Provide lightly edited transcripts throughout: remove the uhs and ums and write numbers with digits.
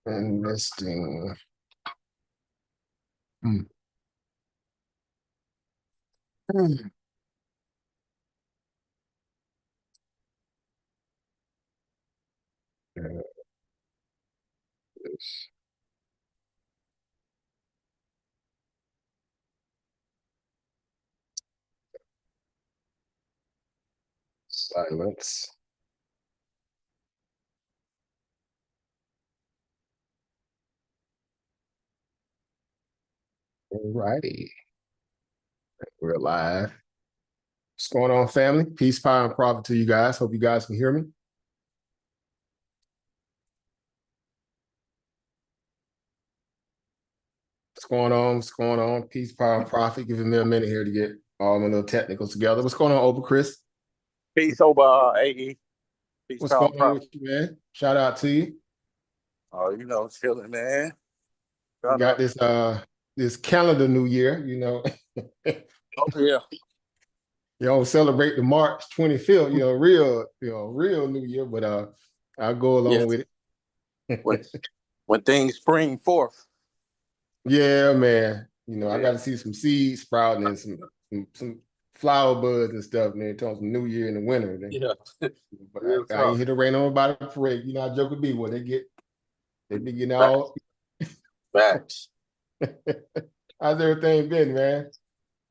Investing. Hmm. Hmm. Yes. Silence. Alrighty. We're live. What's going on, family? Peace, power, and profit to you guys. Hope you guys can hear me. What's going on? What's going on? Peace, power, and profit. Giving me a minute here to get all my little technicals together. What's going on, Oprah Chris? Peace over AE. Peace, What's power, going and on profit. with you, man? Shout out to you. Oh, chilling, man. We Trying got to. this calendar new year, Oh yeah. Celebrate the March 25th, real new year, but I'll go along Yes. with When it. when things spring forth. Yeah, man. I got Yeah. to see some seeds sprouting and some flower buds and stuff, man. Talking some New Year in the winter. Yeah. But Real I ain't talk. here to rain on nobody parade. You know how joke would be. Well, they be getting Facts. all. Facts. How's everything been, man?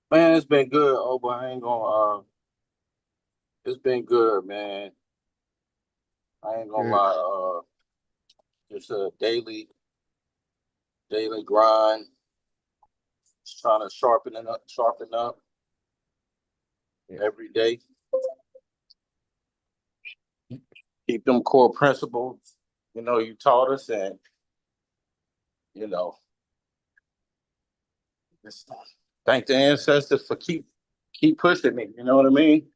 Man, it's been good. Oh, but I ain't gonna. It's been good, man. I ain't gonna Good. lie. Just a daily grind. Just trying to sharpen up Yeah. every day. Keep them core principles. You taught us, and you know, just thank the ancestors for keep pushing me. You know what I mean?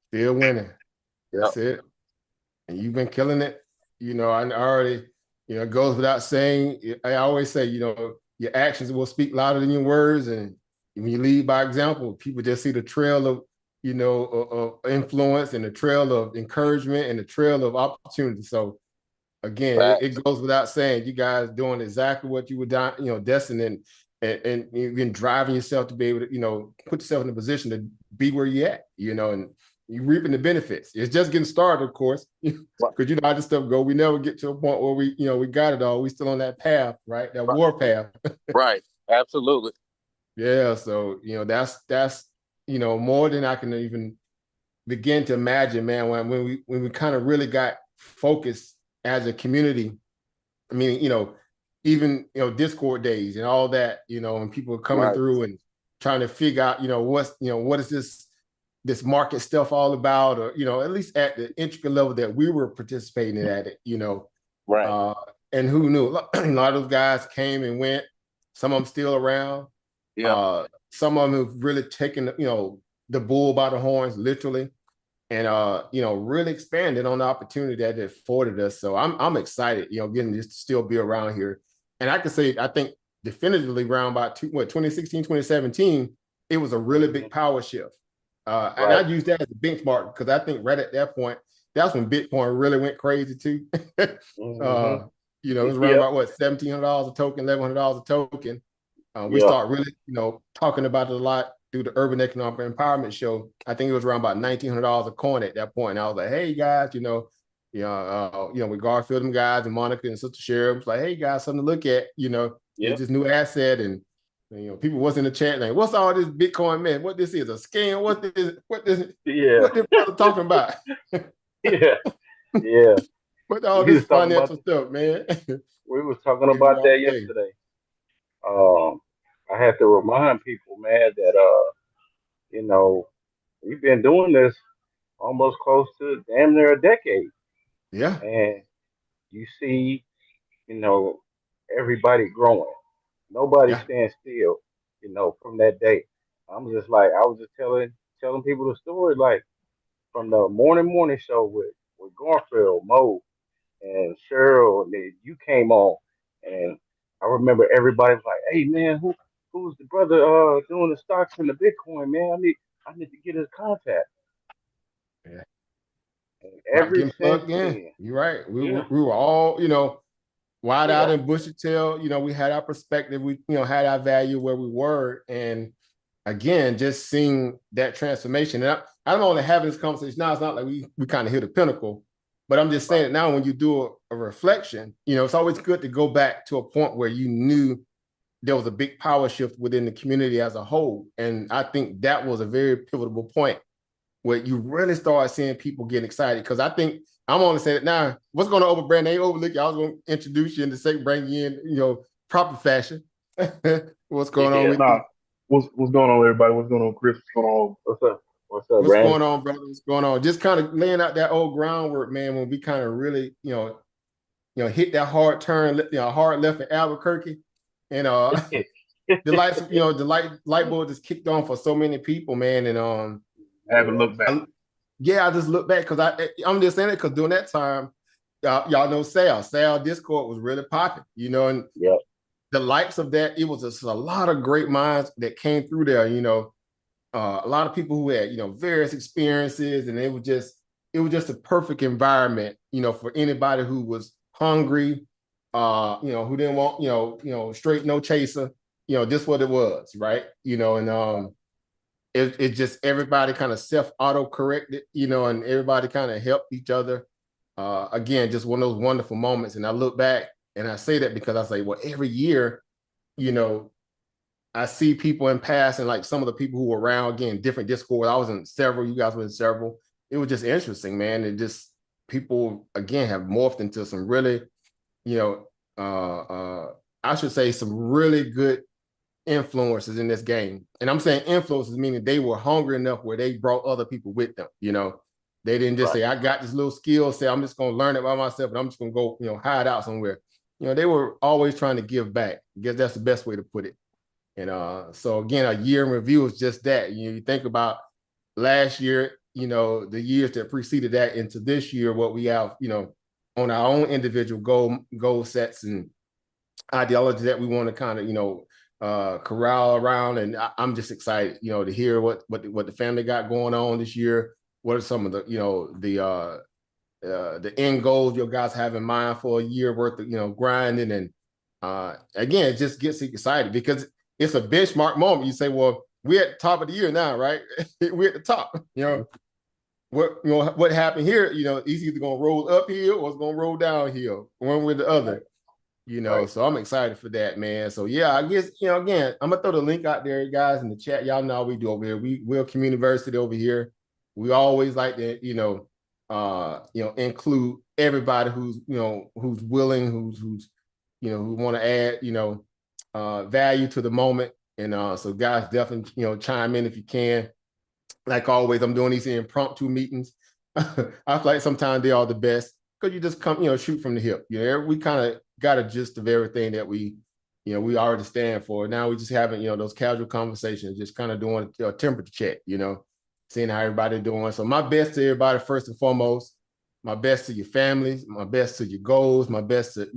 Still winning. Yep. That's it. And you've been killing it. I already, it goes without saying. I always say, your actions will speak louder than your words. And when you lead by example, people just see the trail of, of influence and the trail of encouragement and the trail of opportunity. So again, it goes without saying, you guys doing exactly what you were doing, destined and you've been driving yourself to be able to, put yourself in a position to be where you're at, and you reaping the benefits. It's just getting started, of course, because how this stuff go. We never get to a point where we got it all. We still on that path, right? That Right. war path. Right. Absolutely. Yeah. So, that's more than I can even begin to imagine, man, when we kind of really got focused as a community. I mean, even Discord days and all that, and people are coming Right. through and trying to figure out, what is this market stuff all about, or at least at the intricate level that we were participating in at it. Right. Uh, and who knew? A lot of those guys came and went. Some of them still around. Yeah. Some of them have really taken, the bull by the horns, literally, and really expanded on the opportunity that it afforded us. So I'm excited, getting just to still be around here. And I can say, I think definitively around about 2016, 2017, it was a really big power shift. And I Right. use that as a benchmark because I think right at that point, that's when Bitcoin really went crazy too. Mm-hmm. It was around Yep. about what, $1,700 a token, $1,100 a token. We Yep. start really, talking about it a lot through the Urban Economic Empowerment Show. I think it was around about $1,900 a coin at that point. And I was like, hey guys, with Garfield and guys and Monica and Sister Cheryl, was like, hey guys, something to look at. It's Yep. this new asset, and people was in the chat like, what's all this Bitcoin, man? What this is, a scam? Yeah. What this brother talking about? Yeah. Yeah. What all We this was talking about financial stuff, man? we was talking Crazy about all that day. yesterday. Um, I have to remind people, man, that you know, we've been doing this almost close to damn near a decade. Yeah, And you see, you know, everybody growing. Nobody yeah, stands still, from that day. I'm just like I was just telling people the story, like from the morning show with Garfield, Mo, and Cheryl, and then you came on, and I remember everybody was like, "Hey man, who's the brother doing the stocks and the Bitcoin, man? I need to get his contact." yeah. And About ever getting since plugged in. then, You're right. We yeah, were all, wide out and bushy tail, we had our perspective, we, had our value where we were. And again, just seeing that transformation. And I'm only having this conversation now. It's not like we kind of hit a pinnacle, but I'm just saying it now when you do a reflection, it's always good to go back to a point where you knew there was a big power shift within the community as a whole. And I think that was a very pivotal point where you really start seeing people getting excited. Because I think I'm only saying it now. What's going on over Brandon? They overlook you. I was going to introduce you and to say bring you in, proper fashion. What's going on with you? What's going on, everybody? What's going on, Chris? What's going on? What's up? What's going on, brother? What's going on? Just kind of laying out that old groundwork, man. When we kind of really, hit that hard turn, hard left in Albuquerque, and the lights, the light bulb just kicked on for so many people, man. And I haven't looked back. I just look back because I'm just saying it because during that time, y'all know Sal Discord was really popping, and the likes of that, it was just a lot of great minds that came through there, a lot of people who had, various experiences, and it was just a perfect environment, for anybody who was hungry, who didn't want, straight no chaser, just what it was, right? And it just everybody kind of self-auto corrected, and everybody kind of helped each other. Again, just one of those wonderful moments. And I look back and I say that because I say, well, every year, I see people in passing, like some of the people who were around, again, different Discord. I was in several, you guys were in several. It was just interesting, man. And just people, again, have morphed into some really, I should say some really good influences in this game. And I'm saying influences meaning they were hungry enough where they brought other people with them, They didn't just say, I got this little skill, say I'm just going to learn it by myself and I'm just going to go, hide out somewhere. They were always trying to give back. I guess that's the best way to put it. And so again, a year in review is just that. You think about last year, the years that preceded that into this year, what we have, on our own individual goal sets and ideology that we want to kind of, corral around. And I'm just excited, to hear what the family got going on this year. What are some of the, the end goals your guys have in mind for a year worth of, grinding. And again, it just gets excited because it's a benchmark moment. You say, well, we're at the top of the year now, right? We're at the top, what happened here, it's either going to roll uphill or it's going to roll downhill, one way or the other, right. So I'm excited for that, man. So yeah, I guess, again, I'm gonna throw the link out there, guys, in the chat. Y'all know how we do over here. We're community university over here. We always like to, include everybody who's, who's willing, who's, who want to add, value to the moment. And so guys, definitely, chime in if you can. Like always, I'm doing these impromptu meetings. I feel like sometimes they are the best because you just come, shoot from the hip. We kind of got a gist of everything that we already stand for. Now we just having, those casual conversations, just kind of doing a temperature check, seeing how everybody doing. So my best to everybody, first and foremost, my best to your families, my best to your goals, my best to,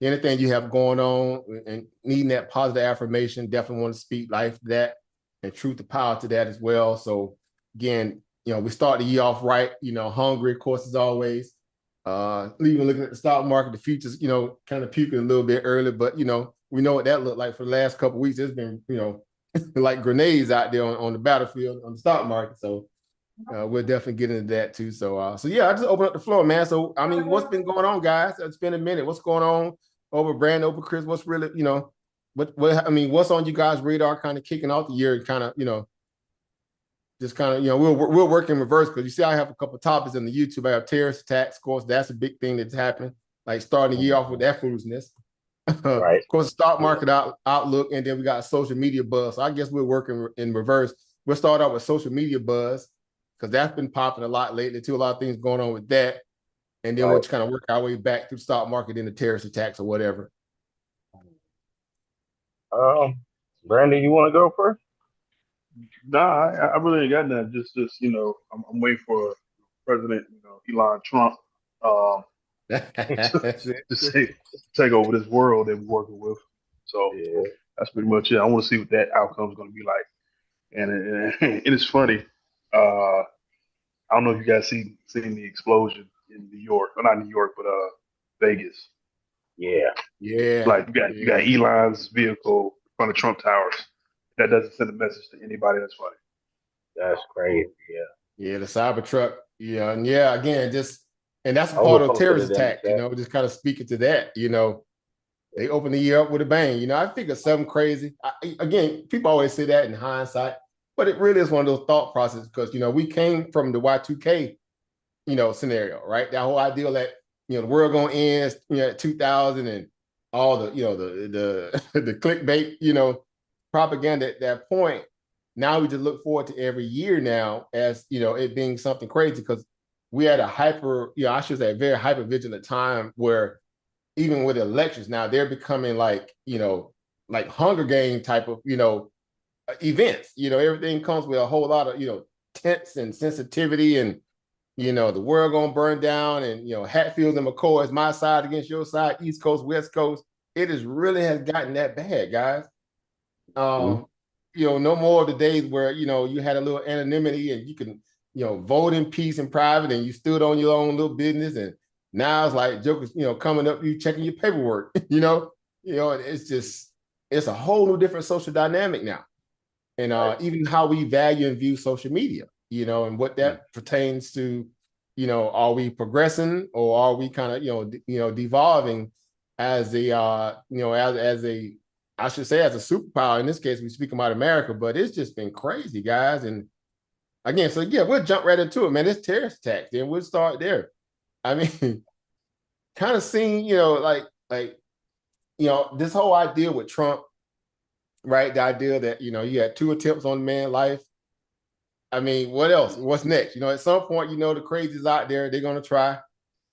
anything you have going on and needing that positive affirmation, definitely want to speak life to that and truth to power to that as well. So again, we start the year off right, hungry, of course, as always. Even looking at the stock market, the futures, kind of puking a little bit early, but we know what that looked like for the last couple of weeks. It's been, like grenades out there on the battlefield on the stock market. So we'll definitely get into that too. So yeah, I just open up the floor, man. So I mean, what's been going on, guys? It's been a minute. What's going on over Brandon, over Chris? What's really, what's on you guys' radar kind of kicking off the year and kind of, just kind of, we'll work in reverse because you see I have a couple of topics in the YouTube. I have terrorist attacks, of course. That's a big thing that's happened, like starting the year off with that foolishness. Right. Of course, stock market outlook, and then we got social media buzz. So I guess we're working in reverse. We'll start out with social media buzz because that's been popping a lot lately too. A lot of things going on with that. And then we'll just kind of work our way back through stock market into terrorist attacks or whatever. Brandon, you want to go first? Nah, I really ain't got nothing. Just I'm waiting for President, Elon Trump, to take over this world that we're working with. So that's pretty much it. I want to see what that outcome is going to be like. And it is funny. I don't know if you guys seen the explosion in New York, or not New York, but Vegas. Yeah. Like you got Elon's vehicle in front of Trump Towers. That doesn't send a message to anybody. That's funny. That's crazy. Yeah, the Cybertruck. Yeah, and yeah, again, just and that's a I part would of posted terrorist it in the attack, chat. just kind of speaking to that, they open the year up with a bang. I think it's something crazy. Again, people always say that in hindsight, but it really is one of those thought processes because we came from the Y2K, scenario, right? That whole idea that the world gonna end, at 2000 and all the the clickbait, propaganda at that point. Now we just look forward to every year now as it being something crazy because we had a I should say a very hyper vigilant time where even with elections now they're becoming like Hunger Game type of events. Everything comes with a whole lot of tense and sensitivity and the world gonna burn down and Hatfield and McCoy is my side against your side, East Coast, West Coast. It is really has gotten that bad, guys. No more of the days where you had a little anonymity and you can vote in peace and private and you stood on your own little business. And now it's like jokers, coming up, you checking your paperwork. It's a whole new different social dynamic now. And even how we value and view social media, and what that pertains to, are we progressing or are we kind of devolving as a as a I should say as a superpower. In this case, we speak about America, but it's just been crazy, guys. And again, so yeah, we'll jump right into it, man. It's terrorist attacks, then we'll start there. I mean, kind of seeing, this whole idea with Trump, right? The idea that you had 2 attempts on man's life. I mean, what else? What's next? At some point, the crazies out there, they're gonna try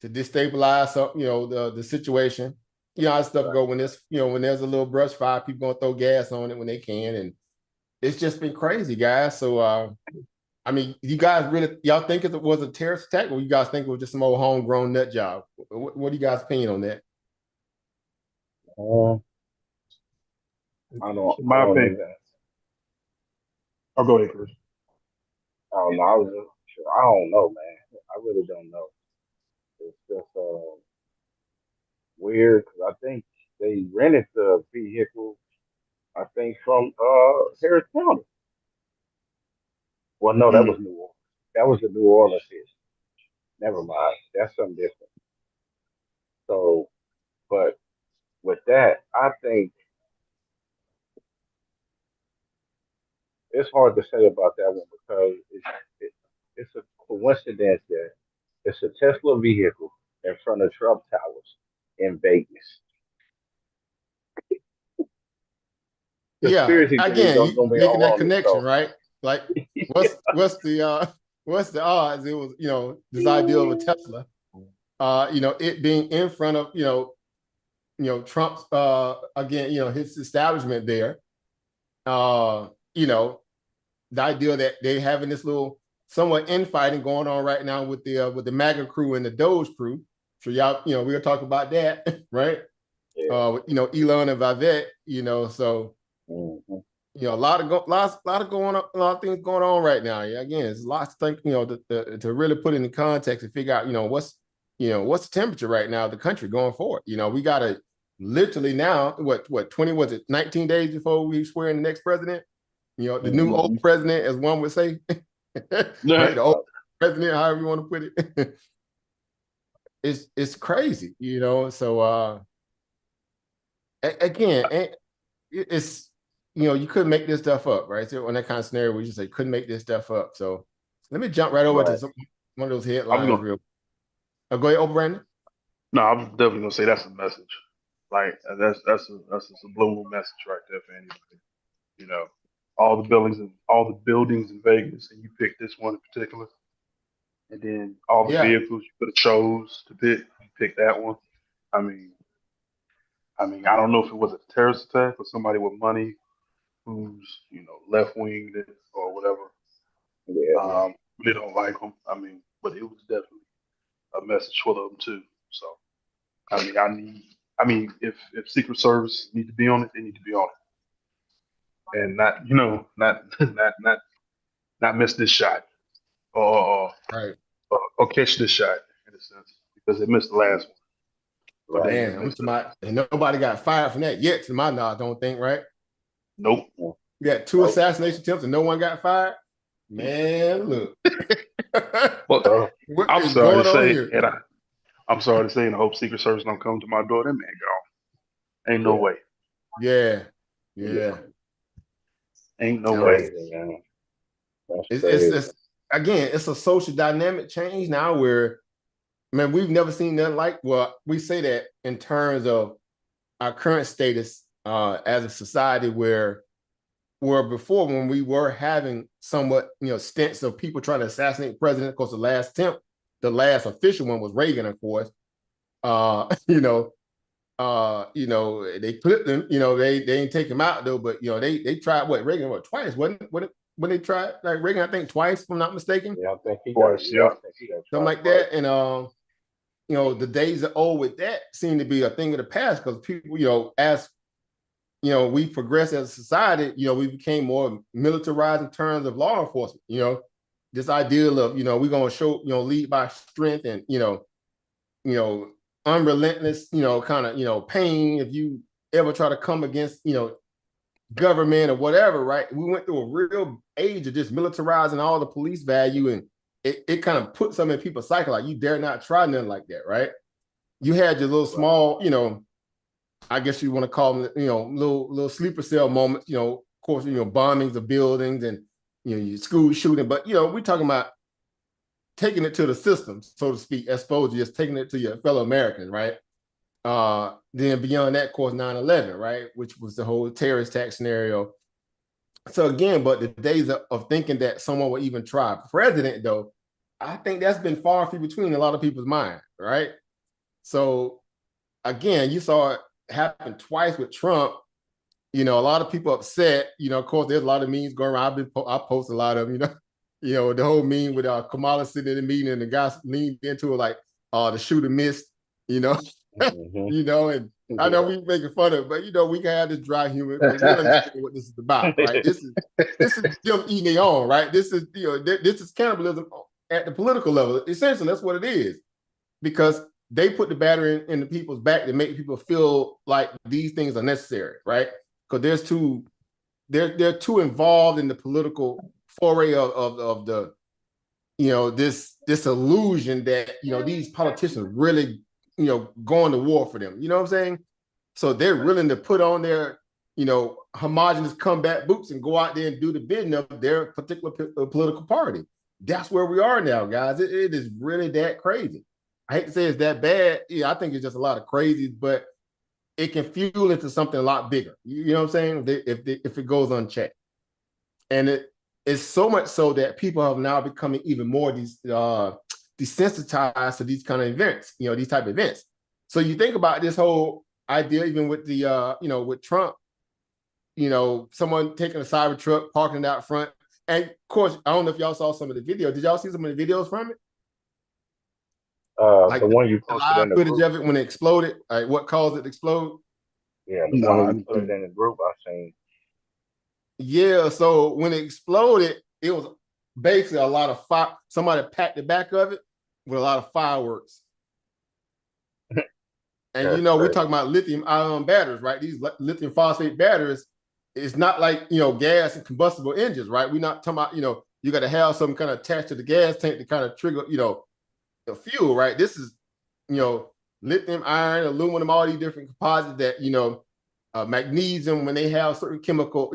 to destabilize some, the situation. How stuff go when there's a little brush fire, people gonna throw gas on it when they can, and it's just been crazy, guys. So, I mean, y'all think it was a terrorist attack, or you guys think it was just some old homegrown nut job? What do you guys' opinion on that? I don't. My opinion. I'll go ahead, Chris. I don't know. I don't know, man. I really don't know. It's just weird because I think they rented the vehicle. I think from Harris County. Well, no, that was New Orleans. That was the New Orleans case. Never mind. That's something different. So, but with that, I think it's hard to say about that one because it's a coincidence that it's a Tesla vehicle in front of Trump Towers in Vegas. Yeah, Conspiracy theories again, are you gonna be making all that on it. connection, So right? Like, what's the odds? It was this idea of a Tesla, it being in front of Trump's again his establishment there. The idea that they having this little somewhat infighting going on right now with the MAGA crew and the Doge crew. So y'all, we're gonna talk about that, right? yeah. Elon and Vivek, so a lot of things going on right now. Yeah, again, it's lots to think, to really put it in context and figure out, what's the temperature right now of the country going forward. We gotta literally now, what 20 was it 19 days before we swear in the next president? The new old president, as one would say, right? The old president, however you want to put it. It's crazy, So again, it's you couldn't make this stuff up, right? So on that kind of scenario, we just say couldn't make this stuff up. So let me jump right over to one of those headlines. Go ahead, Brandon. No, I'm definitely gonna say that's a message. Like that's a subliminal message right there for anybody. All the buildings in Vegas, and you pick this one in particular, and then all the vehicles you could have chose to pick, you pick that one. I mean, I don't know if it was a terrorist attack or somebody with money who's left winged or whatever. Yeah. They don't like them. I mean, but it was definitely a message for them too. So if Secret Service need to be on it, they need to be on it, and not miss this shot or right or catch this shot in a sense because they missed the last one. but they Right. even Man, I'm missed to it. my and nobody got fired from that yet, to my knowledge, I don't think, right? Nope. Yeah. You got two Nope. assassination attempts and no one got fired. Man, look. Well, So, What I'm is sorry to going on say, here? and I'm sorry to say, and I hope Secret Service don't come to my door. That man gone. Ain't no yeah. way. Yeah, Yeah. yeah. Ain't no And way. Crazy, man. That's it's crazy. it's again, it's a social dynamic change now where, man, we've never seen nothing like. Well, we say that in terms of our current status as a society, where before, when we were having somewhat, stints of people trying to assassinate the president. Of course, the last official one was Reagan, of course. They put them, they didn't take him out though, but they tried Reagan twice, wasn't it? When they tried like Reagan, I think twice, if I'm not mistaken, Yeah, I think he got. Twice, Yeah, I yeah. think he got something tried like twice. that. And the days of old with that seem to be a thing of the past because people, as we progress as a society, we became more militarized in terms of law enforcement. This ideal of we're gonna show lead by strength and you know unrelentless kind of pain if you ever try to come against government or whatever, right? We went through a real age of just militarizing all the police value, and it kind of put some in people's psyche, like you dare not try nothing like that, right? You had your little small, I guess you want to call them, little sleeper cell moments, of course, bombings of buildings and your school shooting, but we're talking about taking it to the system, so to speak, as opposed to just taking it to your fellow Americans, right? Then beyond that, of course, 9/11, right, which was the whole terrorist attack scenario. So again, but the days of thinking that someone would even try president, though, I think that's been far and few between in a lot of people's mind, right? So again, you saw it happen twice with Trump. A lot of people upset. Of course, there's a lot of memes going around. I post a lot of them. The whole meme with Kamala sitting in the meeting and the guy leaned into it like, the shooter missed. Mm-hmm. And I know we making fun of it, but we can have this dry humor because we understand what this is about, right? This is them eating their own, right? This is this is cannibalism at the political level. Essentially, that's what it is, because they put the battery in the people's back to make people feel like these things are necessary, right? Because they're too involved in the political foray of the this illusion that these politicians really going to war for them. You know what I'm saying? So they're willing to put on their homogenous combat boots and go out there and do the bidding of their particular political party. That's where we are now, guys. It is really that crazy. I hate to say it's that bad. Yeah, I think it's just a lot of crazy, but it can fuel into something a lot bigger. You know what I'm saying? If it goes unchecked, and it's so much so that people have now becoming even more desensitized to these kind of events. These type of events. So you think about this whole idea, even with the with Trump. Someone taking a Cybertruck, parking it out front, and of course, I don't know if y'all saw some of the video. Did y'all see some of the videos from it? Like The one you the posted live in the footage group. of it when it exploded, like what caused it to explode? Yeah, the No, one I that you didn't put see it it. in the group. I seen. Yeah, so when it exploded, it was basically a lot of fire. Somebody packed the back of it with a lot of fireworks. And That's we're crazy. talking about lithium-ion batteries, right? These lithium phosphate batteries, it's not like gas and combustible engines, right? We're not talking about you got to have some kind of attached to the gas tank to kind of trigger the fuel, right? This is lithium, iron, aluminum, all these different composites that magnesium, when they have certain chemical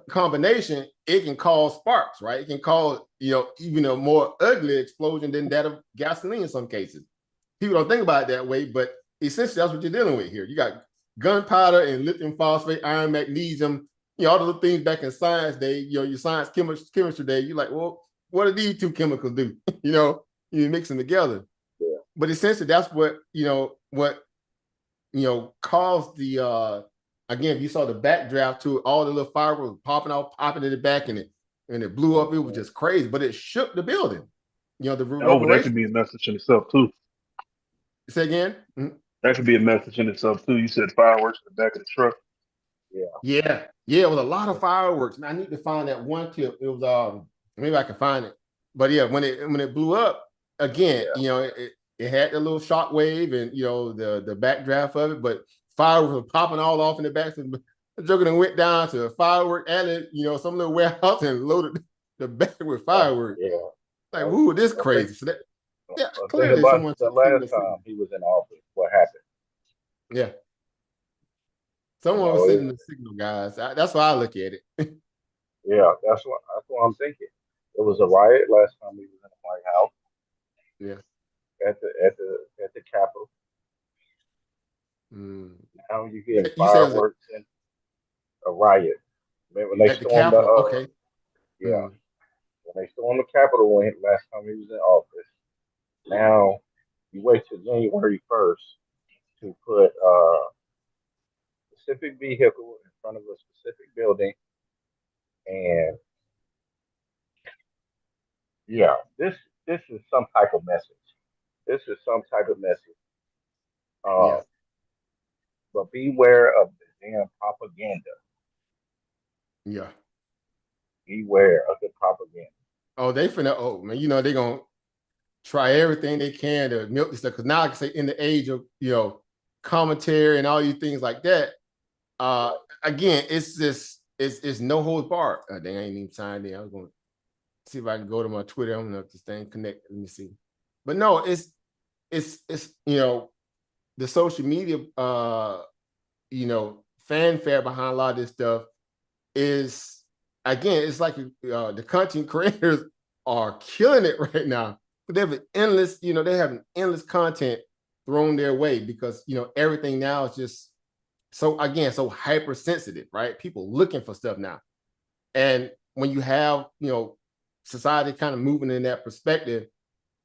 combination, it can cause sparks, right? It can cause even a more ugly explosion than that of gasoline in some cases. People don't think about it that way, but essentially that's what you're dealing with here. You got gunpowder and lithium phosphate, iron, magnesium, all the things back in science day, your science chemistry day. You're like, well, what do these two chemicals do? You mix them together. Yeah. But essentially that's what caused the again, if you saw the backdraft to it, all the little fireworks popping in the back, and it blew up. It was just crazy, but it shook the building. The Oh, that reverberation. could be a message in itself too. Say again. Mm-hmm. That could be a message in itself too. You said fireworks in the back of the truck. Yeah, it was a lot of fireworks. Man, I need to find that one clip. It was maybe I can find it. But yeah, when it blew up again, it had the little shock wave and the backdraft of it, but fireworks were popping all off in the back. So the Joker then went down to a firework alley, some little warehouse and loaded the back with fireworks. Yeah. Like, who this crazy? So that Think clearly about someone the took signal. last time he was in office. What happened? Yeah. Someone was sending the signal, guys. That's why I look at it. Yeah, that's what I'm thinking. It was a riot last time he was in the White House. Yeah. At the Capitol. Mm. Now you getting You said fireworks and a riot. When they at the stormed Capitol. Okay. Yeah. When they stormed the Capitol last time he was in office. Now you wait till January 1st to put a specific vehicle in front of a specific building, and yeah, this is some type of message. This is some type of message. Yeah. But beware of the damn propaganda. Yeah. Beware of the propaganda. Oh, they finna. Oh man, they're gonna try everything they can to milk this stuff. Because now, like I say, in the age of commentary and all these things like that, again, it's just it's no holds barred. They ain't even signed in. I was gonna see if I can go to my Twitter. I'm gonna just stay connected. Let me see. But no, it's the social media fanfare behind a lot of this stuff is, again, it's like the content creators are killing it right now. But they have they have an endless content thrown their way because everything now is just so hypersensitive, right? People looking for stuff now. And when you have, society kind of moving in that perspective,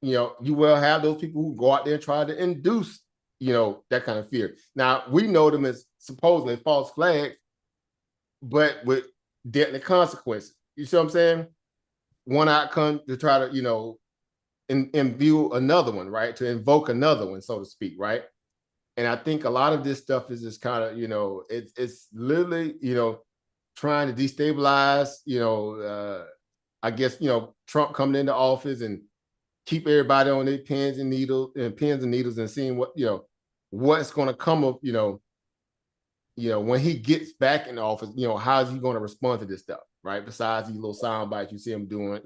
you will have those people who go out there and try to induce, that kind of fear. Now, we know them as supposedly false flags, but with deadly consequences. You see what I'm saying? One outcome to try to, imbue another one, right? To invoke another one, so to speak, right? And I think a lot of this stuff is just kind of, it's literally, trying to destabilize, I guess, Trump coming into office and keep everybody on their pins and needles and seeing what, what's going to come of, when he gets back in office, how is he going to respond to this stuff, right? Besides these little sound bites you see him doing,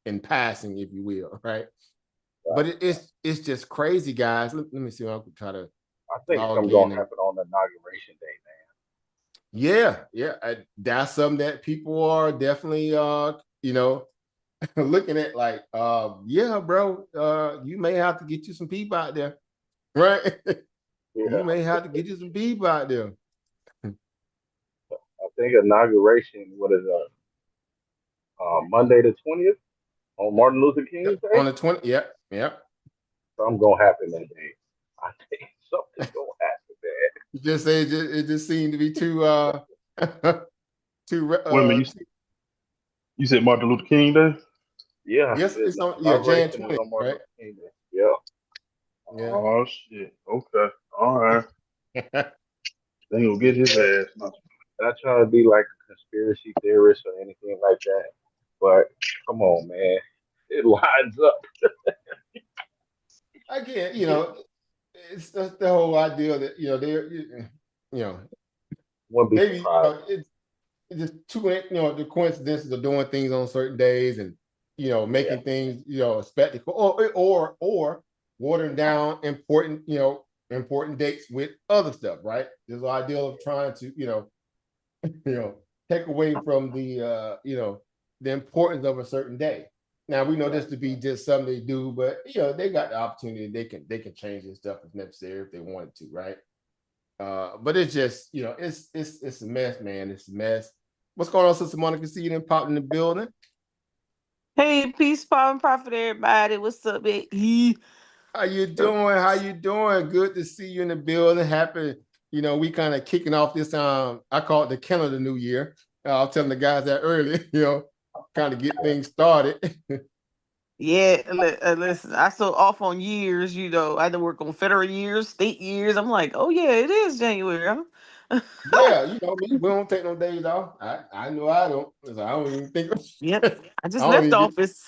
in passing, if you will, right? But it's just crazy, guys. Let me see. I'll try to. I think something's gonna happen on the inauguration day, man. Yeah. That's something that people are definitely, looking at like, yeah, bro, you may have to get you some people out there, right? You may have to get you some people out there. I think inauguration, what is Monday the 20th on Martin Luther King's Day? On the 20th, yeah. Something's gonna happen that day. I think something's gonna happen, man. You just say it just seemed to be too too. Wait a minute, you said Martin Luther King Day? Yeah. Yes, it's on Jan 20th, right? Yeah. Oh shit. Okay. All right. Then he'll get his ass. Not trying to be like a conspiracy theorist or anything like that, but come on, man, it lines up. Again, it's the whole idea that they're maybe it's just too the coincidences of doing things on certain days and making things a spectacle or watering down important dates with other stuff, right? There's the idea of trying to take away from the the importance of a certain day. Now we know this to be just something they do, but they got the opportunity. They can change this stuff if necessary if they wanted to, right? But it's just it's a mess, man. It's a mess. What's going on, Sister Monica? See you then popped in the building. Hey, peace, power, and profit, everybody. What's up, big? How you doing? How you doing? Good to see you in the building. Happy, we kind of kicking off this. I call it the calendar New Year. I was telling the guys that earlier. Kind of get things started. Yeah, listen, I so off on years, I had to work on federal years, state years. I'm like, oh yeah, it is January, huh? Yeah, we don't take no days off. I know I don't. So I don't even think. Yep, I just left office.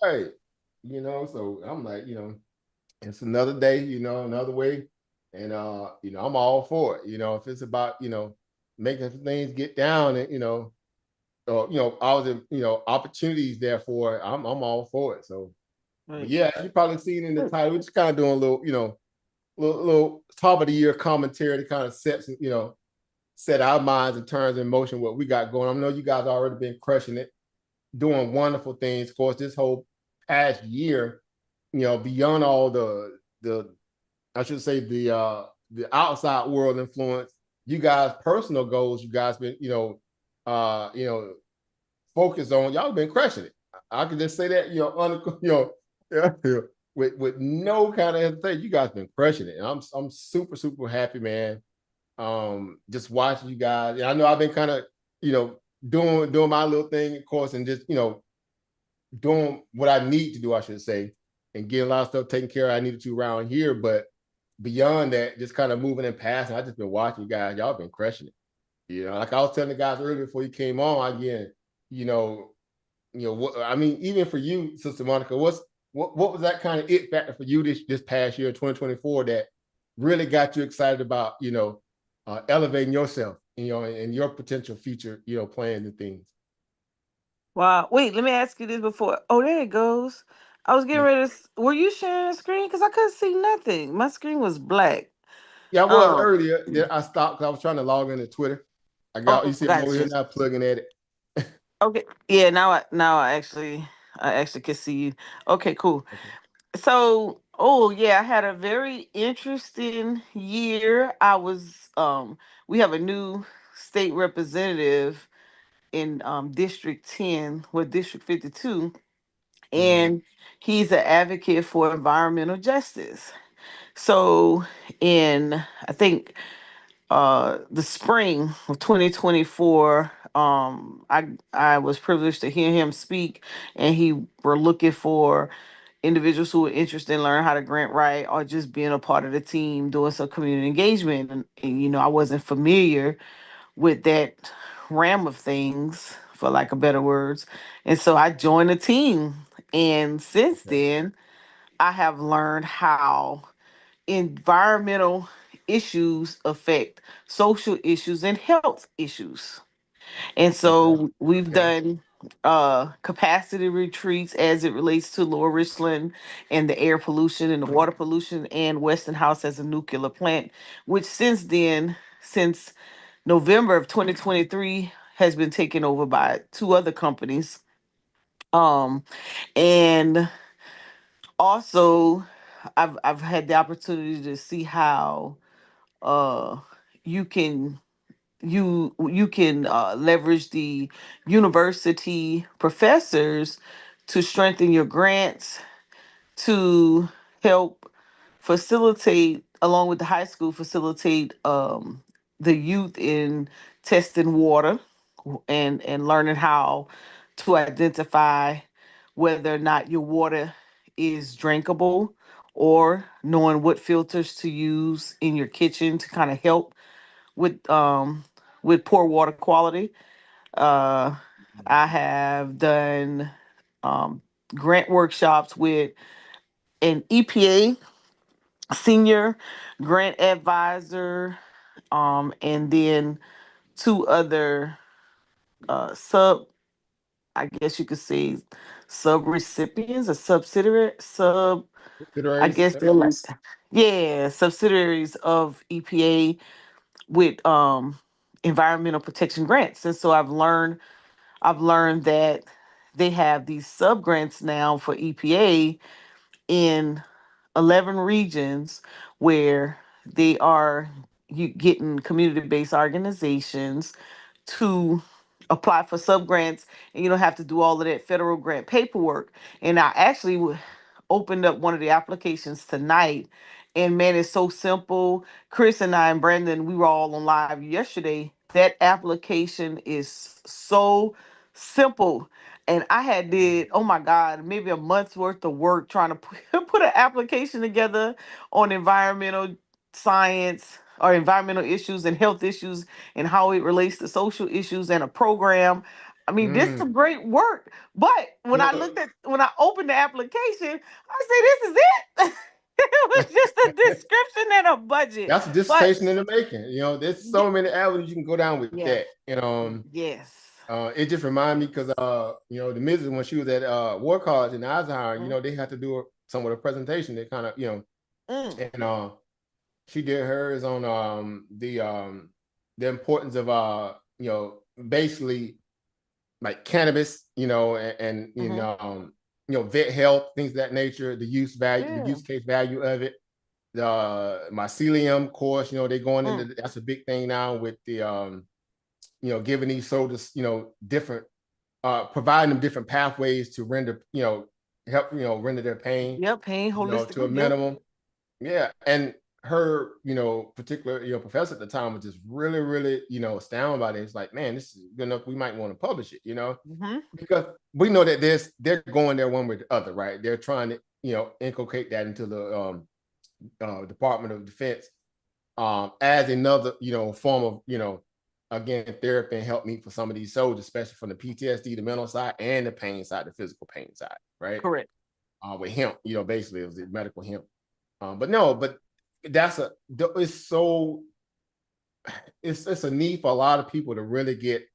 Right. So I'm like, It's another day, another way. And I'm all for it. If it's about, making things get down and, or all the, opportunities there for it, I'm all for it. So but Right. yeah, as you probably seen in the title, we're just kind of doing a little, little top of the year commentary to kind of set our minds and turns in motion what we got going. I know you guys already been crushing it, doing wonderful things. Of course, this whole past year, beyond all the I should say the outside world influence, you guys' personal goals, you guys been, focused on, y'all been crushing it. I can just say that, yeah, with no kind of hesitation, you guys been crushing it. And I'm super, super happy, man. Just watching you guys. And I know I've been kind of, you know, doing my little thing, of course, and just, doing what I need to do, I should say, and getting a lot of stuff taken care of I needed to around here. But beyond that, just kind of moving and passing. I just been watching you guys. Y'all been crushing it. Like I was telling the guys earlier before you came on, again, you know, what I mean, even for you, Sister Monica, what was that kind of it factor for you this past year, 2024, that really got you excited about, elevating yourself, and your potential future, plans and things. Wow. Wait, let me ask you this before. Oh, there it goes. I was getting ready to. Were you sharing a screen? Because I couldn't see nothing. My screen was black. Yeah, I was Um. earlier. Then I stopped because I was trying to log into Twitter. You Oh, see, I'm over here gotcha. now plugging at it. Okay. Yeah. Now I actually can see you. Okay. Cool. Okay. So, oh yeah, I had a very interesting year. We have a new state representative in District 10 with District 52, Mm-hmm. and he's an advocate for environmental justice. So, in I think the spring of 2024, I was privileged to hear him speak, and he were looking for individuals who were interested in learning how to grant write or just being a part of the team doing some community engagement. And I wasn't familiar with that ram of things, for lack of better words. And so I joined the team. And since Okay. then, I have learned how environmental issues affect social issues and health issues. And Okay. so we've Okay. done capacity retreats as it relates to Lower Richland and the air pollution and the water pollution, and Westinghouse as a nuclear plant, which since November of 2023, has been taken over by two other companies. Um, and also I've had the opportunity to see how uh you can leverage the university professors to strengthen your grants, to help facilitate, along with the high school, facilitate the youth in testing water and learning how to identify whether or not your water is drinkable, or knowing what filters to use in your kitchen to kind of help with poor water quality. Uh, I have done um, grant workshops with an EPA senior grant advisor, and then two other sub, I guess you could say, sub recipients or I Considerations. guess they're like, yeah, subsidiaries of EPA with environmental protection grants. And so I've learned that they have these sub grants now for EPA in 11 regions, where they are getting community-based organizations to apply for sub grants, and you don't have to do all of that federal grant paperwork. And I actually opened up one of the applications tonight, and man, it's so simple. Chris and I and Brandon, we were all on live yesterday. That application is so simple. And I had did, oh my God, maybe a month's worth of work trying to put an application together on environmental science or environmental issues and health issues and how it relates to social issues and a program. I mean, this is some Mm. great work. But when I Look, opened the application, I said, this is it. a description and a budget. That's a But dissertation in the making. There's so many avenues you can go down with yeah, that. yes. It just reminded me because the Mrs. when she was at War College in Eisenhower, they had to do some of the presentation. They kind of, Mm. and she did hers on the importance of basically like cannabis, and vet health, things of that nature, the use value, the Yeah. use case value of it. The mycelium course, they're going into that's a big thing now with the giving these soldiers, different providing them different pathways to render, help, render their pain, Yep, pain to a holistically. Yep. minimum. Yeah. And her, particular, professor at the time was just really, really, astounded by it. It's like, man, this is good enough. We might want to publish it, because we know that they're going there one way or the other, right? They're trying to, inculcate that into the Department of Defense as another, form of, again, therapy and help me for some of these soldiers, especially from the PTSD, the mental side, and the pain side, the physical pain side, right? Correct. With hemp, basically it was the medical hemp. But it's so it's a need for a lot of people to really get,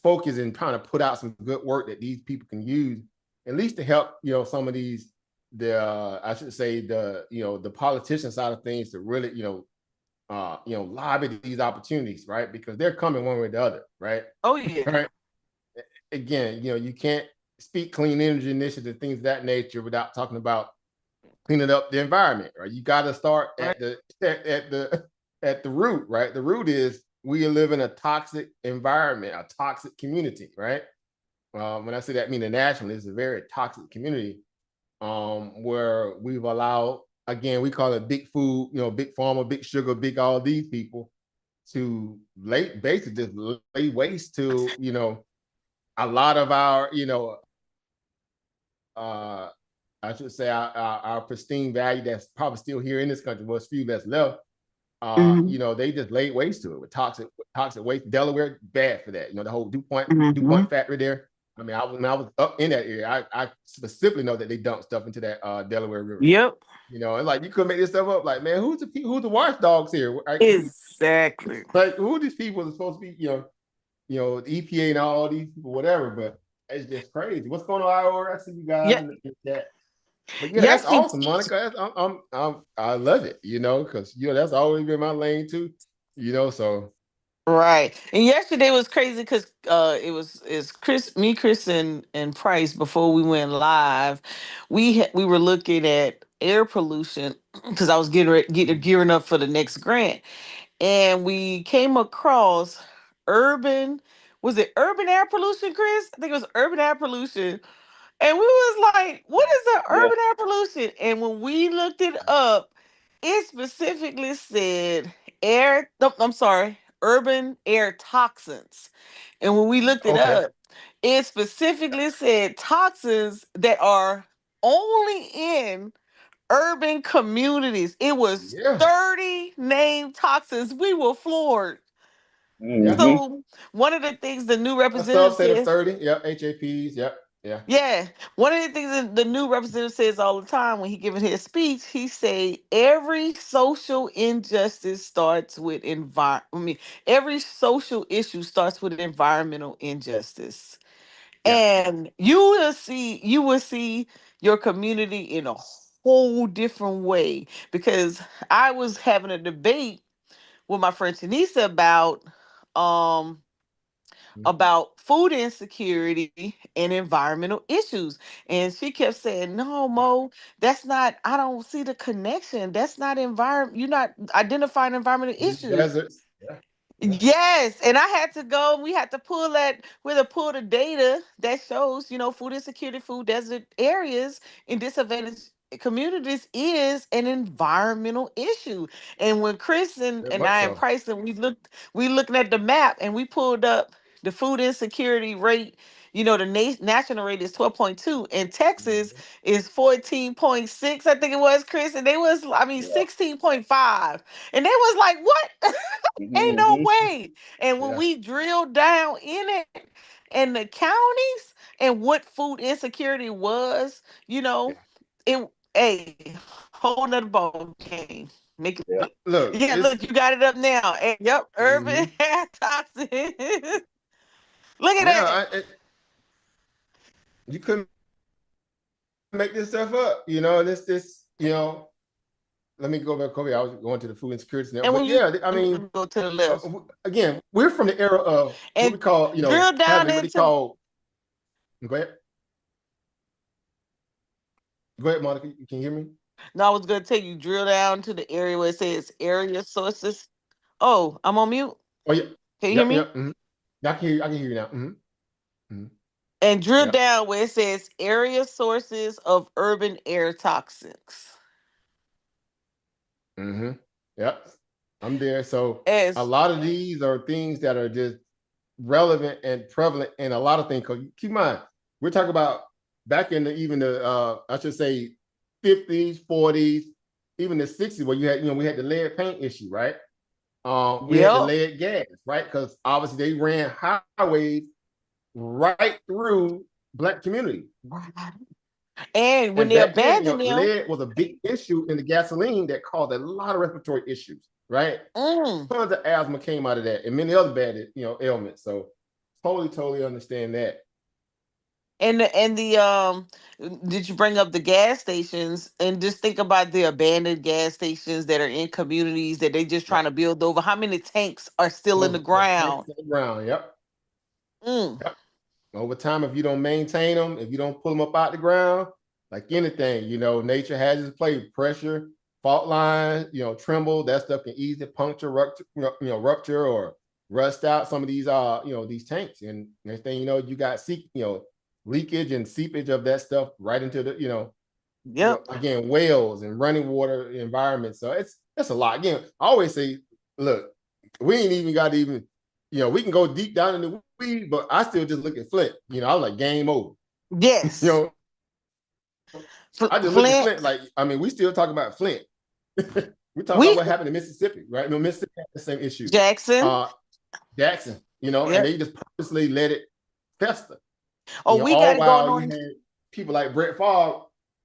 focus and trying to put out some good work that these people can use, at least to help, some of these I should say the politician side of things to really, lobby these opportunities, right? Because they're coming one way or the other, right? Oh yeah. Right. Again, you can't speak clean energy initiative, things of that nature, without talking about cleaning up the environment, right? You got to start at the root, right? The root is we live in a toxic environment, a toxic community, right? When I say that, I mean the national is a very toxic community, where we've allowed, again, we call it big food, big pharma, big sugar, big all these people to basically just lay waste to, a lot of our, I should say our pristine value that's probably still here in this country. Was few that's left. They just laid waste to it with toxic waste. Delaware, bad for that. The whole DuPont factory there. I mean, I was up in that area. I specifically know that they dump stuff into that Delaware River. Yep. And like you couldn't make this stuff up. Like, man, who's the watchdogs here? Like, exactly. Like, who are these people that are supposed to be, the EPA and all these people, whatever. But it's just crazy. What's going on, Iowa? I see you guys in the chat. But yeah, that's awesome, Monica. I love it, because that's always been my lane too, so. Right. And yesterday was crazy because it's Chris and Price before we went live. We were looking at air pollution because I was gearing up for the next grant, and we came across urban. Was it urban air pollution, Chris? I think it was urban air pollution. And we was like, what is the urban air pollution? And when we looked it up, it specifically said I'm sorry, urban air toxins. And when we looked it up, it specifically said toxins that are only in urban communities. It was 30 named toxins. We were floored. So one of the things the new representative subset of says, 30, HAPs, yeah. Yeah. One of the things that the new representative says all the time when he giving his speech, he say every social injustice starts with every social issue starts with environmental injustice. Yeah. And you will see your community in a whole different way. Because I was having a debate with my friend Tanisa about food insecurity and environmental issues. And she kept saying, no, Mo, I don't see the connection. That's not you're not identifying environmental issues. Deserts. Yeah. Yes, and we had to pull the data that shows, food insecurity, food desert areas in disadvantaged communities is an environmental issue. And when Chris and I and Price and we looking at the map and we pulled up the food insecurity rate, the national rate is 12.2 and Texas is 14.6, I think it was, Chris, and 16.5. And they was like, what? Ain't no way. And when we drill down in it and the counties and what food insecurity was, it Hey, whole nother ball game. Make it Yeah. Look, yeah, it's look, you got it up now. Yep, urban mhm. hair toxin. Look at that. Yeah, you couldn't make this stuff up. Let me go back, Kobe. I was going to the food insecurity now, And but when you yeah, I mean, go to the left again, we're from the era of what we and call, drill down having what they into call. Go ahead, go ahead, Monica. You can hear me? no, I was gonna tell you drill down to the area where it says area sources. Oh, I'm on mute. Oh yeah, Can you hear yep, me? yep. I can hear you. I can hear you now. And drill Yep. down where it says area sources of urban air toxics. Yep. I'm there. So a As lot of these are things that are just relevant and prevalent in a lot of things. Because keep in mind, we're talking about back in the I should say 50s, 40s, even the 60s, where we had the lead paint issue, right? We had the yep. lead gas, right? Because obviously they ran highways right through black community. And when And they back then, abandon them, lead was a big issue in the gasoline that caused a lot of respiratory issues, right? mm, Tons of asthma came out of that and many other bad, ailments. So totally understand that. and the did you bring up the gas stations and just think about the abandoned gas stations that are in communities that they just trying Yep. to build over? How many tanks are still in the Those tanks ground? on the ground. Yep. Mm, Yep. Over time, if you don't maintain them, if you don't pull them up out the ground, like anything, nature has its play. Pressure, fault lines, tremble. That stuff can easily puncture, rupture or rust out some of these tanks. And next thing you know, you got leakage and seepage of that stuff right into yep. again, wells and running water environments. So it's a lot. Again, I always say, look, we ain't even got to even, we can go deep down in the weed, but I still just look at Flint. I'm like game over. You Yes. know, I just look at Flint. Flint like, I mean, we still talk about Flint. We talk about We what happened in Mississippi, right? No, Mississippi had the same issue. Jackson. Uh, Jackson, and Yep. they just purposely let it fester. Oh, we got All it going while you on. had people like Brett Favre,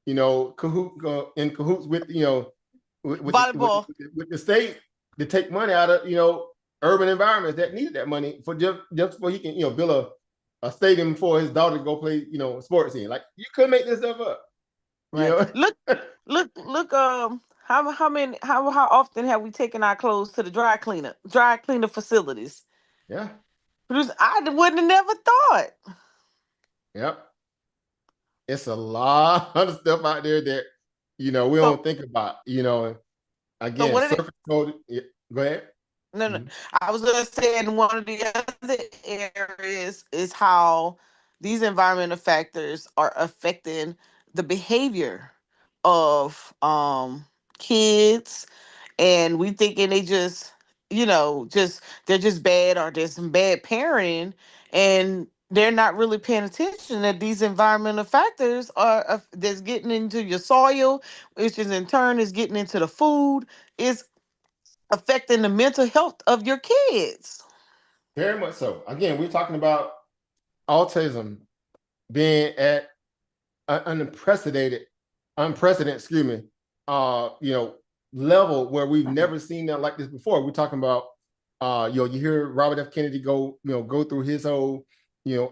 in cahoots with Volleyball. with the state to take money out of urban environments that needed that money for just so he can build a stadium for his daughter to go play sports in. Like you couldn't make this stuff up. You Right. know, Look. How often have we taken our clothes to the dry cleaner facilities? yeah, I wouldn't have never thought. yep. It's a lot of stuff out there that we So don't think about. so Again, what did it? surface code. Yeah, go ahead. No, no. Mhm. I was gonna say, in one of the other areas is how these environmental factors are affecting the behavior of kids, and we thinking they just, just they're just bad or there's some bad parenting, and they're not really paying attention that these environmental factors are that's getting into your soil, which is in turn is getting into the food. Is affecting the mental health of your kids. Very much so. Again, we're talking about autism being at an unprecedented, excuse me, level where we've never seen that like this before. We're talking about, you hear Robert F. Kennedy go through his whole,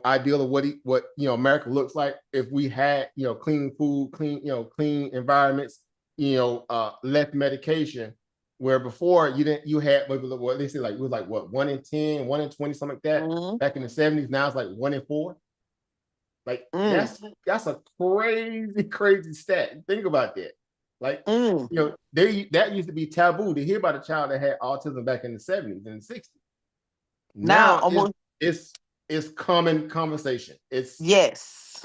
ideal of what America looks like if we had, clean food, clean environments, less medication. Where before you had what they say like it was like what 1 in 10, 1 in 20, something like that Mm-hmm. back in the 70s. Now it's like 1 in 4. Like Mm, that's a crazy stat. Think about that. Like, mm. that used to be taboo to hear about a child that had autism back in the 70s and the 60s. Now Now almost it's common conversation. yes.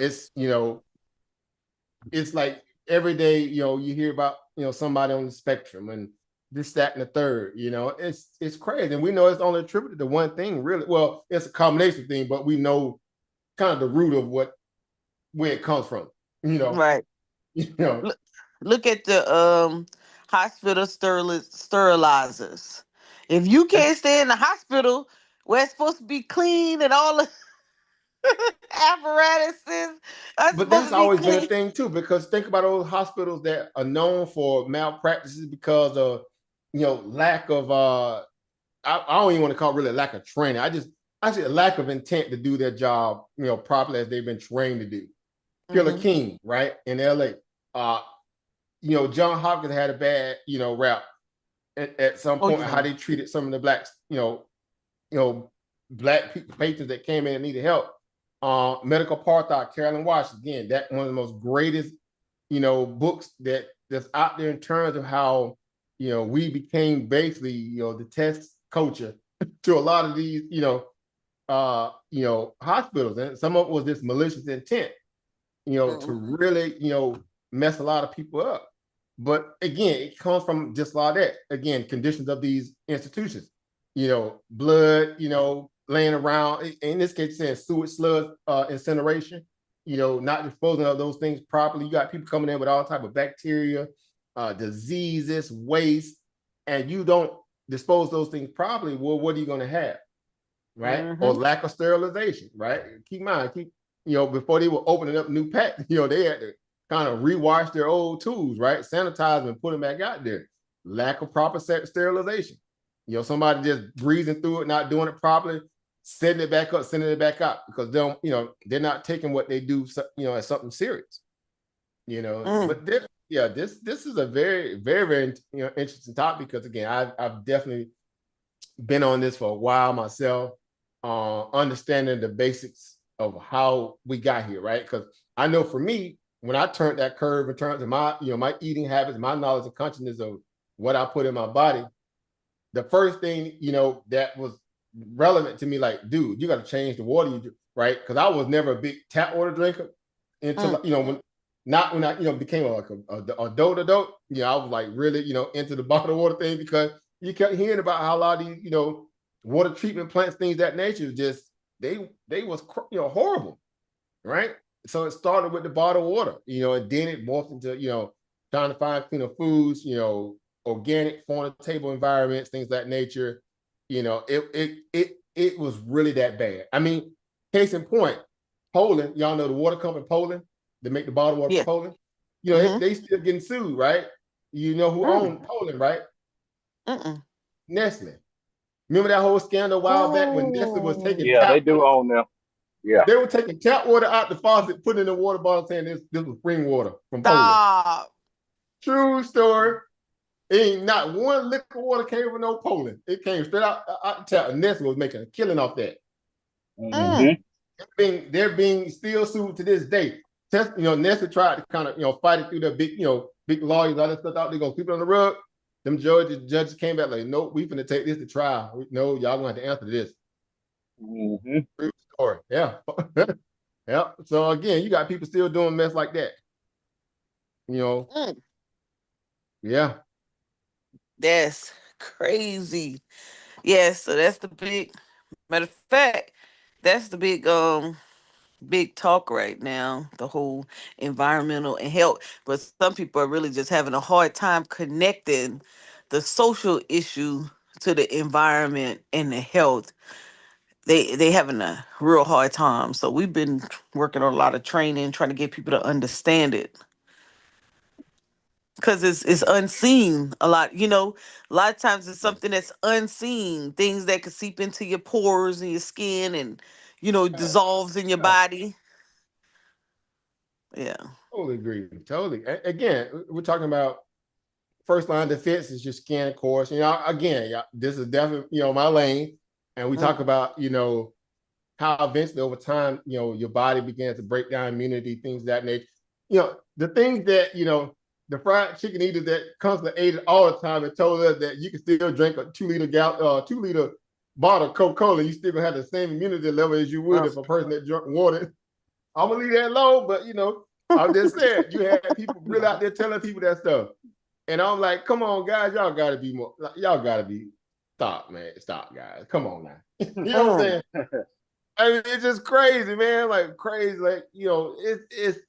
It's like every day, you hear about somebody on the spectrum and this, that, and the third. It's crazy. And we know it's only attributed to one thing, really. Well, it's a combination thing, but we know kind of the root of where it comes from. You know, Right. you know. Look, look at the hospital sterilizers. If you And can't stay in the hospital where it's supposed to be clean and all of apparatuses. I'm But supposed that's to be always been a clean. thing too, because think about those hospitals that are known for malpractices because of, lack of I don't even want to call it really lack of training. I say a lack of intent to do their job, properly as they've been trained to do. Killer Mhm. King, right, in LA. Uh, John Hopkins had a bad, rap at some Oh point, how yeah. they treated some of the blacks, black patrons that came in and needed help. Medical Apartheid, Carolyn Watts, again, that one of the most greatest, books that's out there in terms of how, we became basically, the test culture to a lot of these, hospitals. And some of it was this malicious intent, to Mhm. really, mess a lot of people up. But again, it comes from just a lot of that. Again, conditions of these institutions, blood, laying around. In this case, saying sewage sludge incineration, not disposing of those things properly. You got people coming in with all type of bacteria, diseases, waste, and you don't dispose those things properly. Well, what are you going to have? Right? Or Mhm. lack of sterilization, right? Keep in mind, before they were opening up new packs, they had to kind of rewash their old tools, right? Sanitize them and put them back out there. Lack of proper sterilization. Somebody just breezing through it, not doing it properly, setting it back up, sending it back out because they're not taking what they do, as something serious. Mm. But this is a very, very, very interesting topic because again, I've definitely been on this for a while myself, understanding the basics of how we got here, right? Because I know for me, when I turned that curve in terms of my, my eating habits, my knowledge and consciousness of what I put in my body, the first thing, that was relevant to me, like, dude, you got to change the water you do, right? Because I was never a big tap water drinker until, Mm. when I, became like a adult, I was like really, into the bottled water thing because you kept hearing about how a lot of these, water treatment plants, things that nature, just they was horrible, right? So it started with the bottled water, and then it morphed into, trying to find cleaner foods, organic farm to table environments, things of that nature. It was really that bad. I mean, case in point, Poland, y'all know the water company Poland, they make the bottled water for Yeah. Poland. Mhm. They still getting sued, right? You know who Mm. owned Poland, right? Mm. Nestle. Remember that whole scandal a while back when Nestle was taking Oh. Yeah, they tap do own them. Yeah. they were taking tap water out the faucet, putting it in the water bottle, saying this was spring water from Poland. Stop. True story. Ain't not one liquor water came from no Poland. It came straight out the tap. And Nestle was making a killing off that. Mm. Mm-hmm. They're being still sued to this day. Nestle tried to kind of fight it through their big lawyers, all that stuff out. They're gonna keep it on the rug. Them judges came back like, nope, we finna take this to trial. No, y'all gonna have to answer this. Mm-hmm. True story. Yeah. Yeah. So again, you got people still doing mess like that. You know, Mm. yeah. That's crazy. Yes, so that's the big matter of fact, that's the big talk right now, the whole environmental and health. But some people are really just having a hard time connecting the social issue to the environment and the health. They having a real hard time. So we've been working on a lot of training, trying to get people to understand it. Because it's unseen a lot, a lot of times it's something that's unseen, things that could seep into your pores and your skin and dissolves in your Yeah. body. Yeah. Totally agree. Totally. Again, we're talking about first line defense is your skin, of course. Again, yeah, this is definitely, my lane. And we talk Mm. about, how eventually over time, your body begins to break down immunity, things of that nature. The things that, the fried chicken eater that constantly ate it all the time and told us that you can still drink a 2 liter bottle of Coca-Cola, you still gonna have the same immunity level as you would Oh. if a person that drunk water. I'm gonna leave that alone, but I'm just saying you had people really out there telling people that stuff. And I'm like, come on, guys, y'all gotta be more, y'all gotta be, stop, man. Stop, guys. Come on now. You know what I'm Mm. saying? I mean, it's just crazy, man. Like crazy. Like, it's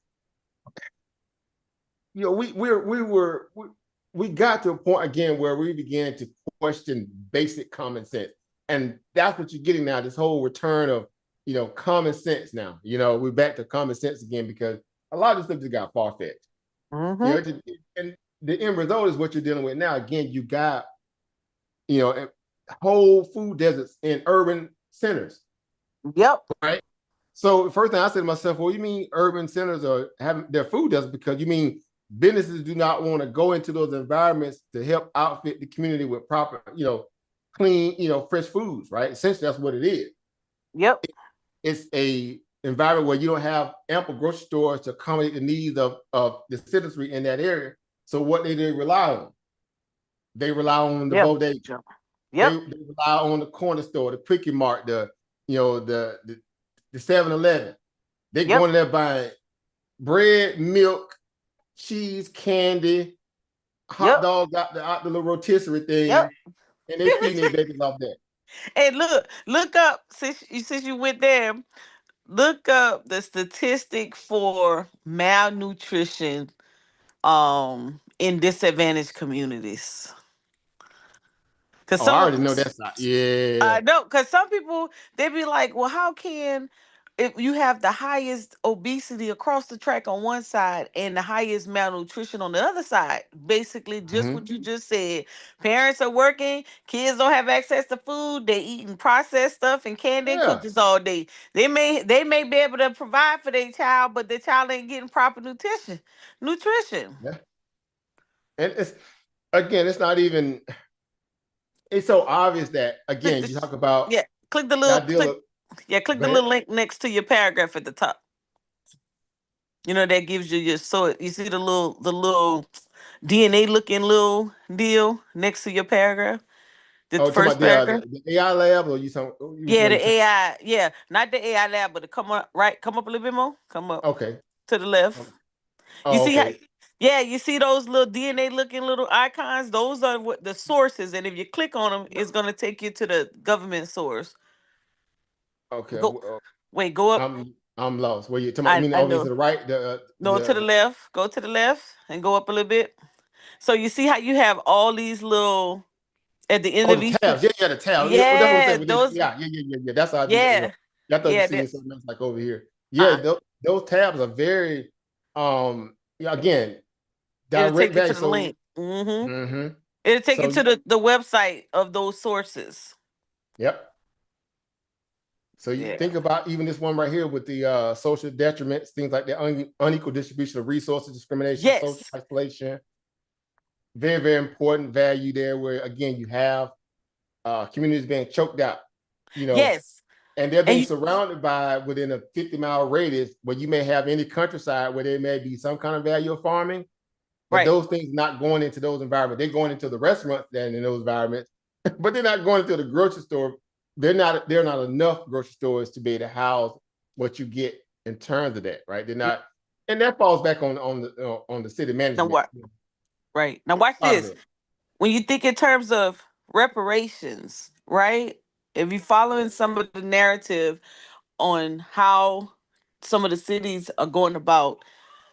we got to a point again where we began to question basic common sense. And that's what you're getting now, this whole return of common sense now. We're back to common sense again because a lot of this stuff just got far-fetched. Mm-hmm. And the end result is what you're dealing with now. Again, you got, whole food deserts in urban centers, Yep. right? So the first thing I said to myself, well, you mean urban centers are having their food deserts because you mean businesses do not want to go into those environments to help outfit the community with proper, clean, fresh foods, right? Essentially, that's what it is. Yep. It's a environment where you don't have ample grocery stores to accommodate the needs of the citizenry in that area. So what they rely on? They rely on the bodega. Yep. They rely on the corner store, the Quickie Mart, the 7-Eleven. They go in there buying bread, milk, cheese, candy, hot dogs out the little rotisserie thing, and they feeding their babies off that. Hey, look up since you went there. Look up the statistic for malnutrition in disadvantaged communities. Because I already know that's not. Yeah. no, because some people they be like, well, how can if you have the highest obesity across the track on one side and the highest malnutrition on the other side? Basically, just what you just said. Parents are working, kids don't have access to food, they eating processed stuff and candy and cookies all day. They may be able to provide for their child, but the child ain't getting proper nutrition. Yeah. And it's not even. It's so obvious that again you talk about click the little click the little link next to your paragraph at the top. That gives you you see the little DNA looking little deal next to your paragraph. The first paragraph. The AI lab or the AI, not the AI lab, but come up a little bit more. Come up. Okay. To the left. You see how you see those little DNA looking little icons? Those are what the sources, and if you click on them, it's gonna take you to the government source. Okay. Go up. I'm lost. Where you talking about? To the right? No, to the left. Go to the left and go up a little bit. So you see how you have all these little at the end of each tabs. Yeah, the tabs. Yeah, that's what I'm saying. those. Yeah. That's how I do Yeah. I thought you seen something else like over here. Yeah, those tabs are very again direct. It'll take value. You to the link. It'll take you to the website of those sources. Yep. So you think about even this one right here with the social detriments, things like the unequal distribution of resources, discrimination, social isolation. Very, very important value there where, again, you have communities being choked out, and they're being surrounded by within a 50-mile radius where you may have any countryside where there may be some kind of value of farming, but those things not going into those environments. They're going into the restaurants then in those environments, but they're not going into the grocery store. There are not enough grocery stores to be able to house what you get in terms of that, right? They're not, and that falls back on the city management. Right. Now watch this. When you think in terms of reparations, right? If you're following some of the narrative on how some of the cities are going about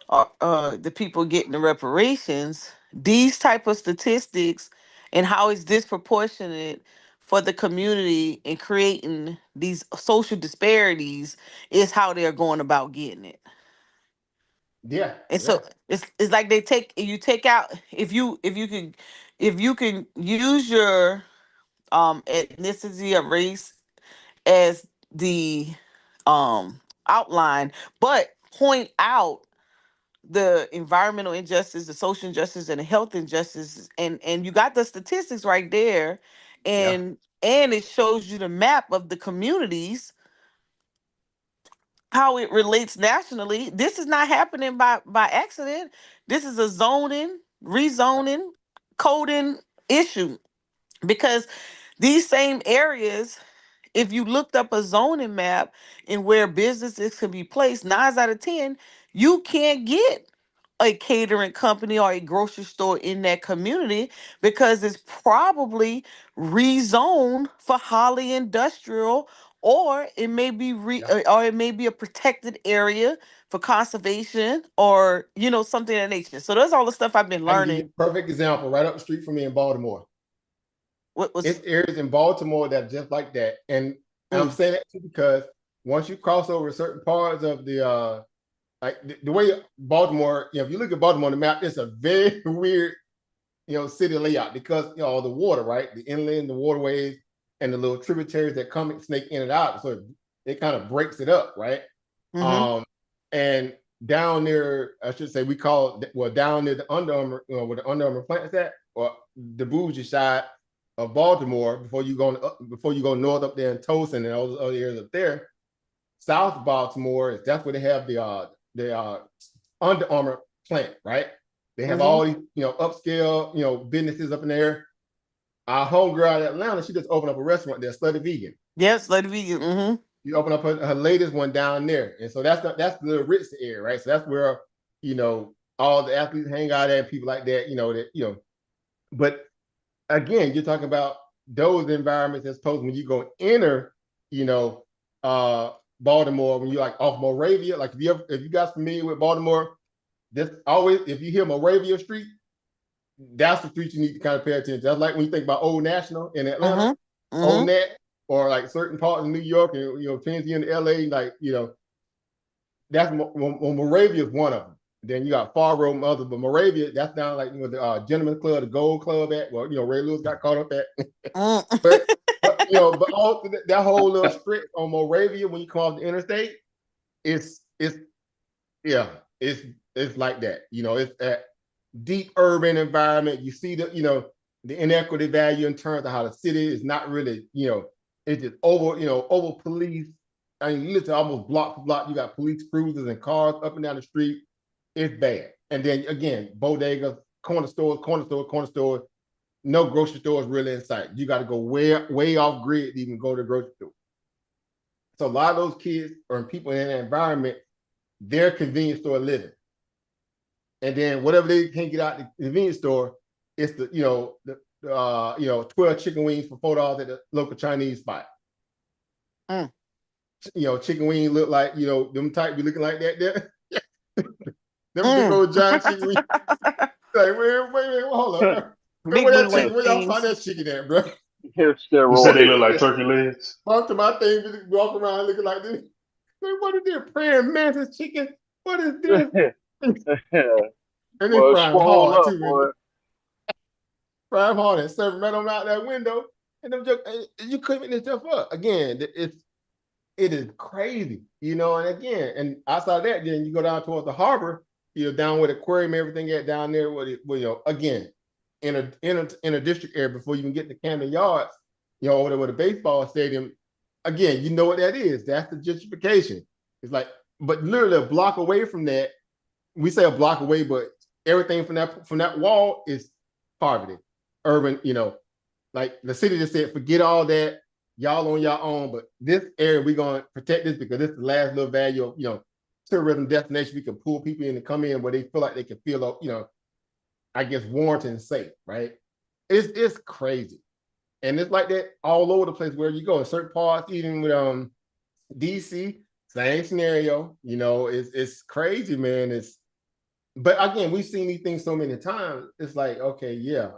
the people getting the reparations, these type of statistics and how it's disproportionate for the community and creating these social disparities is how they're going about getting it. Yeah. And so it's like they take out if you can use your ethnicity or race as the outline, but point out the environmental injustice, the social injustice, and the health injustice, and you got the statistics right there, and it shows you the map of the communities, how it relates nationally. This is not happening by accident. This is a zoning, rezoning, coding issue, because these same areas, if you looked up a zoning map and where businesses can be placed, 9 out of 10, you can't get a catering company or a grocery store in that community because it's probably rezoned for highly industrial, or it may be or it may be a protected area for conservation, or something of that nature. So that's all the stuff I've been learning. I can give you a perfect example right up the street from me in Baltimore. What was it's areas in Baltimore that are just like that, and I'm saying that too because once you cross over certain parts of the like the way Baltimore, if you look at Baltimore on the map, it's a very weird, city layout because all the water, right? The inland, the waterways, and the little tributaries that come and snake in and out. So it kind of breaks it up, right? Mm-hmm. And down there, I should say, we call it, well, down near the Under Armour, where the Under Armour plant's at, or the bougie side of Baltimore, before you go north up there in Tosin and all those other areas up there. South Baltimore, that's where they have the Under Armour plant, right? They have all these, upscale, businesses up in there. Our homegirl out of Atlanta, she just opened up a restaurant there, Slutty Vegan. Yes, Lady Vegan. Mm-hmm. You open up her latest one down there, and so that's the Ritz area, right? So that's where all the athletes hang out at, and people like that. But again, you're talking about those environments as opposed to when you go enter, Baltimore, when you're like off Moravia. Like if you guys familiar with Baltimore, this always, if you hear Moravia Street, that's the street you need to kind of pay attention. That's like when you think about Old National in Atlanta, Mm-hmm. Old Net, or like certain parts of New York and Tennessee and LA, like that's Moravia is one of them. Then you got Far Road and others, but Moravia, that's down like the Gentleman's Club, the Gold Club at, well, Ray Lewis got caught up at. but all that whole little strip on Moravia when you come off the interstate, it's like that. It's that deep urban environment. You see the inequity value in terms of how the city is not really, it's just over police. I mean, literally almost block for block, you got police cruisers and cars up and down the street. It's bad. And then again, bodegas, corner stores, no grocery stores really in sight. You got to go way off grid to even go to the grocery store. So a lot of those kids or people in that environment, they're convenience store living. And then whatever they can't get out the convenience store, it's the 12 chicken wings for $4 at the local Chinese spot. Chicken wings look like them type be looking like that there. Them big old giant chicken wings. Like, wait, hold up. Where y'all find that chicken at, bro? You said they look like turkey legs. Walk to my thing, walk around looking like this. Like, what is this? Praying mantis chicken? What is this? And they fry them hard too, man. Fry them hard and serve them right on out that window. And them you couldn't make this stuff up. Again, it is crazy, and again, and outside of that, then you go down towards the harbor, down where the aquarium, everything at down there, again, in a district area before you can get to Camden Yards, over with a baseball stadium. Again, you know what that is. That's the gentrification. It's like, but literally a block away from that, we say a block away, but everything from that wall is poverty, urban. Like the city just said, forget all that. Y'all on your own, but this area we're gonna protect this because this is the last little value of tourism destination. We can pull people in to come in where they feel like they can feel I guess warranted and safe, right? It's crazy, and it's like that all over the place where you go. In certain parts, even with DC, same scenario. It's crazy, man. But again, we've seen these things so many times. It's like, okay, yeah,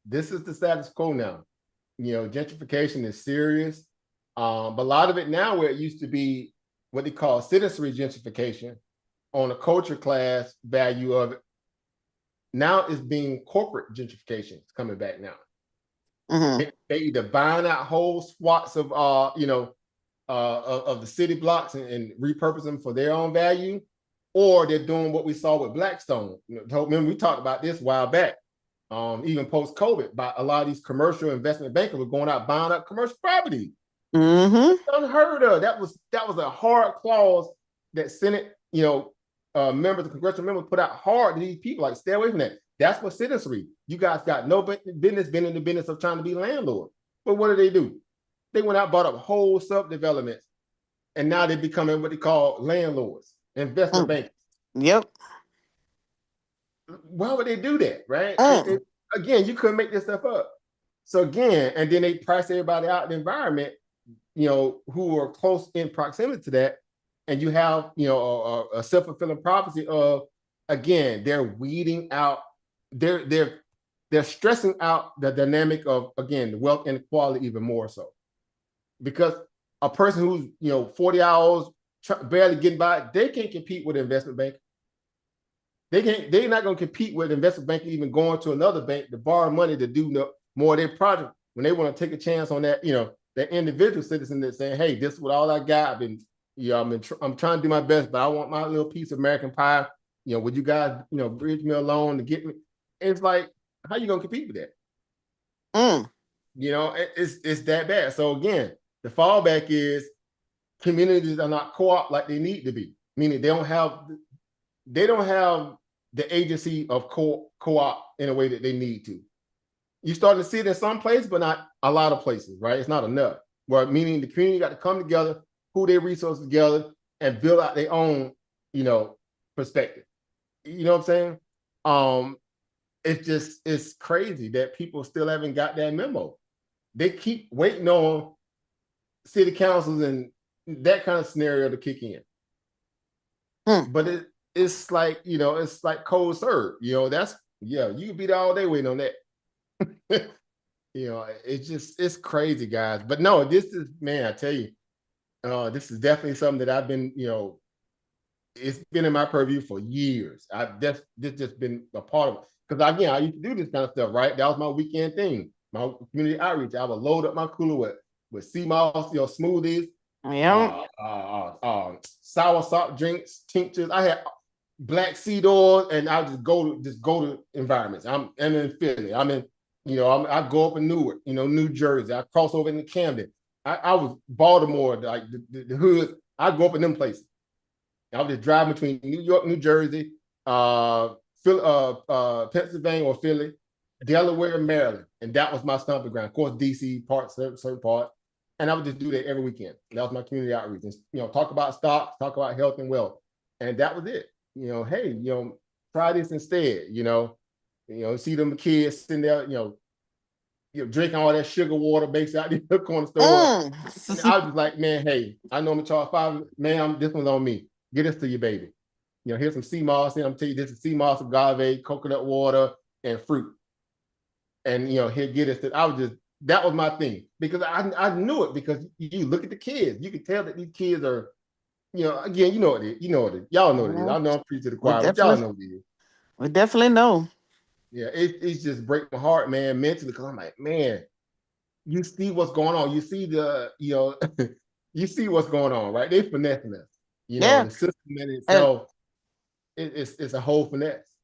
this is the status quo now. Gentrification is serious. But a lot of it now, where it used to be what they call citizenry gentrification on a culture class value of it, now it's being corporate gentrification. It's coming back now. Mm-hmm. They either buying out whole swaths of the city blocks and repurpose them for their own value, or they're doing what we saw with Blackstone. Remember, we talked about this a while back. Even post-COVID, by a lot of these commercial investment bankers were going out buying up commercial property. Mm-hmm. Unheard of. That was a hard clause that Senate, members, the congressional members put out hard to these people. Like, stay away from that. That's what citizenry. You guys got no business being in the business of trying to be landlord. But what do? They went out, bought up whole subdevelopments, and now they're becoming what they call landlords, investment bankers. Yep. Why would they do that, right? Again, you couldn't make this stuff up. So again, and then they price everybody out in the environment, who are close in proximity to that, and you have, a self-fulfilling prophecy of, again, they're weeding out, they're stressing out the dynamic of, again, the wealth inequality even more so, because a person who's 40 hours barely getting by, they can't compete with an investment bank. They can't. They're not going to compete with investment bank, even going to another bank to borrow money to do more of their project when they want to take a chance on that. That individual citizen that's saying, "Hey, this is what all I got. I'm trying to do my best, but I want my little piece of American pie. Would you guys, bridge me a loan to get me?" It's like, how you gonna compete with that? Mm. It's that bad. So again, the fallback is communities are not co-op like they need to be, meaning they don't have the agency of co-op in a way that they need to. You're starting to see it in some places, but not a lot of places, right? It's not enough. Well, meaning the community got to come together, pool their resources together, and build out their own, perspective. You know what I'm saying? It's crazy that people still haven't got that memo. They keep waiting on city councils and that kind of scenario to kick in. But it's like, it's like cold serve. You can be there all day waiting on that. It's crazy, guys. But no, this is, man, I tell you, this is definitely something that I've been, it's been in my purview for years. This just been a part of it. Because again, I used to do this kind of stuff, right? That was my weekend thing, my community outreach. I would load up my cooler with sea moss, smoothies, sour salt drinks, tinctures. I had black seed oil, and I just go to environments. I'm in Philly. I'm in, I go up in Newark, New Jersey. I cross over into Camden. I was Baltimore, like the hood. I go up in them places. I was just driving between New York, New Jersey, Pennsylvania or Philly, Delaware, Maryland, and that was my stomping ground. Of course, DC part, certain part, and I would just do that every weekend. That was my community outreach. And, talk about stocks, talk about health and wealth, and that was it. Hey, try this instead. See them kids sitting there, drinking all that sugar water based out the corner store. And I was just like, man, hey, I know I'm gonna charge $5, ma'am. This one's on me. Get this to your baby. Here's some sea moss, and I'm telling you, this is sea moss, agave, coconut water, and fruit. And here, get it. That was my thing, because I knew it, because you look at the kids, you can tell that these kids are, again, you know what it is. Y'all know what it is. I know I'm preaching to the choir, but y'all know what it is. We definitely know. Yeah, it's just break my heart, man, mentally, because I'm like, man, you see what's going on. You see you see what's going on, right? They finessing us. The system in itself, it's a whole finesse.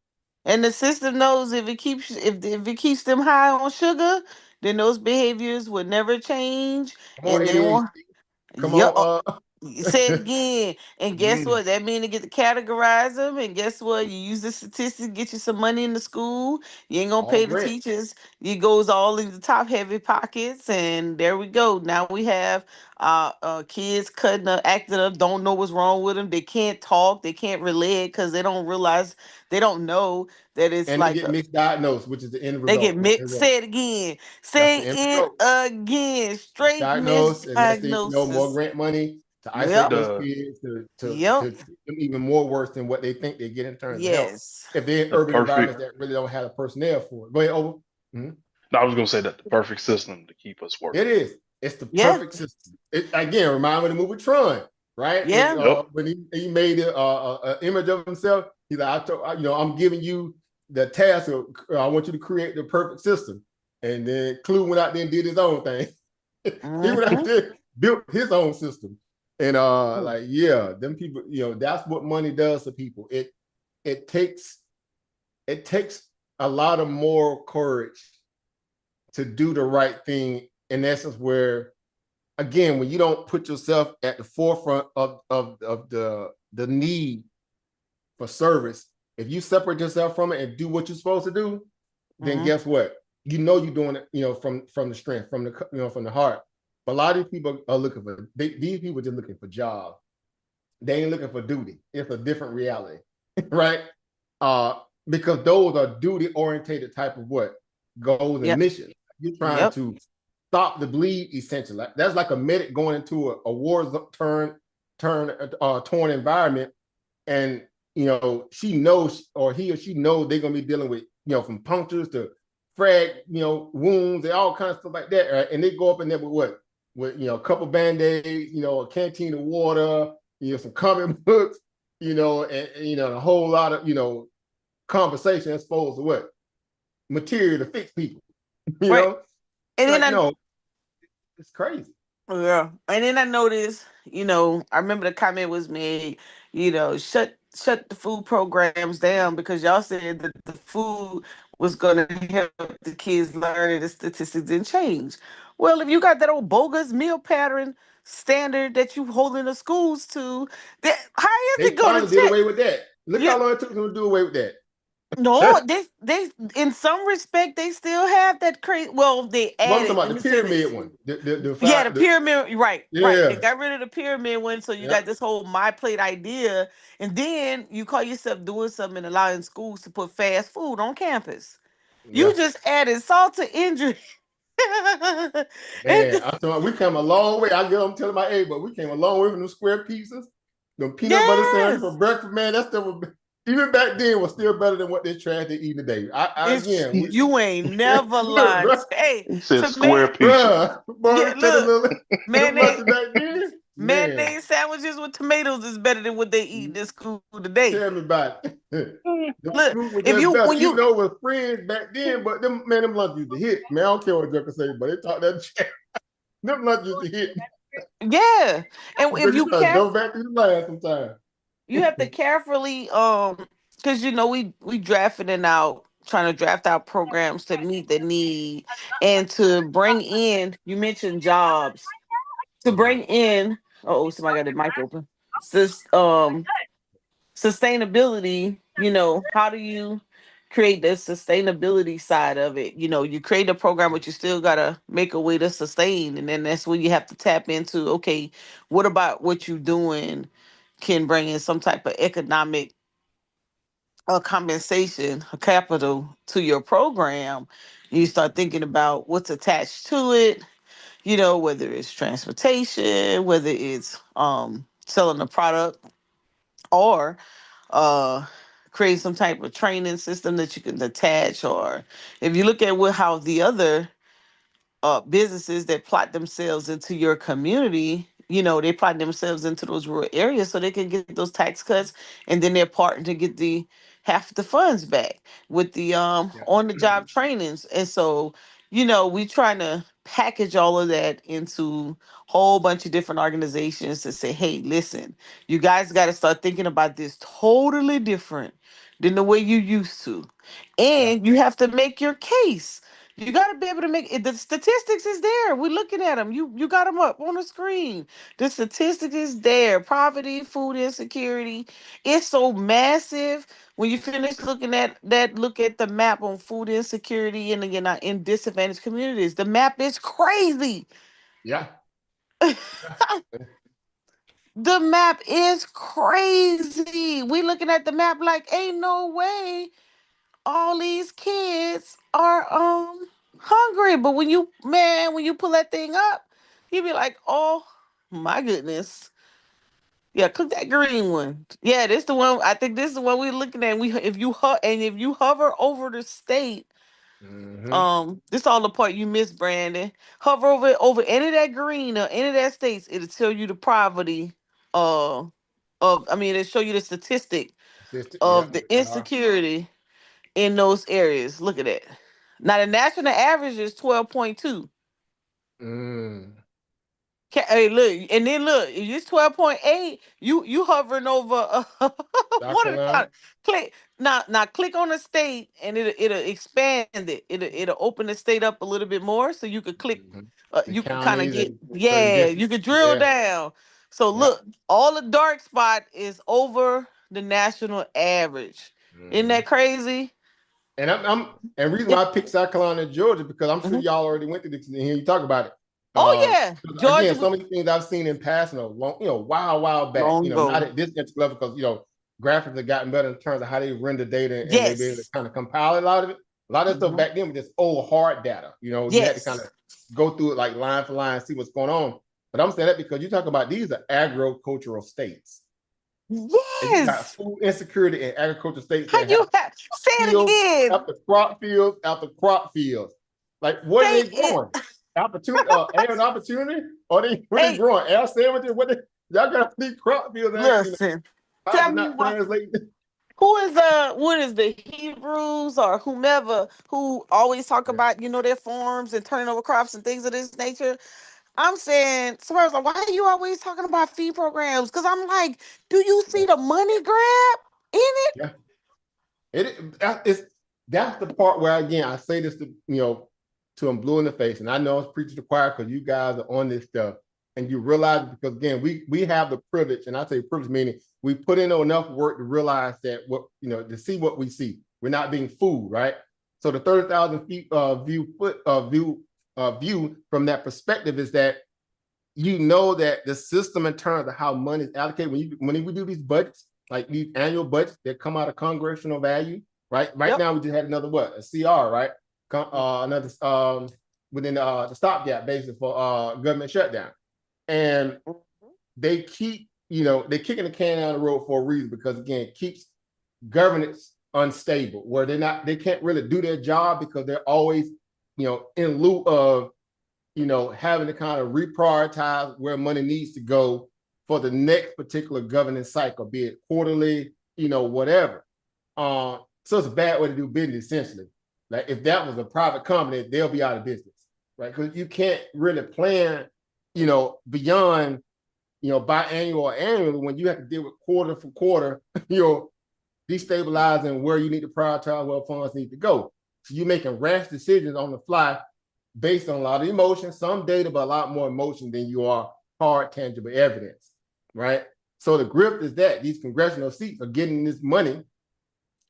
And the system knows if it keeps them high on sugar, then those behaviors would never change. Come on, And they won't. Come on. Say it again. And guess what? That means to get to categorize them. And guess what? You use the statistics, get you some money in the school. You ain't gonna pay the teachers. It goes all in the top heavy pockets. And there we go. Now we have kids cutting up, acting up, don't know what's wrong with them. They can't talk. They can't relate because they don't realize, they don't know that it's and like they get misdiagnosed, which is the end result. they get mixed. Say it again. Say it again. Straight misdiagnosis. More grant money to isolate those kids, to them even more worse than what they think they get in terms of health. If they're in urban environments that really don't have the personnel for it. Go ahead, over. No, I was going to say that the perfect system to keep us working. It is. It's the perfect system. Again, remind me of the movie Tron, right? Yeah. When he made an image of himself, he's like, I'm giving you the task of, I want you to create the perfect system. And then Clue went out there and did his own thing. He went out there, built his own system. And them people, that's what money does to people. It takes a lot of moral courage to do the right thing. In essence, where, again, when you don't put yourself at the forefront of the need for service, if you separate yourself from it and do what you're supposed to do, then guess what? You're doing it, from the strength, from the heart. But a lot of these people are looking for, these people are just looking for jobs. They ain't looking for duty. It's a different reality, right? Because those are duty-orientated type of goals and missions. You're trying to stop the bleed, essentially. That's like a medic going into a war-torn environment, and she knows, or he or she knows, they're gonna be dealing with from punctures to frag wounds and all kinds of stuff like that, right? And they go up in there with with a couple Band-Aids, a canteen of water, some comic books, and a whole lot of conversation as opposed to what material to fix people. Right. And like then it's crazy. Yeah. And then I noticed, I remember the comment was made, shut the food programs down because y'all said that the food was gonna help the kids learn and the statistics didn't change. Well, if you got that old bogus meal pattern standard that you holding the schools to, that how is They it gonna finally did check? away with that. Look Yeah, how long it took them to do away with that. no, they in some respect they still have that crazy. Well, they Well, I'm talking added. about Let the me say this. pyramid one. The Yeah, five, the pyramid, right, right. They yeah, got rid of the pyramid one, so you yeah, got this whole my plate idea, and then you call yourself doing something and allowing schools to put fast food on campus. You yeah. just added salt to injury. Man, And I'm talking. We came a long way. I'm telling my age, but we came a long way from them square pizzas, them peanut butter sandwiches for yes, breakfast. Man, that stuff was even back then was still better than what they tried to eat today. I it's again, you ain't never look, lying. bro, Hey, He said tomato, square pizza. boy, yeah, we take a look, little them mayonnaise, lunches back then. Man, mayonnaise sandwiches with tomatoes is better than what they eat in school today. tell me about it. The Look, food was if just you better, when even you though it was friends back then. But them lunches used to hit. Man, I don't care what Drucker say, but they talk that chat. Them lunches used to hit. yeah, and if But you you try to care go back to the last sometime. you have to carefully because we drafting it out trying to draft out programs to meet the need and to bring in you mentioned jobs to bring in somebody got the mic open Sus, sustainability, how do you create the sustainability side of it? You create a program, but you still gotta make a way to sustain. And then that's when you have to tap into, okay, what about what you're doing can bring in some type of economic compensation, capital to your program. You start thinking about what's attached to it, whether it's transportation, whether it's selling a product or uh create some type of training system that you can attach. Or if you look at how the other businesses that plot themselves into your community, they plot themselves into those rural areas so they can get those tax cuts, and then they're partnering to get the half the funds back with the Yeah. on the job trainings. And so, we trying to package all of that into whole bunch of different organizations to say, hey, listen, you guys got to start thinking about this totally different than the way you used to. Yeah. And you have to make your case. You got to be able to make it. The statistics is there. We're looking at them. You got them up on the screen. The statistics is there. Poverty, food insecurity. It's so massive. When you finish looking at that, look at the map on food insecurity and again in disadvantaged communities. The map is crazy. Yeah. The map is crazy. We looking at the map like ain't no way all these kids are hungry. But when you pull that thing up, you be like, oh my goodness. Yeah, click that green one. Yeah, this the one. I think this is the one we're looking at. If you hover over the state, Mm-hmm. this all the part you missed, Brandon. Hover over any of that green or any of that states, it'll tell you the poverty uh it'll show you the statistic Yeah. of the insecurity in those areas. Look at that. Now the national average is 12.2. Mm. Hey, look, and then look, if it's 12.8, you hovering over South what are Carolina. click now click on the state and it'll expand it. It'll open the state up a little bit more so you could click Mm-hmm. The you could kind of counties get and certain you districts. could drill Yeah. down. So Yeah. look, all the dark spot is over the national average. Isn't Mm-hmm. that crazy? And and reason It, why I picked South Carolina and Georgia because I'm sure mhm. y'all already went through this and hear you talk about it. Oh yeah. 'Cause Georgia again, was some of these things I've seen in passing a long, while back. long Not ago. at this level because graphics have gotten better in terms of how they render data and they be able to Yes. kind of compile a lot of it. A lot of stuff Mhm. back then was just old hard data. You had to kind Yes. of go through it like line for line, see what's going on. But I'm saying that because you talk about these are agricultural states. And you got Yes. food insecurity in agricultural states How that you have have say it fields again? after crop fields after crop fields. Like, what are Say they it. growing? opportunity, air and opportunity, or they what they Hey, growing air sandwiches? What they y'all got these crop fields that listen. how Tell to me not what translate? who is what is the Hebrews or whomever who always talk Yeah, about, their farms and turning over crops and things of this nature? I'm saying, somebody's like, why are you always talking about fee programs? Because I'm like, do you yeah, see the money grab in it? yeah. It's that's the part where again I say this to to I'm blue in the face, and I know it's preaching to the choir because you guys are on this stuff, and you realize because again we have the privilege, and I say privilege meaning we put in enough work to realize that what to see what we see. We're not being fooled, right? So the 30,000 feet view from that perspective is that that the system in terms of how money is allocated when we do these budgets, like these annual budgets that come out of congressional value, right? Right Yep. now we just had another a CR, right? Another within the stopgap basically for government shutdown, and they keep they're kicking the can down the road for a reason because again it keeps governance unstable where they can't really do their job because they're always in lieu of having to kind of reprioritize where money needs to go for the next particular governance cycle, be it quarterly, whatever. So it's a bad way to do business, essentially. Like if that was a private company, they'll be out of business, right? Because you can't really plan, beyond, biannual or annually when you have to deal with quarter for quarter, destabilizing where you need to prioritize where funds need to go. So you're making rash decisions on the fly based on a lot of emotion, some data, but a lot more emotion than you are hard, tangible evidence, right? So the grip is that these congressional seats are getting this money,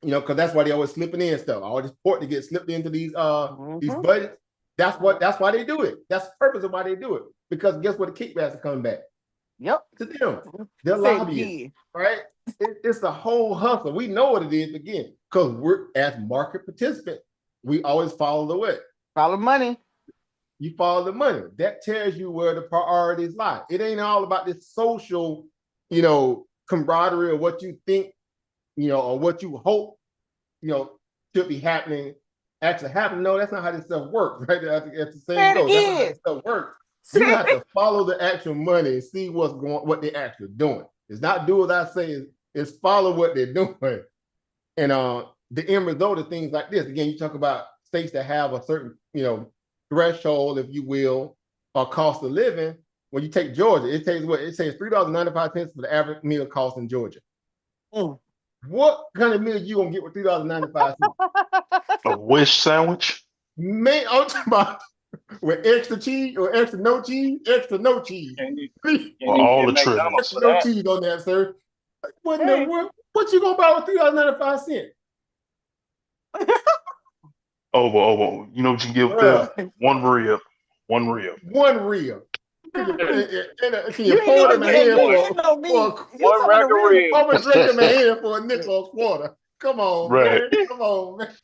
because that's why they always slipping in stuff. All this port to get slipped into these budgets. That's why they do it. That's the purpose of why they do it. Because guess what? The kickbacks are coming back Yep. to them. They're Say it lobbying, again. right? It's the whole hustle. We know what it is again, because we're as market participants, we always follow the way. Follow money. You follow the money. That tells you where the priorities lie. It ain't all about this social, camaraderie or what you think, or what you hope, should be happening, actually happen. No, that's not how this stuff works, right? That's the same goes. That's not how this stuff works. You have to follow the actual money and see what they're actually doing. It's not do as I say, it's follow what they're doing. And the end result of things like this, again, you talk about states that have a certain, threshold, if you will, or cost of living. When you take Georgia, it takes $3.95 for the average meal cost in Georgia. What kind of meal you gonna get with $3.95? A wish sandwich. Man, I'm talking about with extra cheese or extra no cheese. Can't even all get the trimmings. McDonald's for No that. cheese on that, sir. What in Hey. the world? What you gonna buy with $3.95? Over. You know what you give Bruh. them? One rib. One rib. One real. Can you You ain't pour it in even my getting hand you for know me. a You One talking about regular the real. rib. I'm a drink in my hand for a nickel or a quarter. Come on, Right. man. Come on, man.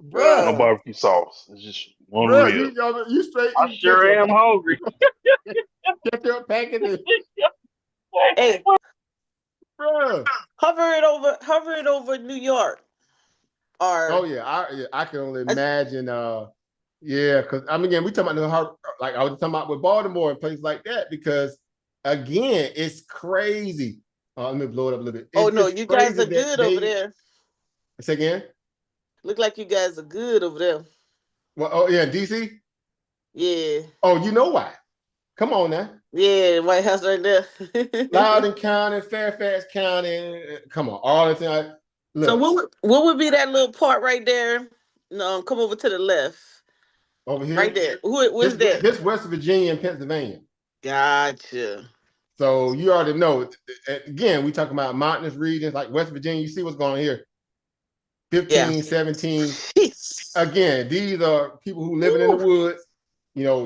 No Bruh. barbecue sauce. It's just one Bruh, rib. you straight I you sure am hungry. catch your packet and Hey, bruh. hover it over New York. Oh Or yeah, I can only imagine. Yeah, because I mean, again, we talking about like I was talking about with Baltimore and places like that because again, it's crazy. Let me blow it up a little bit. oh no, It's you guys crazy are that good over there. say again. Look like you guys are good over there. Well, oh yeah, DC. Yeah. Oh, you know why? Come on now. Yeah, White House right there. Loudoun County, Fairfax County. Come on, Arlington. So Look what would be that little part right there? No, come over to the left. over here. Right there. What is that? This West Virginia and Pennsylvania. Gotcha. So you already know. Again, we talking about mountainous regions like West Virginia. You see what's going on here. 15, Yeah. 17. Jeez. Again, these are people who living in the woods,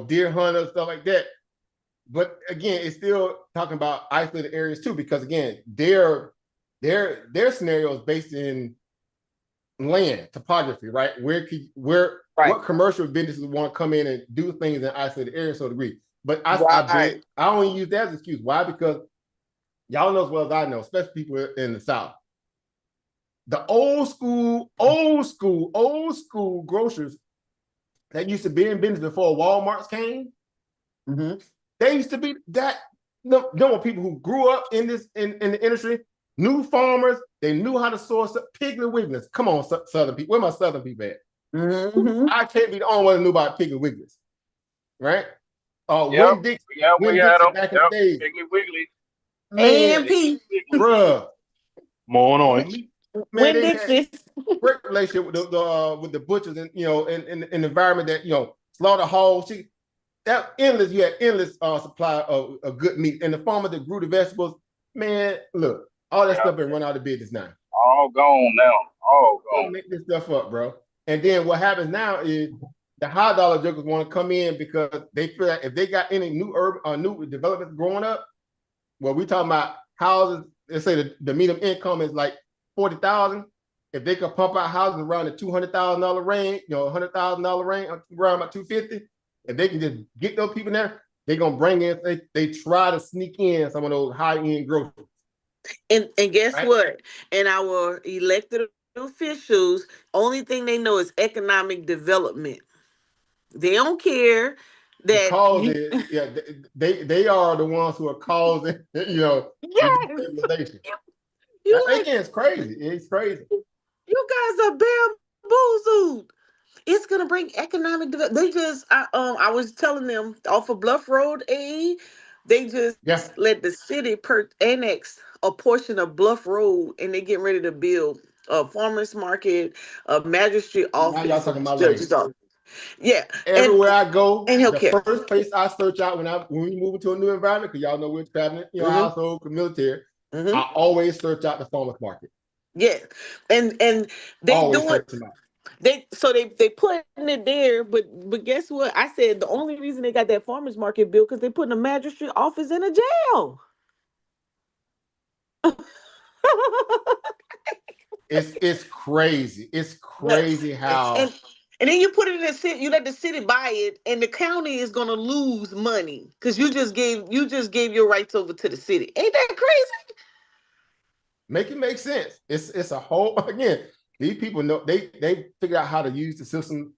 deer hunters, stuff like that. But again, it's still talking about isolated areas too, because again, their scenario is based in land topography, right? What commercial businesses want to come in and do things in isolated areas to a degree. But I only use that as an excuse. Why? Because y'all know as well as I know, especially people in the South. The old school grocers that used to be in business before Walmart's came. Mhm. They used to be that. No, there were people who grew up in this in the industry, new farmers. They knew how to source Piggly Wigglers. Come on, Southern people. Where my Southern people at? Mhm. I can't be the only one who knew about Piggly Wigglers, right? Yep. Win Dixie, Yeah, we Win had Dixie them. back in Yep. the day, Piggly Wiggly. man, AMP. Piggly Wiggly. bruh, More noise. man, When they had Dixie. great relationship with the butchers and in an environment that slaughter halls. That endless, you had endless supply of good meat, and the farmer that grew the vegetables, man, look, all that Yeah. stuff been run out of business now. All gone now. All Don't gone. make this stuff up, bro. And then what happens now is the high dollar jokers want to come in because they feel like if they got any new urban new developments growing up, well, we talking about houses. Let's say the medium income is like 40,000. If they could pump out houses around the $200,000 range, $100,000 range, around about 250, if they can just get those people there, they're gonna bring in. They try to sneak in some of those high end groceries. And guess Right? what? And our elected officials, only thing they know is economic development. They don't care that Because you. they are the ones who are causing the Yes, destabilization. you like Again, it's crazy. It's crazy. you guys are bamboozled. It's gonna bring economic development. They just, I was telling them off of Bluff Road, they just Yeah. let the city annex a portion of Bluff Road, and they getting ready to build a farmers market, a magistrate Now y'all office, a talking my judge's language. office. Yeah, and Everywhere I go, and the healthcare. first place I search out when we move into a new environment, because y'all know we're cabinet, Mm-hmm. household, military, Mm-hmm. I always search out the farmers market. Yeah, and they Always doing search them out. they putting it there, but guess what? I said the only reason they got that farmers market built because they putting a magistrate office in a jail. It's crazy. It's Yeah. crazy and, how and and then you put it in the city, you let the city buy it, and the county is gonna lose money because you just gave your rights over to the city. Ain't that crazy? make it make sense. It's a whole again. These people know they figure out how to use the system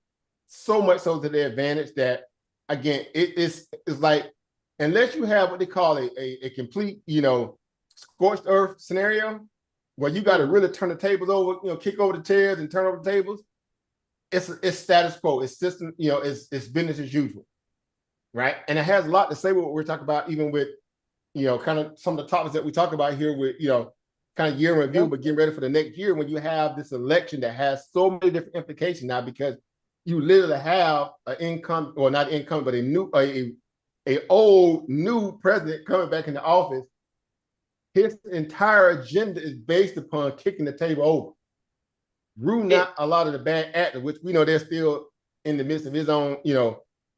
so much so to their advantage that again it's like unless you have what they call a complete scorched earth scenario where you got to really turn the tables over, kick over the chairs and turn over the tables. It's status quo. It's system. It's business as usual, right? And it has a lot to say with what we're talking about, even with kind of some of the topics that we talk about here with kind of year in review, but getting ready for the next year when you have this election that has so many different implications now because you literally have an income, or not income, but a old new president coming back into office. His entire agenda is based upon kicking the table over, rooting out a lot of the bad actors, which we know they're still in the midst of his own,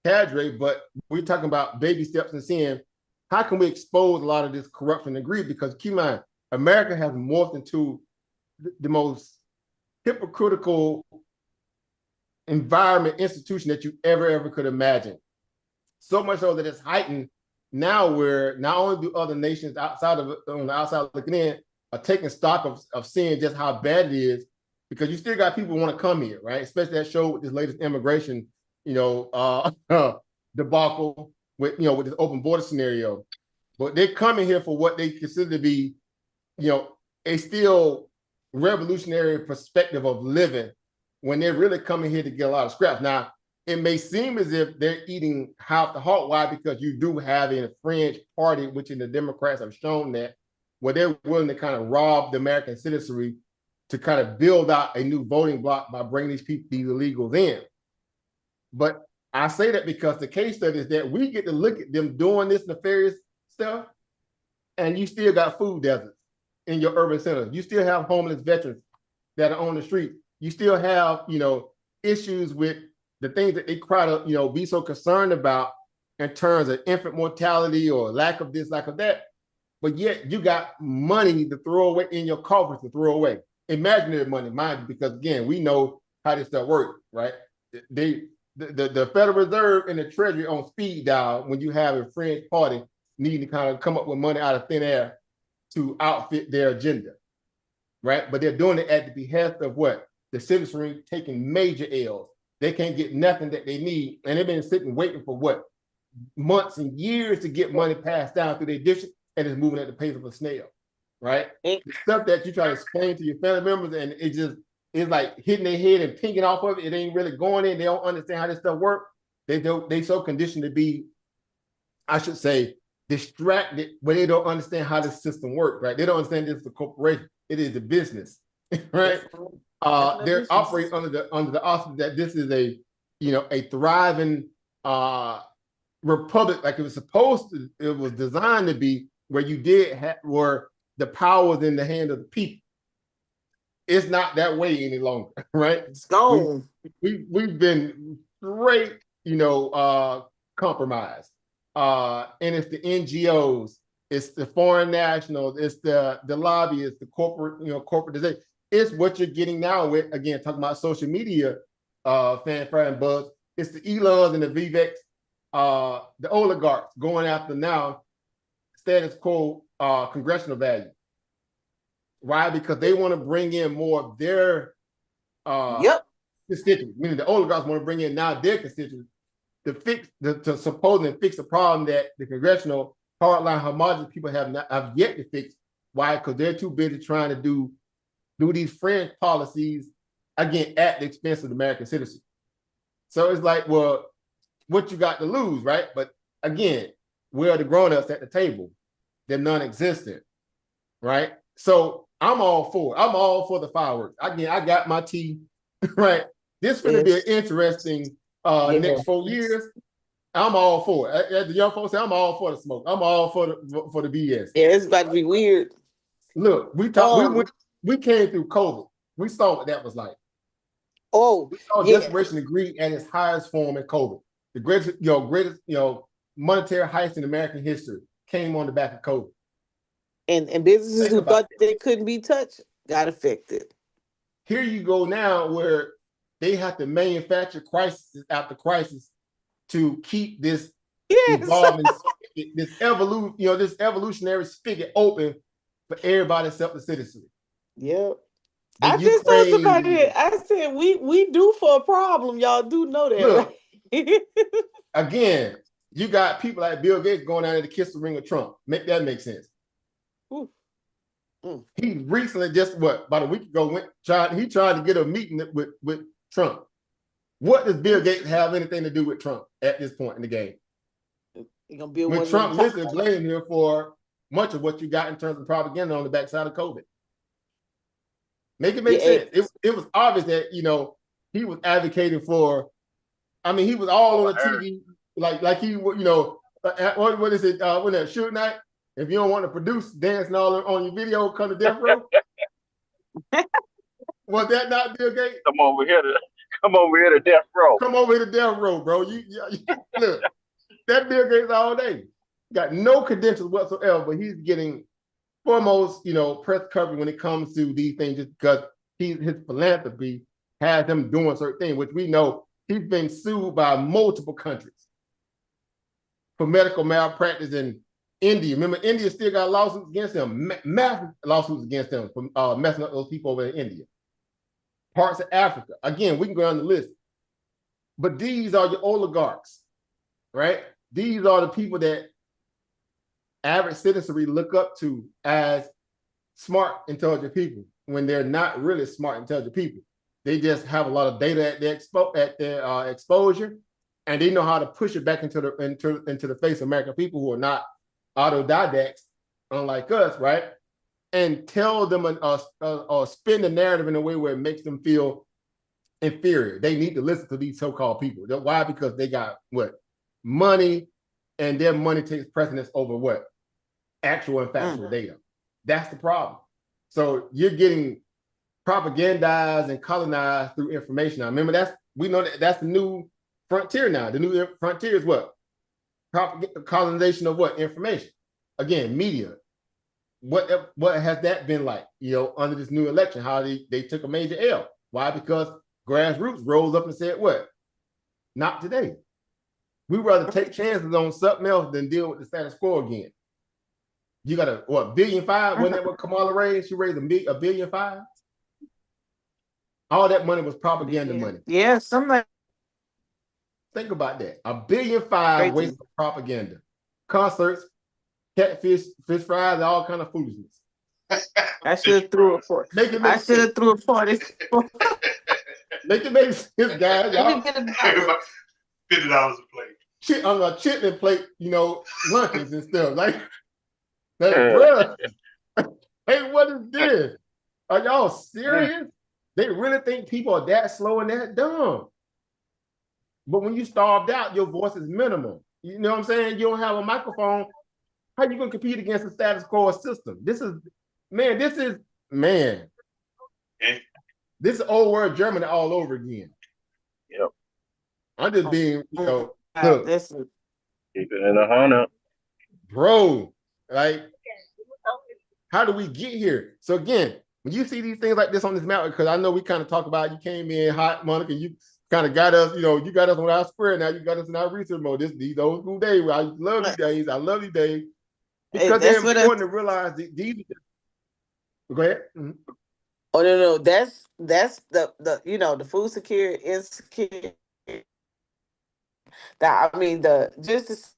cadre. But we're talking about baby steps and seeing how can we expose a lot of this corruption and greed? Because keep in mind, America has morphed into the most hypocritical environment institution that you ever could imagine. So much so that it's heightened now, where not only do other nations on the outside looking in are taking stock of seeing just how bad it is, because you still got people who want to come here, right? Especially that show with this latest immigration, debacle with with this open border scenario. But they're coming here for what they consider to be, a still revolutionary perspective of living when they're really coming here to get a lot of scraps. Now, it may seem as if they're eating half the heart. Why? Because you do have a fringe party, which in the Democrats have shown that, where they're willing to kind of rob the American citizenry to kind of build out a new voting bloc by bringing these illegals in. But I say that because the case study is that we get to look at them doing this nefarious stuff, and you still got food deserts in your urban centers. You still have homeless veterans that are on the street. You still have, issues with the things that they try to, be so concerned about in terms of infant mortality or lack of this, lack of that. But yet you got money to throw away in your coffers to throw away. Imaginary money, mind you, because again, we know how this stuff works, right? The Federal Reserve and the Treasury on speed dial when you have a fringe party needing to kind of come up with money out of thin air to outfit their agenda, right? But they're doing it at the behest of what? The citizenry taking major L's. they can't get nothing that they need, and they've been sitting waiting for what, months and years to get money passed down through their district, and it's moving at the pace of a snail, right? The stuff that you try to explain to your family members, and it's like hitting their head and pinging off of it. It ain't really going in. They don't understand how this stuff works. They so conditioned to be, I should say, distracted, but they don't understand how the system works, right? They don't understand this is a corporation. It is a business, right? They're operating under the auspice that this is a, a thriving republic, like it was supposed to. It was designed to be, where you did where the power was in the hand of the people. It's not that way any longer, right? It's gone. We've been straight, compromised. And it's the NGOs, it's the foreign nationals, it's the lobbyists, the corporate, corporatization. It's what you're getting now with, again, talking about social media, fanfare and buzz. It's the Elons and the Viveks, the oligarchs going after now status quo congressional value. Why? Because they want to bring in more of their constituents, meaning the oligarchs want to bring in now their constituents to supposedly fix the problem that the congressional hardline homogenous people have yet to fix. Why? Because they're too busy trying to do these fringe policies, again, at the expense of the American citizen. So it's like, well, what you got to lose, right? But again, where are the grown-ups at the table? They're non-existent, right? So I'm all for it. I'm all for the fireworks. Again, I got my tea, right? This is going to be an interesting next 4 years. I'm all for it. As the young folks say, I'm all for the smoke. I'm all for the BS. Yeah, it's about to be weird. Look, we came through COVID. We saw what that was like. We saw desperation and greed at its highest form in COVID. The greatest monetary heist in American history came on the back of COVID. And businesses who thought they couldn't be touched got affected. Here you go now, where they have to manufacture crisis after crisis to keep this evolving spigot, this evolutionary spigot open for everybody except the citizenry. Yep. I just told somebody, I said, we do for a problem. Y'all do know that. Look, right? Again, you got people like Bill Gates going down there to kiss the ring of Trump. Make that make sense. He recently, just about a week ago, he tried to get a meeting with Trump. What does Bill Gates have anything to do with Trump at this point in the game? When Trump literally blamed him for much of what you got in terms of propaganda on the backside of COVID. Make it make sense. It was obvious that, he was advocating for, he was all on the TV, like he, what is it, when that shoot night? If you don't want to produce dancing all on your video, come to Death Row. Was that not Bill Gates? Come over here to Death Row. Come over here to Death Row, bro. You look, that Bill Gates all day. Got no credentials whatsoever, but he's getting foremost, press coverage when it comes to these things, just because his philanthropy has him doing certain things, which we know he's been sued by multiple countries for medical malpractice in India. Remember, India still got lawsuits against them, massive lawsuits against them for messing up those people over in India. Parts of Africa. Again, we can go down the list. But these are your oligarchs, right? These are the people that average citizenry look up to as smart, intelligent people, when they're not really smart, intelligent people. They just have a lot of data at their exposure, and they know how to push it back into the face of American people who are not autodidacts, unlike us, right? And tell them or spin the narrative in a way where it makes them feel inferior. They need to listen to these so-called people. Why? Because they got money, and their money takes precedence over actual and factual data. That's the problem. So you're getting propagandized and colonized through information. Now, remember, we know that's the new frontier now. The new frontier is what? Colonization of what? Information. Again, media. What has that been like, under this new election? How they took a major L. Why? Because grassroots rose up and said, what? Not today. We'd rather take chances on something else than deal with the status quo again. You got a $1.5 billion? Wasn't that what Kamala raised? She raised $1.5 billion. All that money was propaganda money. Yeah, something like Think about that. $1.5 billion waste of propaganda, concerts, catfish, fish fries, all kind of foolishness. I should have threw a for. Make it I make should sense. have threw a party. Make it make sense, guys. Let me Y'all get $1. $50 a plate. on a chitlin plate, lunches and stuff. Like bruh. Hey, what is this? Are y'all serious? They really think people are that slow and that dumb. But when you starved out, your voice is minimal. You know what I'm saying? You don't have a microphone. How you gonna compete against the status quo system? This is This is old world Germany all over again. Yep. I'm just being, look, This is Keep it in 100. bro, like, how do we get here? So again, when you see these things like this on this map, because I know we kind of talk about, you came in hot, Monica, you kind of got us, you got us on our square. Now you got us in our research mode. These old school days. I love these days. I love these days because they're important to realize these. Go ahead. Mm-hmm. Oh no, that's the the food security insecurity. That I mean the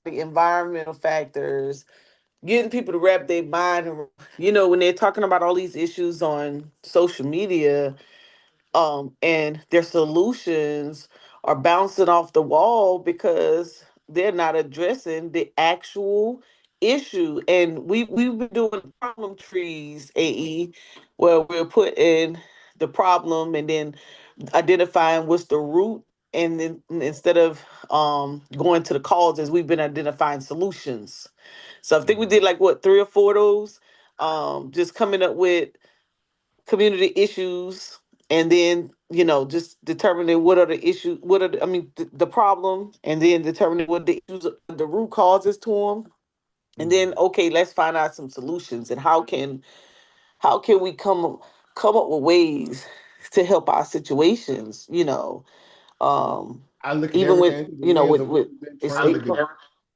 environmental factors, getting people to wrap their mind around, when they're talking about all these issues on social media, and their solutions are bouncing off the wall because they're not addressing the actual issue. And we've been doing problem trees, AE, where we're putting the problem and then identifying what's the root, and then instead of going to the causes, we've been identifying solutions. So I think we did like what 3 or 4 of those, just coming up with community issues, and then just determining what are the issues, the problem, and then determining what the issues, the root causes to them, and then okay, let's find out some solutions, and how can we come up with ways to help our situations, I look at even with everything through the lens of what with we've been trying to estate. do.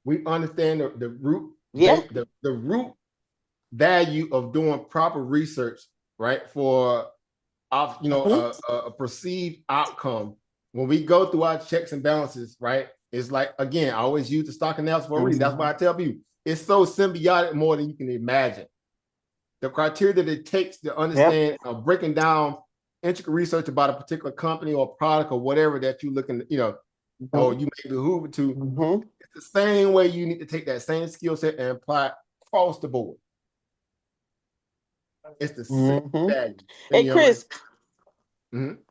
We understand the root, Yeah. the root value of doing proper research, right? For a perceived outcome. When we go through our checks and balances, right? It's like, again, I always use the stock analysis for a reason. That's why I tell people it's so symbiotic more than you can imagine. The criteria that it takes to understand breaking down intricate research about a particular company or product or whatever that you're looking, or you may be behooved to. It's the same way you need to take that same skill set and apply it across the board. It's the same value. Hey, Chris.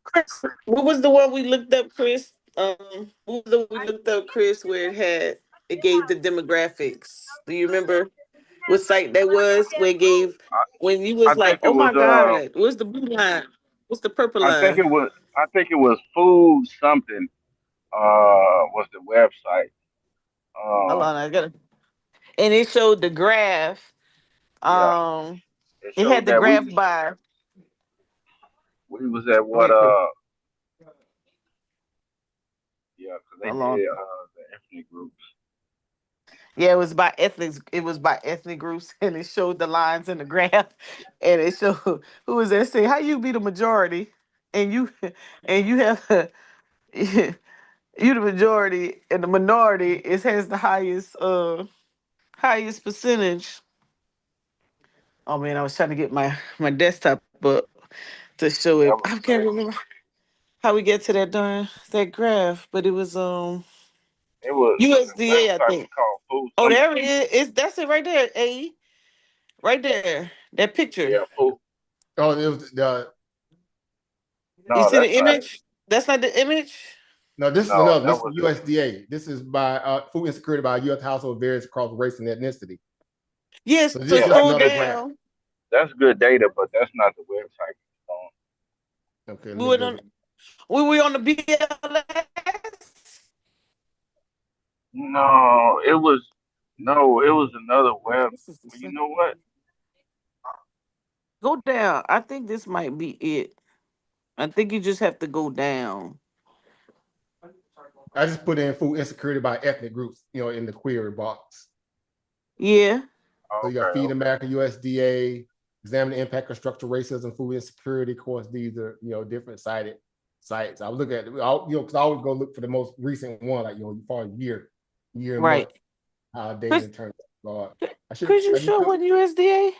Chris, what was the one we looked up, Chris? What was the one we looked up, Chris, where it gave the demographics? Do you remember what site that was? Where it gave when you was like, oh my God, what's the blue line? What's the purple line? I think it was food something. Was the website? Hold on, I got it. And it showed the graph. It had the graph by. We was at what? Yeah, because they did the ethnic groups. Yeah, it was by ethnic. It was by ethnic groups, and it showed the lines in the graph, and it showed who was there saying how you be the majority, and you have you the majority, and the minority has the highest percentage. Oh man, I was trying to get my desktop up to show it. I can't remember how we get to that graph, but it was It was USDA, I think. Called food. Oh, there it is. That's it right there. Right there. That picture. Yeah, food. Oh, it was the. No, you see the image? That's not the image. No, this is another. This is USDA. This is by food insecurity by U.S. household varies across race and ethnicity. Yes. So scroll down. Graph. That's good data, but that's not the website. Okay. We were on the BLS. No, it was another web. You know what? Go down. I think this might be it. I think you just have to go down. I just put in food insecurity by ethnic groups, in the query box. Yeah. So you got Feed America, USDA, examine the impact of structural racism, food insecurity. Of course, these are different cited sites. I look at, because I always go look for the most recent one, like, you far year and Right. month, how data Chris, in terms of God. Could you show what USDA?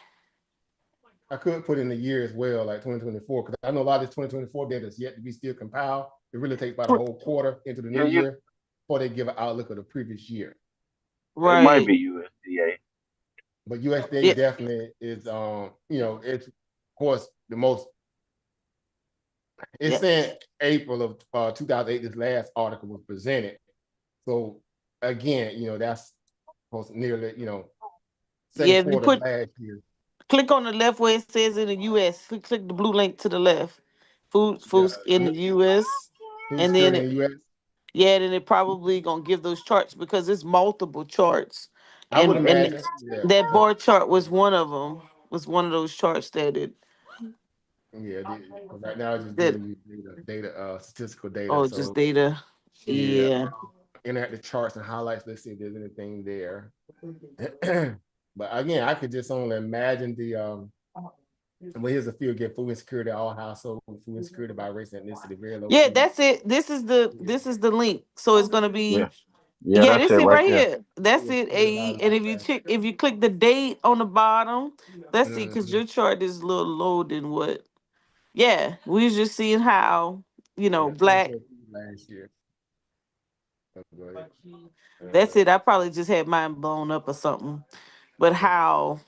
I could put in the year as well, like 2024, because I know a lot of this 2024 data is yet to be still compiled. It really takes about a whole quarter into the new year before they give an outlook of the previous year. It might be USDA. But USDA definitely is, it's of course the most. It's in April of 2008. This last article was presented. So again, that's nearly, second quarter last year. Click on the left where it says in the U.S. Click the blue link to the left. Foods in the U.S. And then in the U.S. Yeah, then it probably gonna give those charts because it's multiple charts. I would imagine that bar chart was one of them. Was one of those charts that it. Yeah, right now it's just giving you data, statistical data. Oh, so, just data. Yeah. Interact the charts and highlights. Let's see if there's anything there. But again, I could just only imagine the well, here's a field get food insecurity, all household food insecurity by race and ethnicity, very low. Yeah, that's it. This is the link. So it's gonna be that's this it right there. here. That's it, AE. And if you click the date on the bottom, let's see, because your chart is a little low than what. Yeah, we was just seeing how, black. Last year. That's it. I probably just had mine blown up or something. But how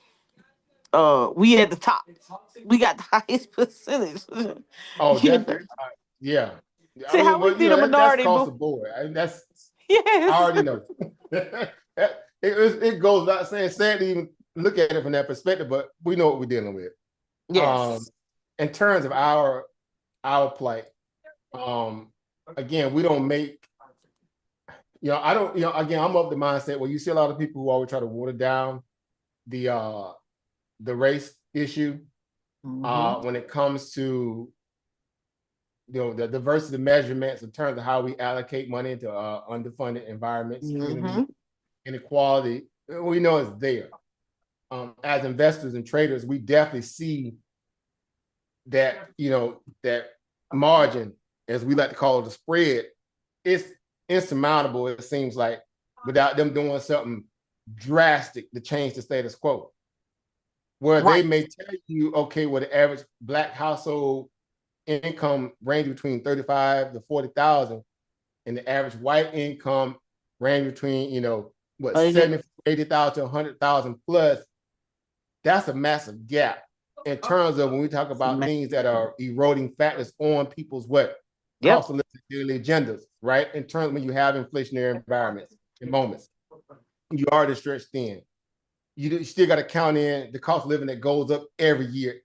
we at the top. We got the highest percentage. Oh, yeah. See how we be the minority. That's across the board. That's yes. I already know. it goes without saying, sad to even look at it from that perspective, but we know what we're dealing with. Yes. In terms of our plight, again, we don't make, I don't, again, I'm of the mindset where you see a lot of people who always try to water down the race issue when it comes to the diversity measurements in terms of how we allocate money into underfunded environments, community inequality. We know it's there. As investors and traders, we definitely see that, that margin, as we like to call it, the spread, it's insurmountable, it seems like, without them doing something drastic to change the status quo. Where they may tell you, okay, well, the average Black household income range between 35 to 40,000, and the average white income range between, 70, 80,000 to 100,000 plus. That's a massive gap in terms of when we talk about things that are eroding factors on people's cost of living daily agendas, right? In terms of when you have inflationary environments and moments, you are stretched thin. You still got to count in the cost of living that goes up every year,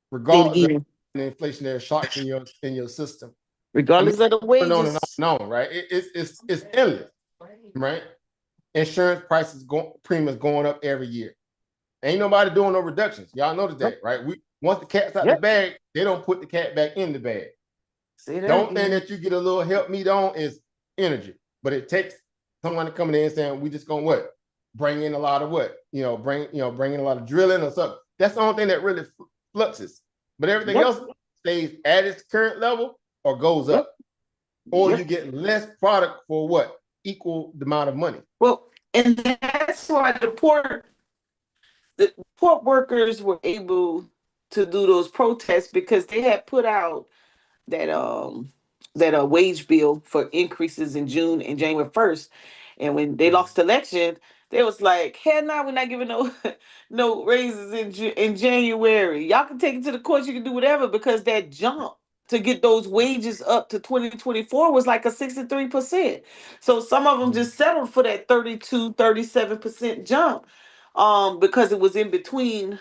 regardless of the inflationary shocks in your system. Regardless of the wages. On, right? It's endless, right? Insurance prices premiums going up every year. Ain't nobody doing no reductions. Y'all notice that, right? Once the cat's out the bag, they don't put the cat back in the bag. The only thing that you get a little help meet on is energy, but it takes someone coming in and saying, we just gonna bring in a lot of bring in a lot of drilling or something. That's the only thing that really fluxes. But everything else stays at its current level or goes up, or you get less product for equal the amount of money. Well, and that's why the port workers were able to do those protests, because they had put out that wage bill for increases in June and January 1st. And when they lost the election, they was like, hell no, we're not giving no raises in January. Y'all can take it to the courts, you can do whatever, because that jump to get those wages up to 2024 was like a 63%. So some of them just settled for that 32, 37% jump because it was in between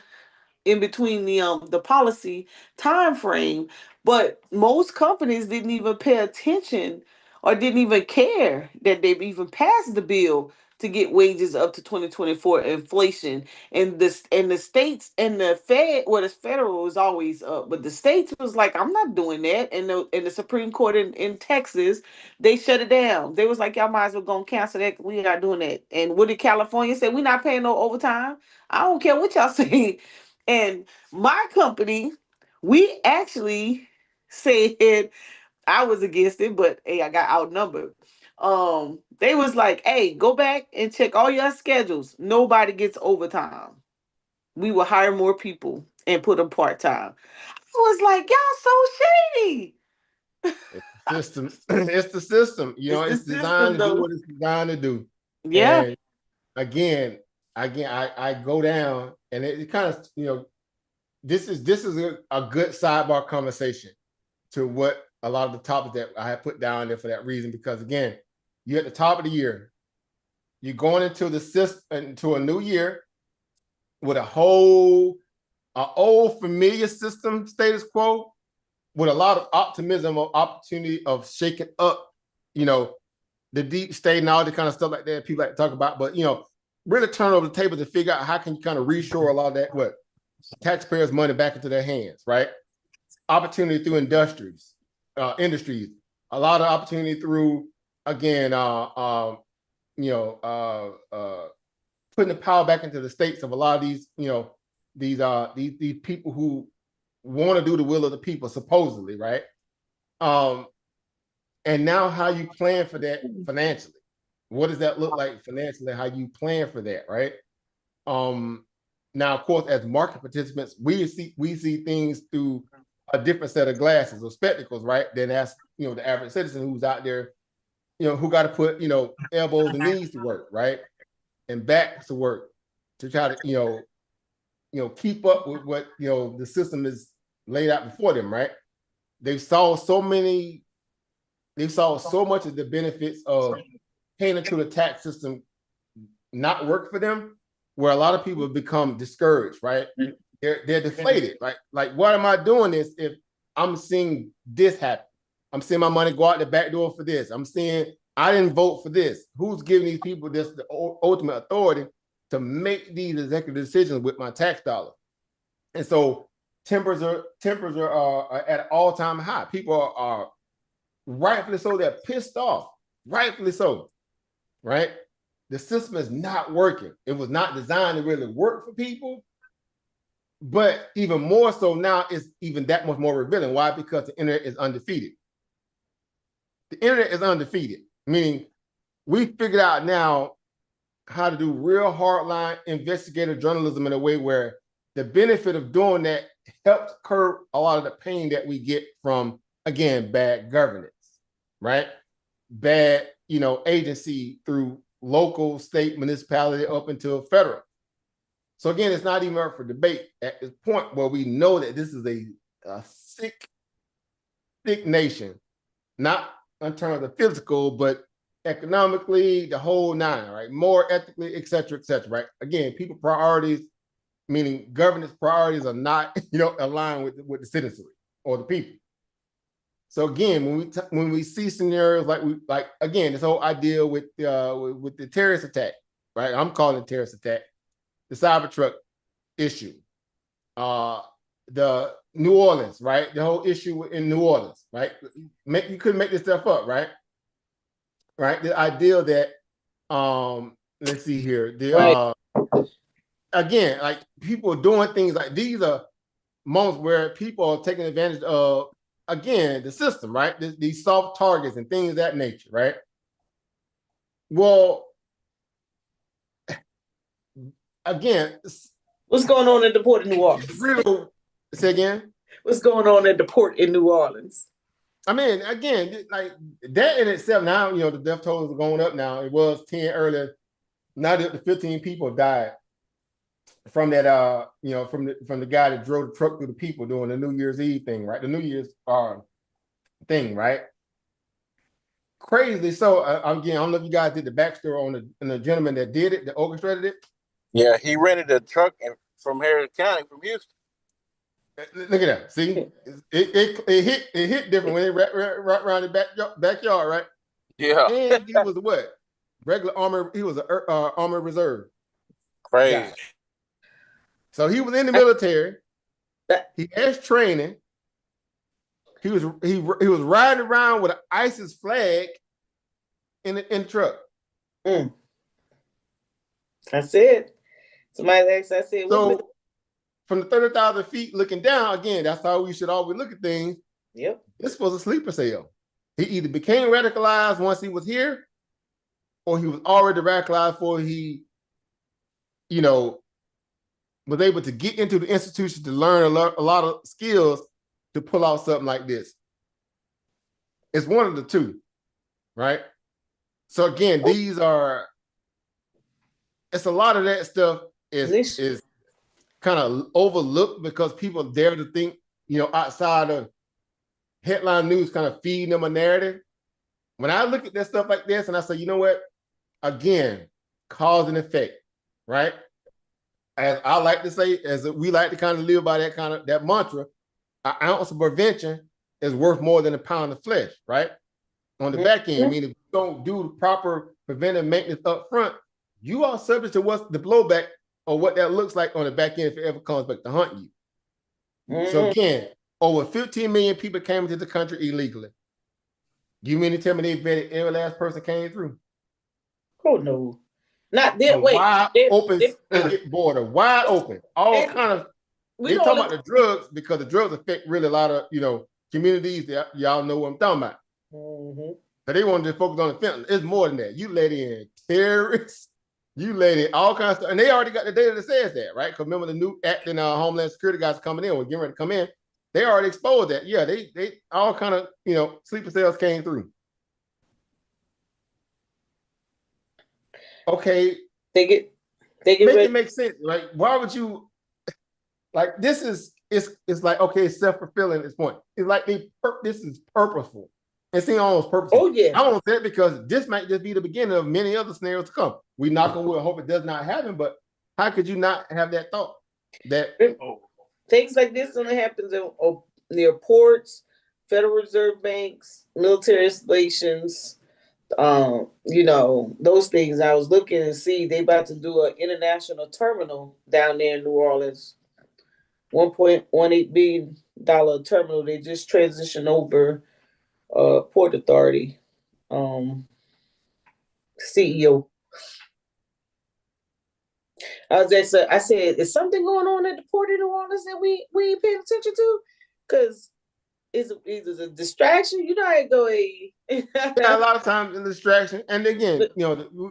the policy time frame. But most companies didn't even pay attention or didn't even care that they've even passed the bill to get wages up to 2024 inflation. And the states and the the federal was always up, but the states was like, I'm not doing that. And the Supreme Court in Texas, they shut it down. They was like, y'all might as well go cancel that. We not doing that. And what did California say? We're not paying no overtime. I don't care what y'all say. And my company, we actually said I was against it, but hey, I got outnumbered. They was like, hey, go back and check all your schedules. Nobody gets overtime. We will hire more people and put them part-time. I was like, y'all so shady. It's the system. It's the system. You know, It's the it's designed system to do though. what it's designed to do. Yeah. And again, I go down, and it kind of, you know, this is a good sidebar conversation to what a lot of the topics that I have put down there for that reason. Because again, you're at the top of the year, you're going into the system, into a new year with a old familiar system status quo, with a lot of optimism or opportunity of shaking up, you know, the deep state and all the kind of stuff like that people like to talk about. But, you know, really turn over the table to figure out how can you kind of reshore a lot of that, what, taxpayers' money back into their hands, right? Opportunity through industries, a lot of opportunity through, again, putting the power back into the states of a lot of these, you know, these people who want to do the will of the people, supposedly, right? And now how you plan for that financially? What does that look like financially? How you plan for that, right? Now, of course, as market participants, we see things through a different set of glasses or spectacles, right? Than as, you know, the average citizen who's out there, you know, who got to put, you know, elbows and knees to work, right? And backs to work to try to, you know, keep up with what, you know, the system is laid out before them, right? They saw so much of the benefits of paying into the tax system not work for them, where a lot of people have become discouraged, right? They're deflated. Like, what am I doing this if I'm seeing this happen? I'm seeing my money go out the back door for this. I'm seeing I didn't vote for this. Who's giving these people the ultimate authority to make these executive decisions with my tax dollar? And so tempers are at an all-time high. People are rightfully so, they're pissed off, rightfully so, right? The system is not working. It was not designed to really work for people, but even more so now, it's even that much more revealing. Why? Because the internet is undefeated. The internet is undefeated, meaning we figured out now how to do real hardline investigative journalism in a way where the benefit of doing that helps curb a lot of the pain that we get from, again, bad governance, right? Bad, you know, agency through local, state, municipality up until federal. So again, it's not even up for debate at this point where we know that this is a sick nation, not in terms of physical, but economically, the whole nine, right? More ethically, et cetera, right? Again, people priorities, meaning governance priorities, are not, you know, aligned with the citizenry or the people. So again, when we see scenarios like again, this whole idea with the terrorist attack, right? I'm calling it terrorist attack, the Cybertruck issue, the New Orleans, right? The whole issue in New Orleans, right? You couldn't make this stuff up, right? Right? The idea that let's see here, again, like people are doing things like these are moments where people are taking advantage of, again, the system, right? These soft targets and things of that nature, right? Well, again, what's going on at the port in New Orleans? Say again? What's going on at the port in New Orleans? I mean, again, like that in itself, now, you know, the death tolls are going up now. It was 10 earlier. Now that the 15 people died from that, you know, from the guy that drove the truck through the people doing the New Year's Eve thing, right? The New Year's thing, right? Crazy. So again, I don't know if you guys did the backstory on the gentleman that did it, that orchestrated it. Yeah, he rented a truck from Harris County, from Houston. Look at that. See, it hit different when they right around the backyard, right? Yeah. And he was what? Regular armor. He was an armor reserve. Crazy. Guy. So he was in the military. He has training. He was riding around with an ISIS flag in the truck. That's it. Somebody asked, I said, so from the 30,000 feet looking down, again, that's how we should always look at things. Yep. This was a sleeper cell. He either became radicalized once he was here, or he was already radicalized before he, was able to get into the institution to learn a lot of skills to pull out something like this. It's one of the two, right? So again, it's a lot of that stuff is kind of overlooked because people dare to think, outside of headline news kind of feeding them a narrative. When I look at that stuff like this and I say, you know what? Again, cause and effect, right? As I like to say, as we like to kind of live by that mantra, an ounce of prevention is worth more than a pound of flesh, right? On the back end, meaning if you don't do the proper preventive maintenance up front, you are subject to what's the blowback or what that looks like on the back end if it ever comes back to hunt you. So again, over 15 million people came into the country illegally. You mean to tell me they vetted every last person came through? Oh no. Not this way. Wide open border, wide open. All kind of. They talk about the drugs because the drugs affect really a lot of communities that y'all know what I'm talking about. So they want to just focus on the fentanyl. It's more than that. You let in terrorists. You let in all kinds of stuff, and they already got the data that says that, right? Because remember the new acting Homeland Security guys coming in, we're getting ready to come in. They already exposed that. Yeah, they all kind of sleeper cells came through. Okay, they get make it make sense. Like, why would you? Like, this is it's like, okay, it's self-fulfilling at this point. It's like this is purposeful. It's almost purposeful. Oh yeah. I don't say it because this might just be the beginning of many other scenarios to come. We knock on wood, hope it does not happen. But how could you not have that thought? That things like this only happens near ports, Federal Reserve banks, military installations. Those things. I was looking and see they about to do an international terminal down there in New Orleans. $1.18 billion terminal. They just transitioned over Port Authority CEO. I said, is something going on at the Port of New Orleans that we ain't paying attention to? Because it's either a distraction. How it go. Yeah, a lot of times in distraction. And again,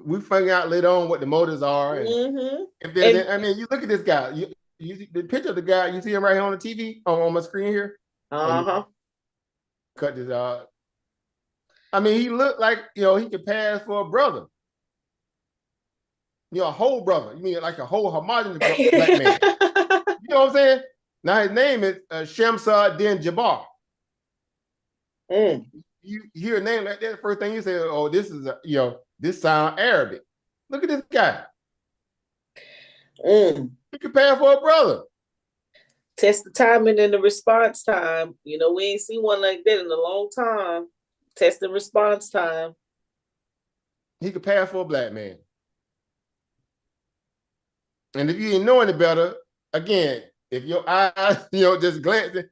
we find out later on what the motives are. And if there's, you look at this guy. You see the picture of the guy. You see him right here on the TV on my screen here. Cut this out. He looked like he could pass for a brother. A whole brother. You mean like a whole homogenous black man? You know what I'm saying? Now his name is Shamsuddin Jabbar. You hear a name like that, the first thing you say, "Oh, this is this sound Arabic." Look at this guy. He could pass for a brother. Test the timing and the response time. We ain't seen one like that in a long time. Test and response time. He could pass for a black man. And if you didn't know any better, again, if your eyes, just glancing,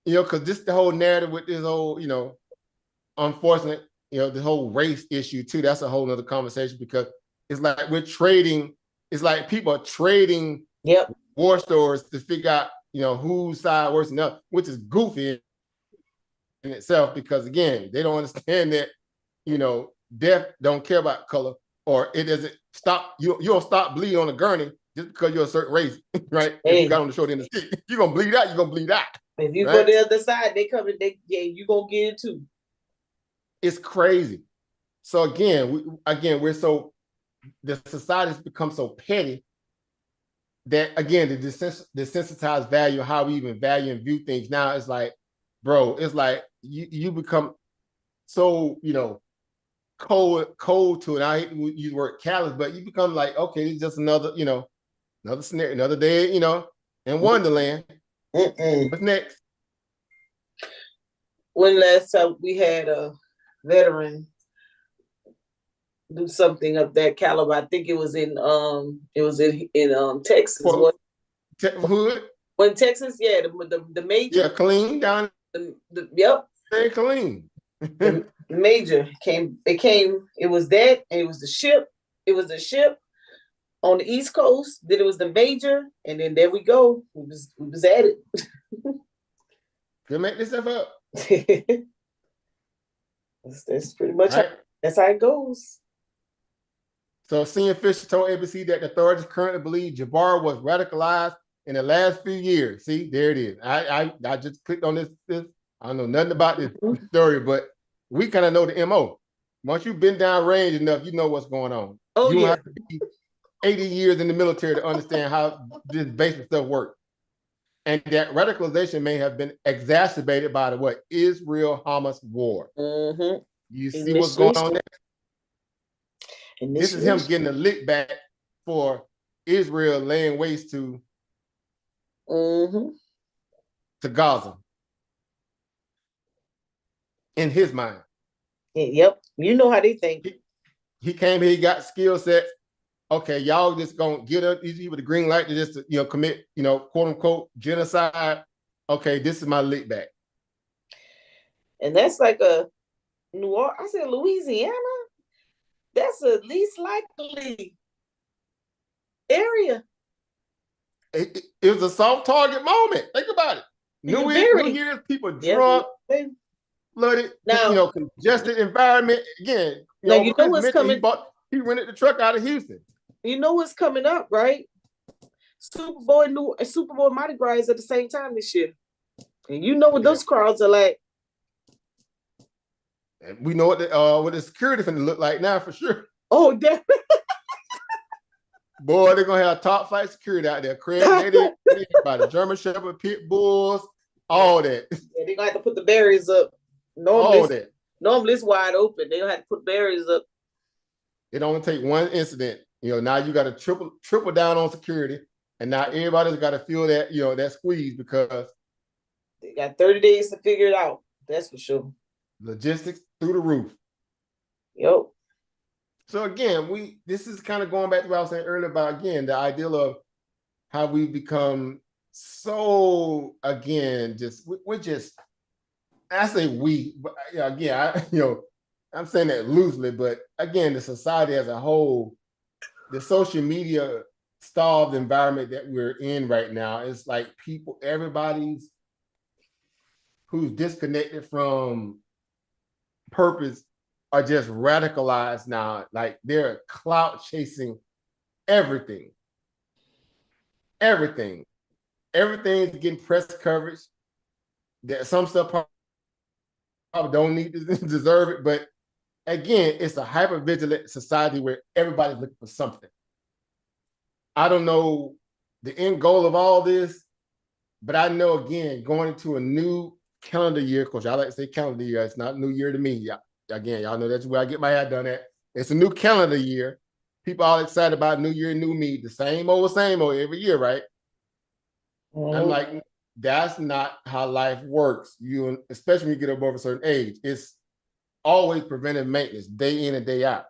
because this the whole narrative with this whole, unfortunate, the whole race issue too. That's a whole nother conversation because it's like we're trading. It's like people are trading war stories to figure out, whose side worse than the other, which is goofy in itself because again, they don't understand that, death don't care about color or it doesn't stop. You don't stop bleeding on a gurney just because you're a certain race, right? If you got on the short end of the stick, you're gonna bleed out. You're gonna bleed out. If you go the other side, they come and you gonna get it too. It's crazy. So again, the society's become so petty that again, the desensitized value, how we even value and view things now is like, bro, it's like you become so, cold to it. I hate to use the word callous, but you become like, okay, it's just another, another scenario, another day, in Wonderland. What's next? When last time we had a veteran do something of that caliber? I think it was in Texas. Hood? When Texas, the major. Yeah, clean down. Yep. Very clean. The major came. It was that, and it was the ship. It was the ship on the East Coast. Then it was the major, and then there we go. We was at it. Could make this stuff up, That's pretty much right? that's how it goes. So senior official told ABC that the authorities currently believe Jabbar was radicalized in the last few years. See, there it is. I just clicked on this. I don't know nothing about this story, but we kind of know the MO. Once you've been down range enough, you know what's going on. Oh, you don't yeah. have to be 80 years in the military to understand how this basic stuff works. And that radicalization may have been exacerbated by the what? Israel-Hamas war. Mm-hmm. You see what's going on there? This is him Initiation. getting a lick back for Israel laying waste to Mm-hmm. Gaza. In his mind. Yep. You know how they think. He came here, he got skill sets. Okay, y'all just gonna get up easy with the green light to just commit, quote unquote genocide. Okay, this is my lick back. And that's like a New Orleans. I said Louisiana. That's the least likely area. It was a soft target moment. Think about it. New Year's, people drunk, flooded, now, congested environment. Again, now you know what's coming. He rented the truck out of Houston. You know what's coming up, right? Super Bowl Mardi Gras is at the same time this year. And you know what those crowds are like. And we know what the security finna look like now for sure. Oh, definitely. Boy, they're gonna have top flight security out there. Craig, by the German Shepherd, pit bulls, all that. Yeah, they're gonna have to put the barriers up. Normally it's wide open. They're gonna have to put barriers up. It only take one incident. Now you got to triple down on security, and now everybody's got to feel that that squeeze because they got 30 days to figure it out. That's for sure. Logistics through the roof. Yep. So again, this is kind of going back to what I was saying earlier about again the ideal of how we become so again we're just I say we, but again I'm saying that loosely, but again the society as a whole, the social media starved environment that we're in right now, it's like everybody's who's disconnected from purpose are just radicalized now. Like they're clout chasing everything. Everything is getting press coverage. That some stuff probably don't need to deserve it, but again, it's a hyper-vigilant society where everybody's looking for something. I don't know the end goal of all this, but I know again, going into a new calendar year, because I like to say calendar year, it's not new year to me. Again, y'all know that's where I get my hair done at. It's a new calendar year. People all excited about new year, new me, the same old every year, right? Mm-hmm. I'm like, that's not how life works. Especially when you get above a certain age, it's always preventive maintenance, day in and day out.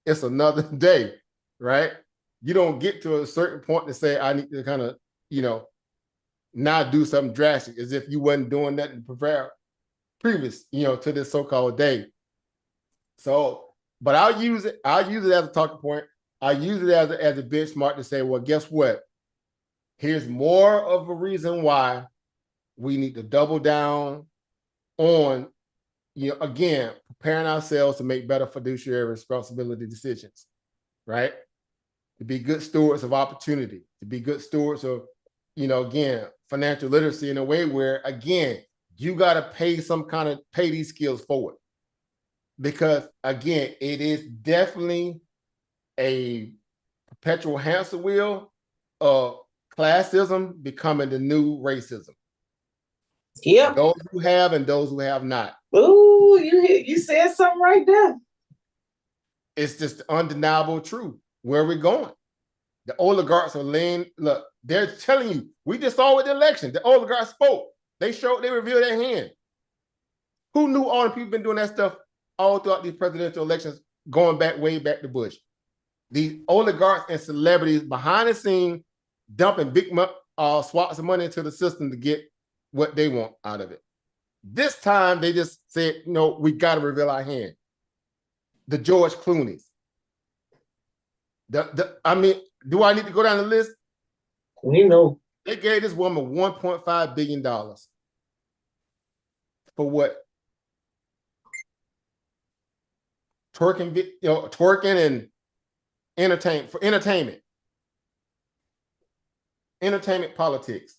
It's another day, right? You don't get to a certain point to say, I need to kind of, not do something drastic, as if you wasn't doing nothing previous, to this so-called day. So, but I'll use it as a talking point. I use it as a benchmark to say, well, guess what? Here's more of a reason why we need to double down on, again, preparing ourselves to make better fiduciary responsibility decisions, right? To be good stewards of opportunity, to be good stewards of, again, financial literacy in a way where, again, you got to pay these skills forward. Because, again, it is definitely a perpetual hamster wheel of classism becoming the new racism. Yeah. Those who have and those who have not. Ooh, you said something right there. It's just the undeniable truth. Where we're going. The oligarchs are they're telling you, we just saw with the election, the oligarchs spoke. They revealed their hand. Who knew all the people been doing that stuff all throughout these presidential elections, going way back to Bush? These oligarchs and celebrities behind the scene dumping big swaths of money into the system to get what they want out of it. This time they just said, we got to reveal our hand. The George Clooney's. Do I need to go down the list? We know. They gave this woman $1.5 billion. for what? Twerking and entertainment politics.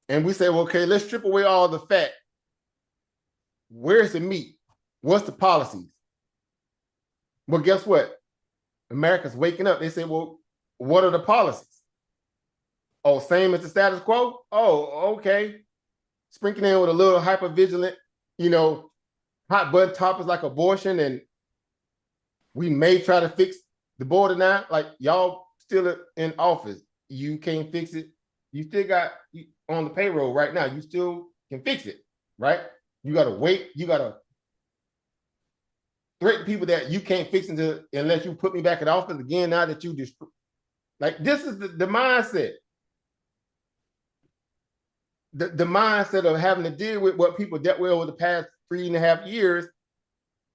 And we say, well, okay, let's strip away all the fat. Where's the meat? What's the policies? Well, guess what? America's waking up. They say, well, what are the policies? Oh, same as the status quo? Oh, okay. Sprinkling in with a little hyper-vigilant, hot button topics like abortion, and we may try to fix the border now. Like, y'all still in office. You can't fix it. You still got on the payroll right now. You still can fix it, right? You got to wait. You got to threaten people that you can't fix unless you put me back in office again. Now that you like, this is the mindset. The mindset of having to deal with what people dealt with over the past 3.5 years,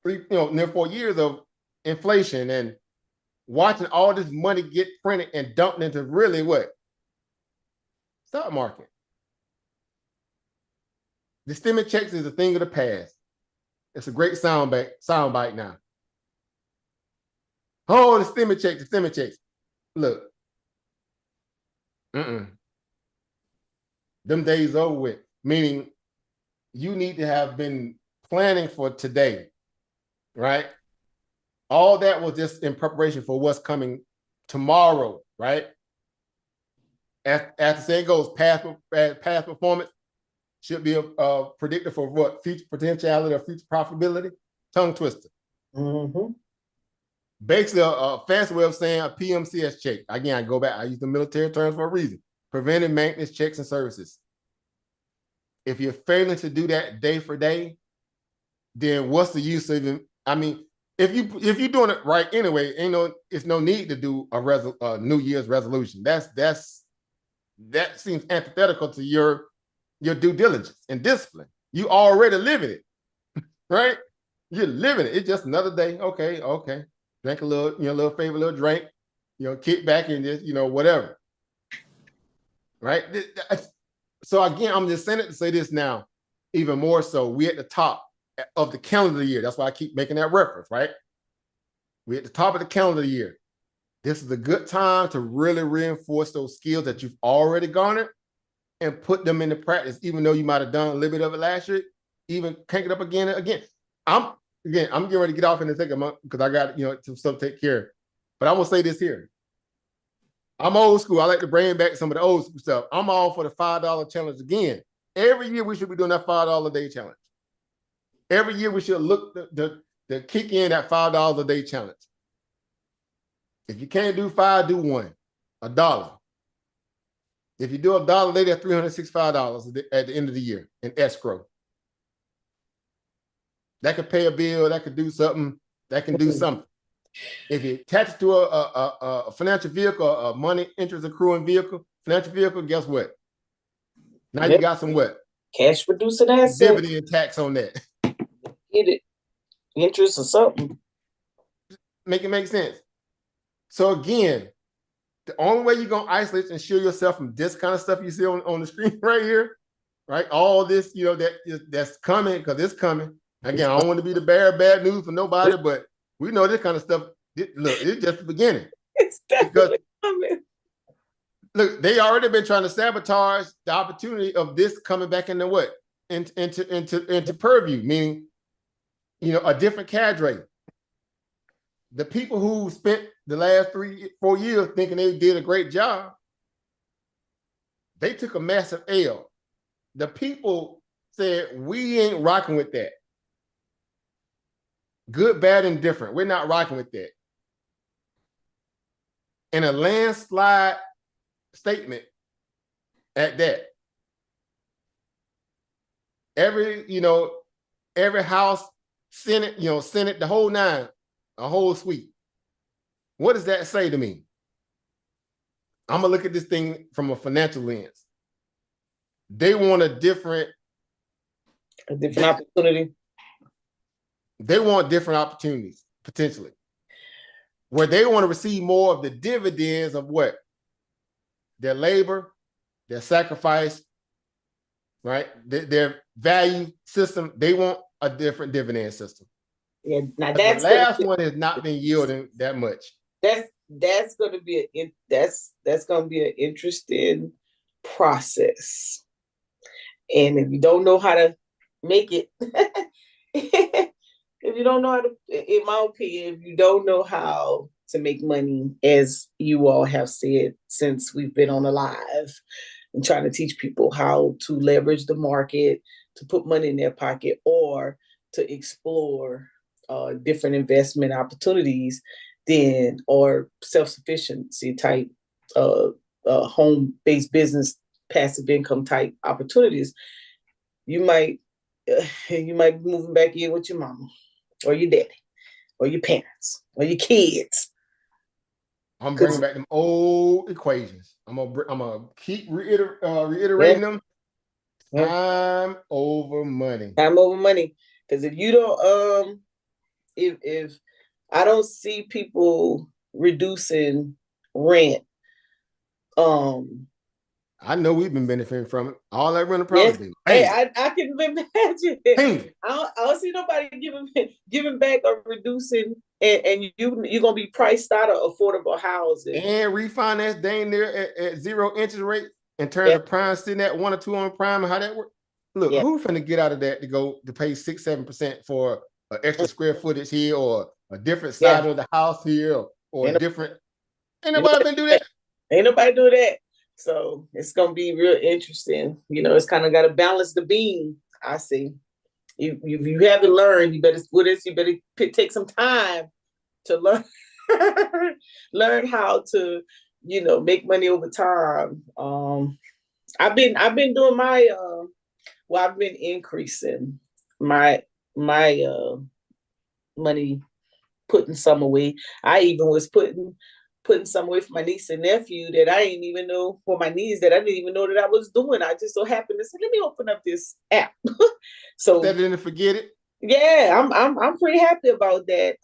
near 4 years of inflation, and watching all this money get printed and dumped into really what? Stock market. The stimulus checks is a thing of the past. It's a great soundbite now. Oh, the stimulus checks. Look. Them days over with. Meaning you need to have been planning for today, right? All that was just in preparation for what's coming tomorrow, right? As the saying goes, past performance should be a predictor for what? Future potentiality or future profitability? Tongue twister. Mm-hmm. Basically, a fancy way of saying a PMCS check. Again, I go back. I use the military terms for a reason. Preventive maintenance checks and services. If you're failing to do that day for day, then what's the use of even? I mean, if you're doing it right anyway, it's no need to do a New Year's resolution. That seems antithetical to your due diligence and discipline. You already living it, right? You're living it. It's just another day. Okay. Drink a little, little favorite little drink, kick back and just, whatever. Right? So again, I'm just saying it to say this now, even more so. We at the top of the calendar year. That's why I keep making that reference, right? We at the top of the calendar year. This is a good time to really reinforce those skills that you've already garnered and put them into practice, even though you might have done a little bit of it last year, even crank it up again and again. I'm getting ready to get off in a second because I got, some stuff to take care of. But I'm going to say this here. I'm old school. I like to bring back some of the old school stuff. I'm all for the $5 challenge again. Every year we should be doing that $5 a day challenge. Every year we should look to kick in that $5 a day challenge. If you can't do 5, do 1, $1. If you do $1 a day, that's $365 at the end of the year in escrow. That could pay a bill. That could do something. That can do something. If you attach it to a financial vehicle, a money interest accruing vehicle, financial vehicle, guess what? Now you got some what? Cash producing assets. Dividend tax on that. Get it. Interest or something. Make it make sense. So again, the only way you're going to isolate and shield yourself from this kind of stuff you see on the screen right here, right? All this, that's coming, because it's coming. Again, I don't want to be the bearer of bad news for nobody, but we know this kind of stuff. Look, it's just the beginning. It's definitely coming. Look, they already been trying to sabotage the opportunity of this coming back into what? Into purview, meaning, a different cadre. The people who spent the last 3-4 years thinking they did a great job, they took a massive L. The people said, we ain't rocking with that. Good, bad, and different. We're not rocking with that. And a landslide statement at that. Every House, Senate, the whole nine, a whole suite. What does that say to me? I'm gonna look at this thing from a financial lens. They want a different opportunity. They want different opportunities, potentially, where they want to receive more of the dividends of what? Their labor, their sacrifice, right? Their value system, they want a different dividend system. Yeah, now But the last one has not been yielding that much. That's going to be that's going to be an interesting process. And if you don't know how to make it, if you don't know how to, in my opinion, if you don't know how to make money, as you all have said since we've been on the live, and trying to teach people how to leverage the market, to put money in their pocket, or to explore different investment opportunities, then or self-sufficiency type home-based business, passive income type opportunities, you might you might be moving back in with your mama or your daddy or your parents or your kids. I'm bringing back them old equations. I'm gonna keep reiterating them. Time over money. Time over money. Because if you don't, if I don't see people reducing rent, I know we've been benefiting from it. All that rental property. Hey, I can imagine. Hey. I don't see nobody giving back or reducing, and you're gonna be priced out of affordable housing and refinance dang near at 0 interest rate in terms of prime sitting at 1 or 2 on prime. How that works? Look, who's finna get out of that to go to pay 6-7% for an extra square footage here, or a different side of the house here, or a different? Ain't nobody been do that. Ain't nobody do that. So it's gonna be real interesting. You know, it's kind of got to balance the beam. I see. If you haven't learned, you better take some time to learn learn how to, make money over time. I've been doing my I've been increasing my money, putting some away. I even was putting some away for my niece and nephew that I didn't even know, for my niece that I didn't even know that I was doing. I just so happened to say, let me open up this app. So set it and forget it. Yeah, I'm pretty happy about that.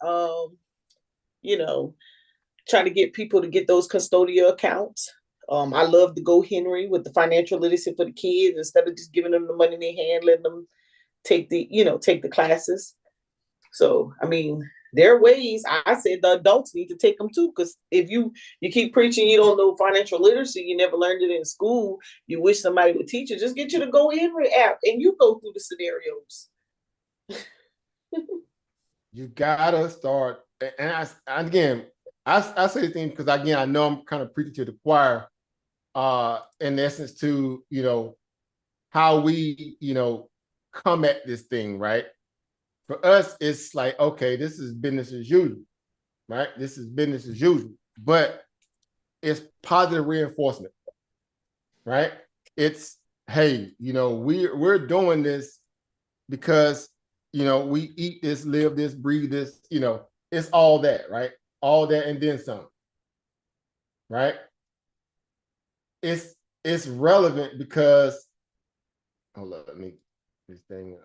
Trying to get people to get those custodial accounts. I love the GoHenry with the financial literacy for the kids, instead of just giving them the money in their hand, letting them take the classes. So, I mean, there are ways. I said the adults need to take them too, because if you keep preaching you don't know financial literacy, you never learned it in school, you wish somebody would teach you, just get you the GoHenry app and you go through the scenarios. You gotta start, and I say the thing because again, I know I'm kind of preaching to the choir, in essence to, how we, come at this thing, right? For us, it's like, okay, this is business as usual, right? This is business as usual, but it's positive reinforcement, right? It's, hey, we're doing this because, we eat this, live this, breathe this, it's all that, right? All that and then some, right? It's relevant because, hold up, let me, this thing,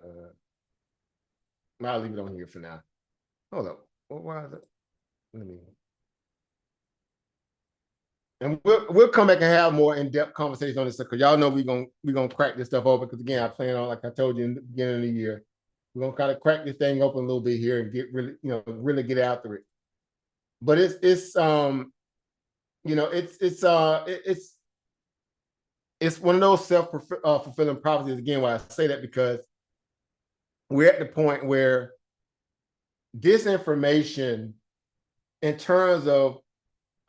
I'll leave it on here for now. Hold up, why is it? Let me, and we'll come back and have more in-depth conversations on this stuff, because y'all know we're gonna crack this stuff open, because again, I plan on, like I told you in the beginning of the year, we're gonna kind of crack this thing open a little bit here and get really get after it. But it's one of those self-fulfilling prophecies. Again, why I say that, because we're at the point where this information, in terms of,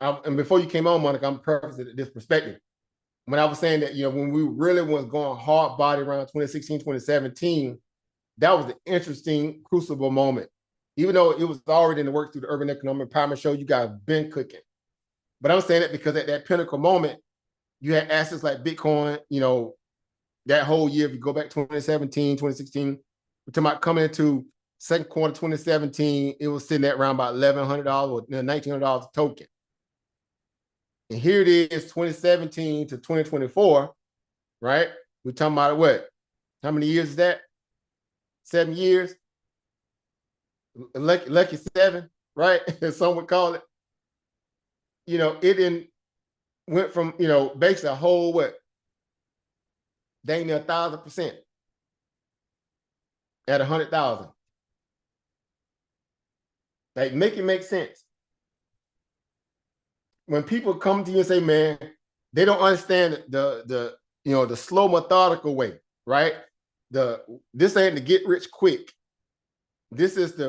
and before you came on, Monica, I'm prefacing this perspective. When I was saying that, when we really was going hard body around 2016, 2017, that was an interesting crucible moment. Even though it was already in the works through the Urban Economic Empowerment Show, you guys been cooking. But I'm saying that because at that pinnacle moment, you had assets like Bitcoin, that whole year, if you go back 2017, 2016, we're talking about coming into second quarter 2017, it was sitting at around about $1,100 or $1,900 a token. And here it is, 2017 to 2024, right? We're talking about what? How many years is that? 7 years? Lucky 7, right? As some would call it. It went from, basically a whole, dang near 1,000% at 100,000. Like, make it make sense. When people come to you and say, man, they don't understand the slow, methodical way, right? This ain't the get rich quick. This is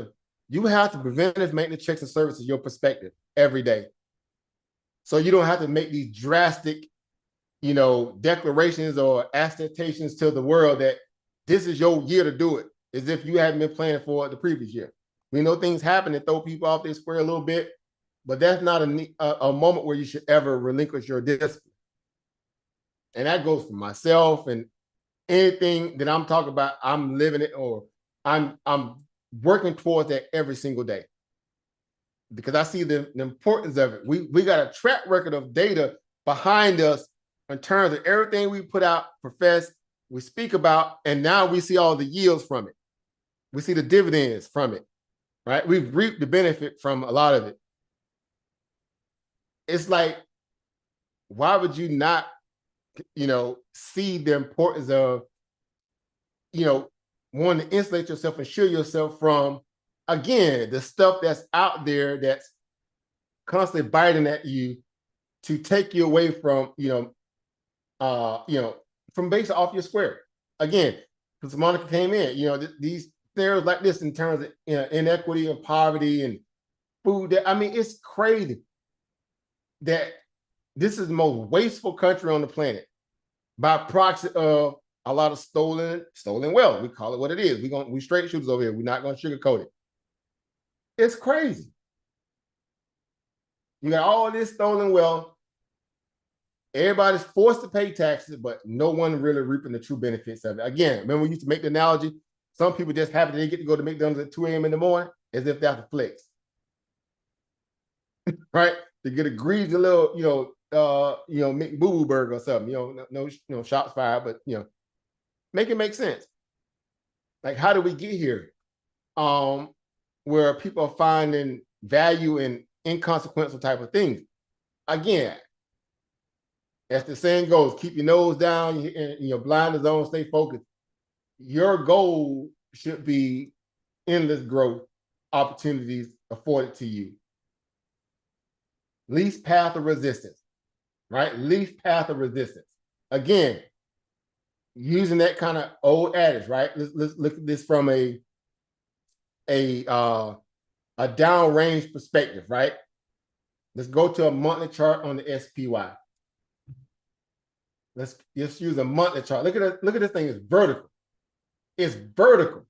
you have to preventive maintenance checks and services, your perspective every day. So you don't have to make these drastic, declarations or attestations to the world that this is your year to do it, as if you hadn't been planning for it the previous year. We know things happen and throw people off their square a little bit, but that's not a moment where you should ever relinquish your discipline. And that goes for myself, and anything that I'm talking about, I'm living it, or I'm working towards that every single day, because I see the importance of it. We got a track record of data behind us in terms of everything we put out, profess, we speak about, and now we see all the yields from it. We see the dividends from it, right? We've reaped the benefit from a lot of it. It's like, why would you not, see the importance of, wanting to insulate yourself and shield yourself from, again, the stuff that's out there that's constantly biting at you to take you away from, from basically off your square. Again, because Monica came in, these there's like this in terms of inequity and poverty and food. It's crazy that this is the most wasteful country on the planet by proxy of a lot of stolen wealth. We call it what it is. We straight shooters over here. We're not going to sugarcoat it. It's crazy. You got all this stolen wealth. Everybody's forced to pay taxes, but no one really reaping the true benefits of it. Again, remember we used to make the analogy, some people just happy they get to go to McDonald's at 2 a.m. in the morning as if that's a flex. Right? To get a greasy little, McBoo burger or something, no shots fired, but make it make sense. Like, how do we get here? Where people are finding value in inconsequential type of things. Again, as the saying goes, keep your nose down and your blinders on, stay focused. Your goal should be endless growth opportunities afforded to you. Least path of resistance, right? Least path of resistance. Again, using that kind of old adage, right? Let's look at this from a downrange perspective, right? Let's go to a monthly chart on the SPY. Let's just use a monthly chart. Look at this thing. It's vertical. It's vertical.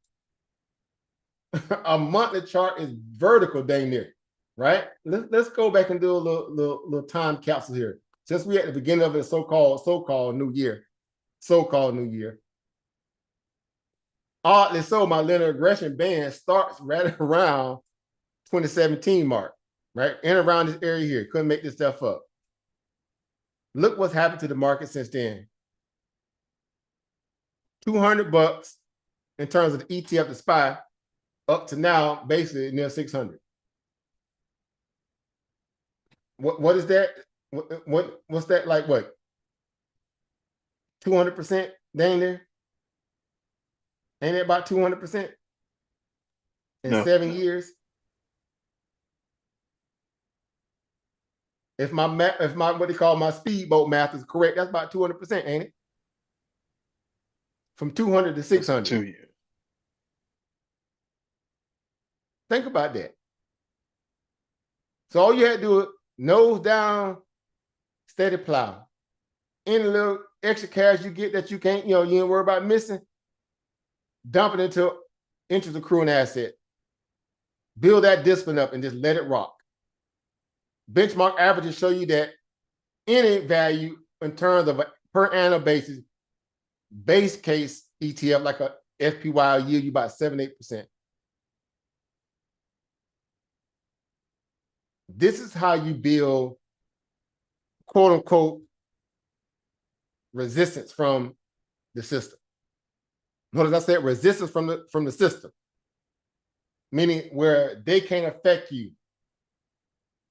A monthly chart is vertical, dang near, right? Let's go back and do a little time capsule here. Since we're at the beginning of the so-called new year. Oddly so, my linear regression band starts right around 2017 mark, right? And around this area here. Couldn't make this stuff up. Look what's happened to the market since then. $200 in terms of the ETF, the SPY, up to now basically near 600. What is that? What's that like? What? 200% dang there? Ain't it about 200% in 7 years? If my what they call my speedboat math is correct, that's about 200%, ain't it? From 200 to 600. 2 years. Think about that. So all you had to do is nose down, steady plow. Any little extra cash you get that you can't, you ain't worry about missing, dump it into interest accruing asset. Build that discipline up and just let it rock. Benchmark averages show you that any value in terms of a per annum basis, base case ETF like a SPY yield you about 7-8%. This is how you build quote unquote resistance from the system. Notice I said resistance from the system, meaning where they can't affect you,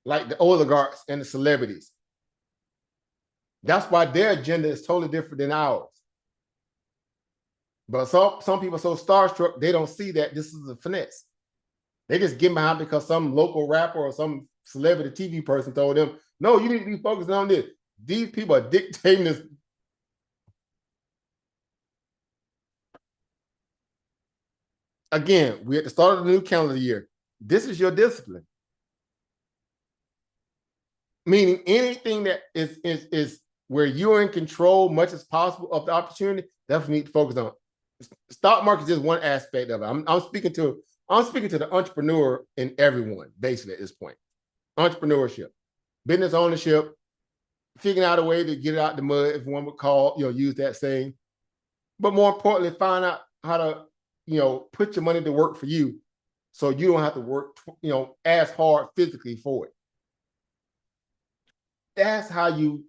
like the oligarchs and the celebrities. That's why their agenda is totally different than ours. But some people are so starstruck, they don't see that this is a finesse. They just get behind because some local rapper or some celebrity TV person told them, no, you need to be focusing on this. These people are dictating this. Again, we're at the start of the new calendar year. This is your discipline. Meaning anything that is where you're in control much as possible of the opportunity, that's what you need to focus on. Stock market is just one aspect of it. I'm speaking to the entrepreneur in everyone, basically, at this point. Entrepreneurship, business ownership, figuring out a way to get it out the mud, if one would call, use that saying. But more importantly, find out how to, put your money to work for you so you don't have to work, as hard physically for it. That's how you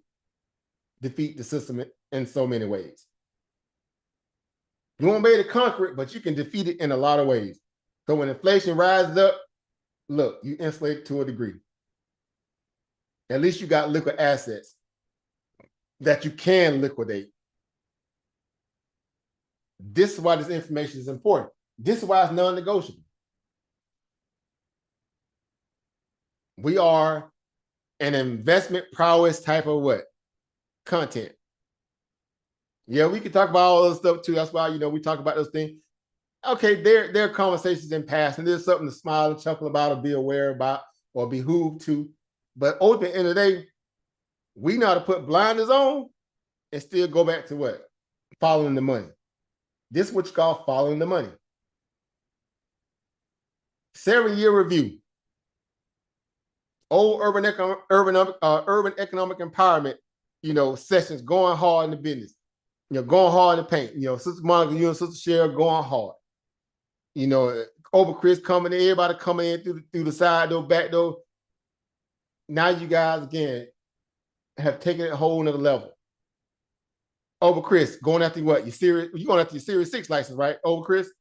defeat the system in so many ways. You won't be able to conquer it, but you can defeat it in a lot of ways. So when inflation rises up, look, you insulate to a degree. At least you got liquid assets that you can liquidate. This is why this information is important. This is why it's non-negotiable. We are an investment prowess type of what? Content. Yeah, we can talk about all this stuff too. That's why, we talk about those things. Okay, there are conversations in past, and there's something to smile and chuckle about or be aware about or behoove to. But ultimately, at the end of the day, we know how to put blinders on and still go back to what? Following the money. This is what you call following the money. 7-year review. Old urban economic empowerment, sessions going hard in the business, going hard in the paint. Sister Monica, you and Sister Cheryl going hard. Over Chris coming in, everybody coming in through the side door, back door. Now you guys again have taken it a whole nother level. Over Chris, going after what? You're going after your Series 6 license, right? Over Chris?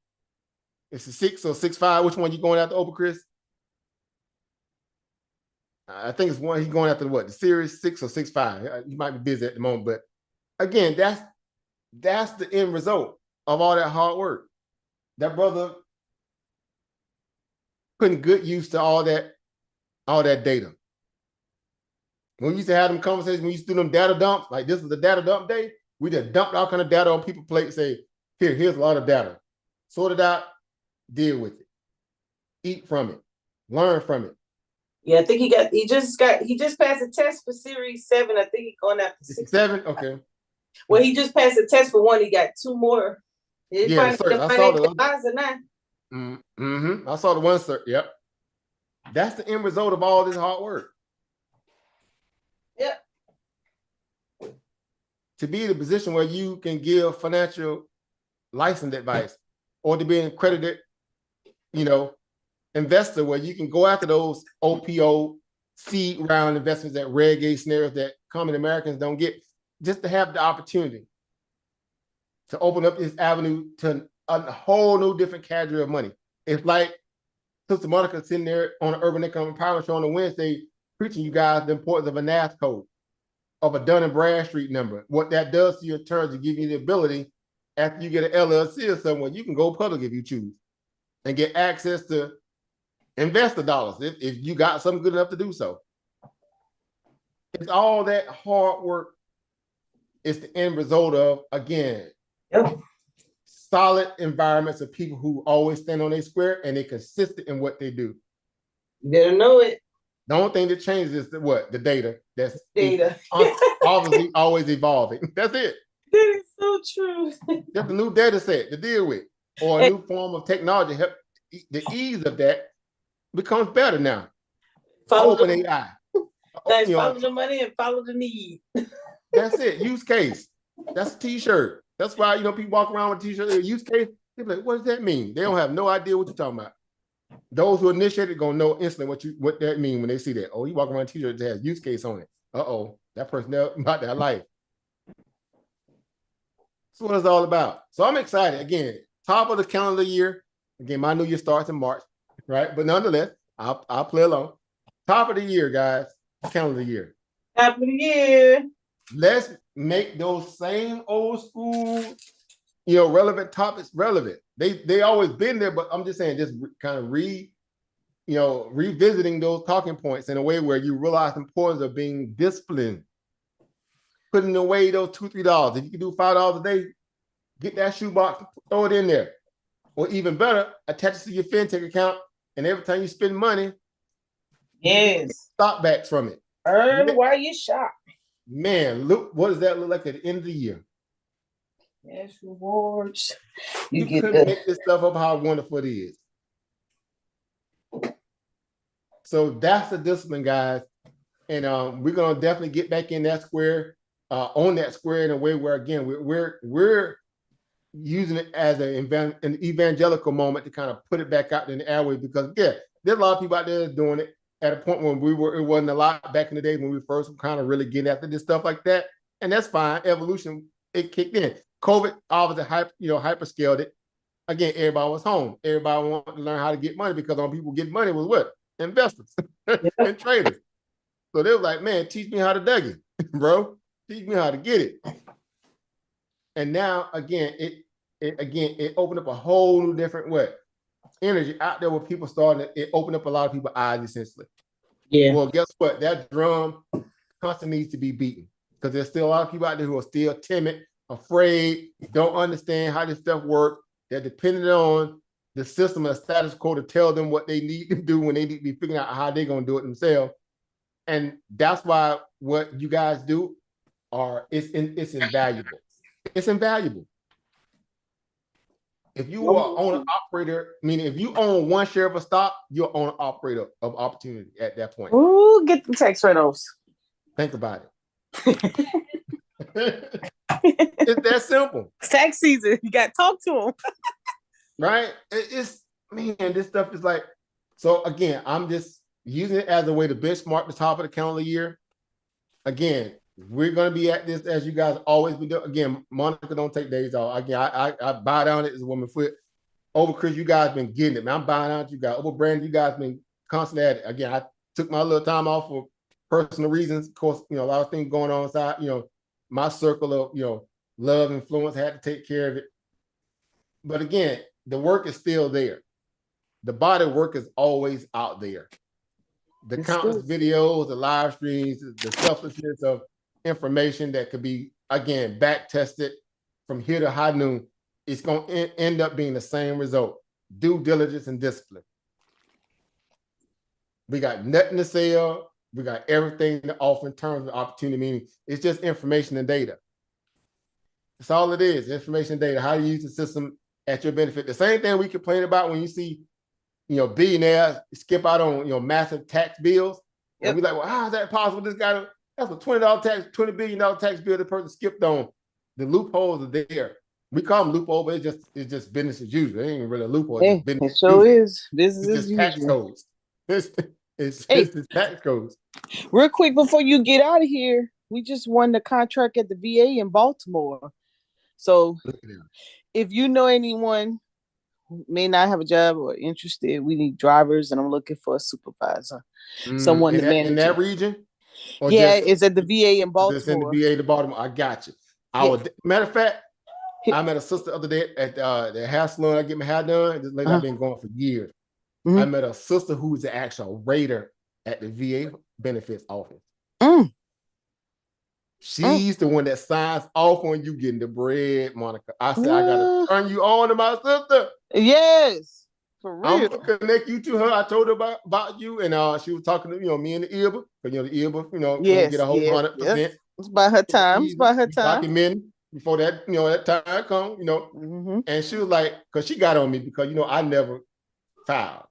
It's a 6 or 6.5. Which one you going after, over Chris? I think it's one he's going after what? The Series 6 or 6.5. You might be busy at the moment, but again, that's the end result of all that hard work. That brother putting good use to all that data. When we used to have them conversations, we used to do them data dumps, like this was the data dump day, we just dumped all kind of data on people's plate, say, here's a lot of data. Sort it out, deal with it. Eat from it. Learn from it. Yeah, I think he just passed a test for Series 7. I think he's going after 6. 7? Okay. Well, he just passed a test for 1. He got 2 more. Yeah, sir. I saw the now. I saw the one, sir. Yep. That's the end result of all this hard work. Yep. To be in a position where you can give financial license advice or to be an accredited, investor where you can go after those OPO seed round investments, that Reg A scenarios that common Americans don't get, just to have the opportunity to open up this avenue to a whole new different category of money. It's like Sister Monica sitting there on an Urban Economic Empowerment show on a Wednesday preaching you guys the importance of a NAS code, of a Dun & Bradstreet number. What that does to you in terms of giving you the ability, after you get an LLC or somewhere, you can go public if you choose and get access to investor dollars if you got something good enough to do so. It's all that hard work. It's the end result of, again, solid environments of people who always stand on their square and they're consistent in what they do. You better know it. The only thing that changes is the data. That's data. Obviously always evolving. That's it. That is so true. Just a new data set to deal with, or a new form of technology. Help the ease of that becomes better now. Follow Open AI. Follow the money and follow the need. That's it. Use case. That's a t-shirt. That's why people walk around with t-shirts. Use case. They're like, what does that mean? They don't have no idea what you're talking about. Those who initiate it gonna know instantly what that means when they see that. Oh, you walk around with a t-shirt that has use case on it. That person about their life. That's what it's all about. So I'm excited. Again, top of the calendar year. Again, my new year starts in March, right? But nonetheless, I'll play along. Top of the year, guys. Calendar year. Top of the year. Let's make those same old school relevant topics, relevant. They always been there, but I'm just saying, just kind of revisiting those talking points in a way where you realize the importance of being disciplined, putting away those $2-3. If you can do $5 a day, get that shoebox, throw it in there. Or even better, attach it to your fintech account, and every time you spend money, Yes. stock backs from it. Earn while you shop. Man, look, what does that look like at the end of the year? Yes, rewards. You get couldn't make this stuff up how wonderful it is. So that's the discipline, guys. And we're gonna definitely get back in that square, on that square in a way where, again, we're using it as an evangelical moment to kind of put it back out in the airway, because there's a lot of people out there doing it at a point when it wasn't a lot back in the day when we first kind of really getting after this stuff like that. And that's fine. Evolution, it kicked in. COVID obviously hyperscaled it. Again, everybody was home. Everybody wanted to learn how to get money, because on people getting money was what? Investors and traders. So they were like, man, teach me how to dug it, bro. Teach me how to get it. And now, again, it opened up a whole new different way. Energy out there where people started, it opened up a lot of people's eyes, essentially. Yeah. Well, guess what? That drum constantly needs to be beaten, because there's still a lot of people out there who are still timid, afraid, don't understand how this stuff works. They're dependent on the system and the status quo to tell them what they need to do when they need to be figuring out how they're going to do it themselves. And that's why what you guys do it's invaluable. It's invaluable. If you are owner operator, meaning if you own one share of a stock, you're owner operator of opportunity at that point. Ooh, get the tax write-offs. Think about it. It's that simple. It's tax season. You got to talk to them. Right? This stuff is like, so again, I'm just using it as a way to benchmark the top of the calendar year. Again, we're going to be at this as you guys always been doing. Again, Monica don't take days off. Again, I bow down at this woman foot. Over Chris, you guys been getting it, man. I'm bowing down to you guys. Over Brandon, you guys been constantly at it. Again, I took my little time off for personal reasons. Of course, a lot of things going on inside, my circle of, love, influence, had to take care of it. But again, the work is still there. The body work is always out there. The countless videos, the live streams, the selflessness of information that could be, again, back tested from here to high noon, it's going to end up being the same result. Due diligence and discipline. We got nothing to sell. We got everything to offer in terms of opportunity, meaning it's just information and data. That's all it is, information and data. How you use the system at your benefit. The same thing we complain about when you see, billionaires skip out on, massive tax bills. Yep. And we're like, well, how is that possible? This guy, that's a $20 billion tax bill the person skipped on. The loopholes are there. We call them loopholes, but it's just business as usual. It ain't really a loophole. It's it sure is. Business as usual. Tax codes. It's tax codes. Real quick before you get out of here, we just won the contract at the VA in Baltimore. So if you know anyone who may not have a job or interested, we need drivers, and I'm looking for a supervisor. Someone to manage. In that region? Or it's at the VA in Baltimore. It's in the VA in Baltimore. I got you. Matter of fact, I met a sister the other day at the hair salon. I get my hair done. This lady I've been going for years. I met a sister who's the actual rater at the VA benefits office. She's the one that signs off on you getting the bread, Monica. I said, I gotta turn you on to my sister. Yes, for real. I'm gonna connect you to her. I told her about you, and she was talking to me and the IRBA, because the IRBA, get a whole 100%. Yes. It's by her time. It's by her time. Documenting before that, that time come, and she was like, because she got on me because I never filed.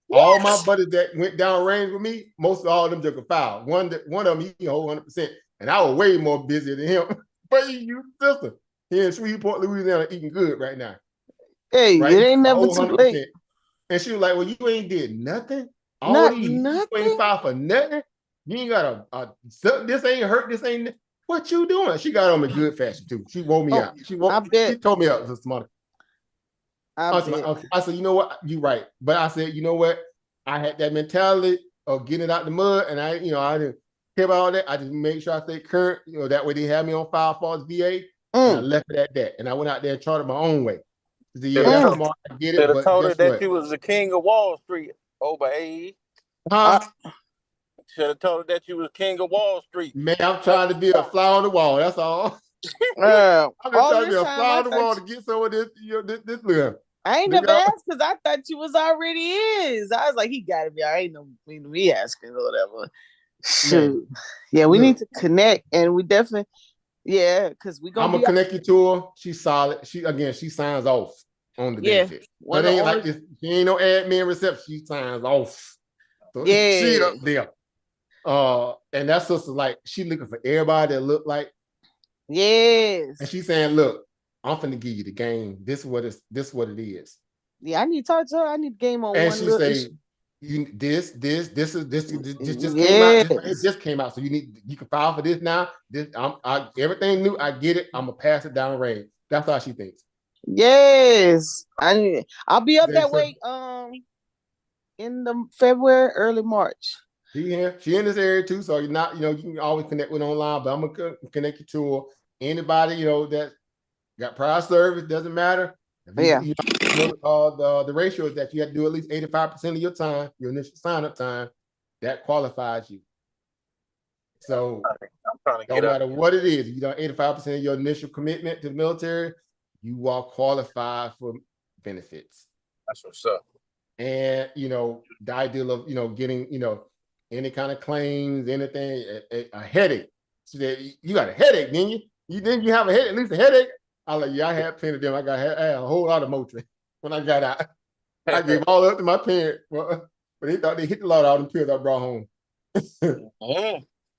What? All my buddies that went down range with me, most of all of them just filed. One of them, he hold 100%. And I was way more busy than him. But you sister, he in Shreveport, Louisiana, eating good right now. Hey, right? It ain't never too late. And she was like, well, you ain't did nothing? Nothing. You ain't filed for nothing? You ain't got this ain't hurt, this ain't, what you doing? She got on me good fashion too. She woke me out. She told me up, Sister Monica. I said, you know what? You right. But I said, you know what? I had that mentality of getting it out the mud, and I didn't care about all that. I just made sure I stayed current. That way they have me on file for VA. And I Mm. left it at that. And I went out there and charted my own way. I said, Should yeah, have that's Mm. told, smart. I get should it. have But told her guess that what? you was the king of Wall Street, Oba. Huh? I, Should have told her that you was king of Wall Street. Man, I'm trying to be a fly on the wall. That's all. I've been all trying to be this a time, fly I on the thought wall to get some of this, this live. I ain't never Nigga, asked because I thought you was already is. I was like, he got to be. I ain't no mean to me asking or whatever. Shoot, yeah, we need to connect, and we definitely, yeah, because we I'm gonna gonna be. connect you to her. She's solid. She signs off on the Yeah, benefit. one But of it the ain't like only. this. She ain't no admin reception. She signs off. So she Yeah. up there. And that sister, like, she looking for everybody that look like, Yes. and she's saying, look, I'm finna give you the game. This is what it is. Yeah, I need to talk to her. I need game on And one she little say, issue. this just came out. It Yes. just came out. So you can file for this now. Everything new. I get it. I'm gonna pass it down the range. That's how she thinks. Yes. I'll be up that So way in the February, early March. she in this area too. So you're not, you can always connect with online, but I'm gonna connect you to her. Anybody, that got prior service, doesn't matter. Yeah. The ratio is that you have to do at least 85% of your time, your initial sign-up time, that qualifies you. So I'm trying to no get matter up. what it is, you done 85% of your initial commitment to the military, you are qualified for benefits. That's what's up. And the ideal of getting any kind of claims, anything, a headache. So that you got a headache, didn't you? Didn't you have a headache, at least a headache? I was like, yeah, I had plenty of them. I had a whole lot of Motrin when I got out. I gave all up to my parents, but they thought they hit the lot of all them pills I brought home.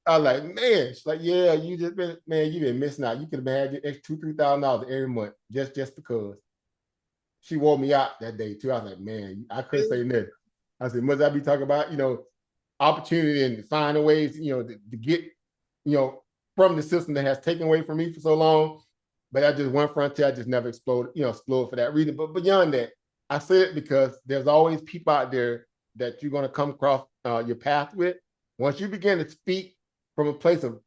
I was like, man, she's like, yeah, you've been missing out. You could have had your extra $2,000-$3,000 every month just because. She wore me out that day too. I was like, man, I couldn't say nothing. I said, must I be talking about, opportunity and finding ways, to get, from the system that has taken away from me for so long. But I just one frontier, I just never exploded for that reason. But beyond that, I said it because there's always people out there that you're going to come across your path with. Once you begin to speak from a place of,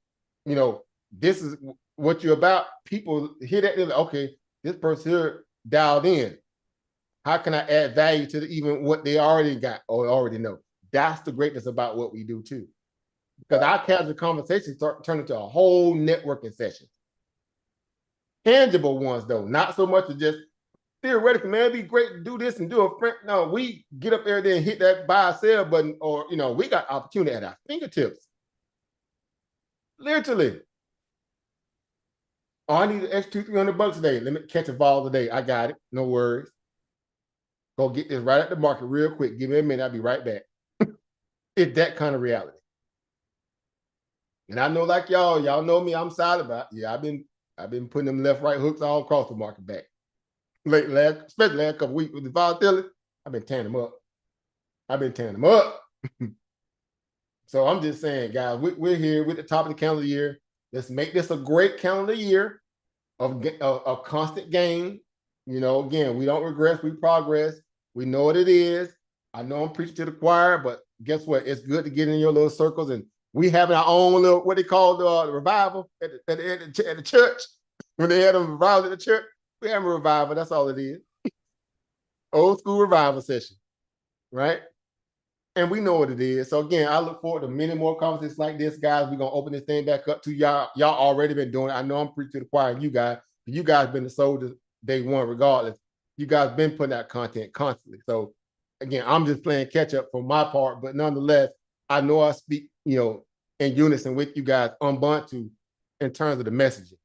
this is what you're about, people hear that, they're like, okay, this person here dialed in. How can I add value to even what they already got or already know? That's the greatness about what we do too. Because our casual conversations turn into a whole networking session. Tangible ones though, not so much as just theoretical, man, it'd be great to do this and do a friend. No, we get up there and hit that buy or sell button, or we got opportunity at our fingertips. Literally. Oh, I need an extra $200-$300 today. Let me catch a vol today. I got it. No worries. Go get this right at the market real quick. Give me a minute. I'll be right back. It's that kind of reality. And I know, like y'all know me, I'm solid about it. Yeah, I've been putting them left, right hooks all across the market back. Especially last couple weeks with the volatility, I've been tearing them up. So I'm just saying, guys, we're here with the top of the calendar year. Let's make this a great calendar year of constant gain. Again, we don't regress, we progress. We know what it is. I know I'm preaching to the choir, but guess what? It's good to get in your little circles, and we having our own little, what they call the revival at the church. When they had a revival at the church, we have a revival. That's all it is. Old school revival session, right? And we know what it is. So again, I look forward to many more conversations like this, guys. We're gonna open this thing back up to y'all. Y'all already been doing it. I know I'm preaching to the choir, and you guys been the soldiers day one, regardless. You guys been putting out content constantly. So again, I'm just playing catch up for my part, but nonetheless, I know I speak, in unison with you guys on Ubuntu in terms of the messaging.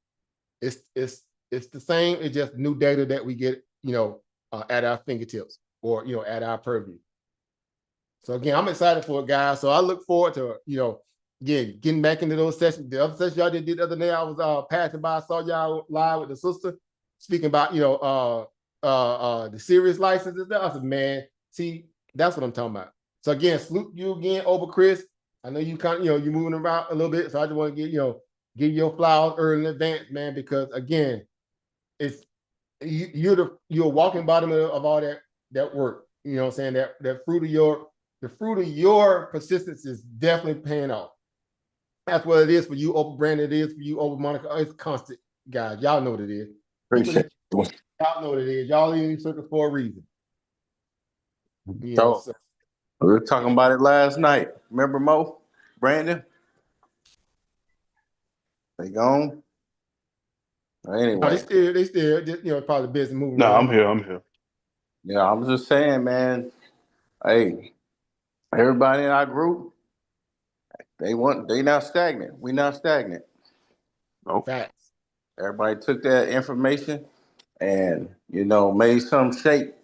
It's the same. It's just new data that we get, at our fingertips or at our purview. So again, I'm excited for it, guys. So I look forward to getting back into those sessions. The other session y'all did the other day, I was passing by, I saw y'all live with the sister speaking about the serious licenses. I said, man, see, that's what I'm talking about. So again, salute you again, Oba Chris. I know you kind of you're moving around a little bit, so I just want to give your flowers early in advance, man, because again, it's you're walking bottom of all that work. You know what I'm saying? That fruit of your persistence is definitely paying off. That's what it is for you, Oprah Brandon. It is for you, Oprah Monica. It's constant guys, y'all know what it is. Appreciate it. Y'all know what it is. Y'all in these circles for a reason. You know, So we were talking about it last night. Remember Mo, Brandon? They gone. no, Anyway, they still, just, you know, probably busy moving No, around. I'm here. yeah, I'm just saying, man. Hey, everybody in our group, they not stagnant. We not stagnant. Nope. Facts. Everybody took that information and made some shape.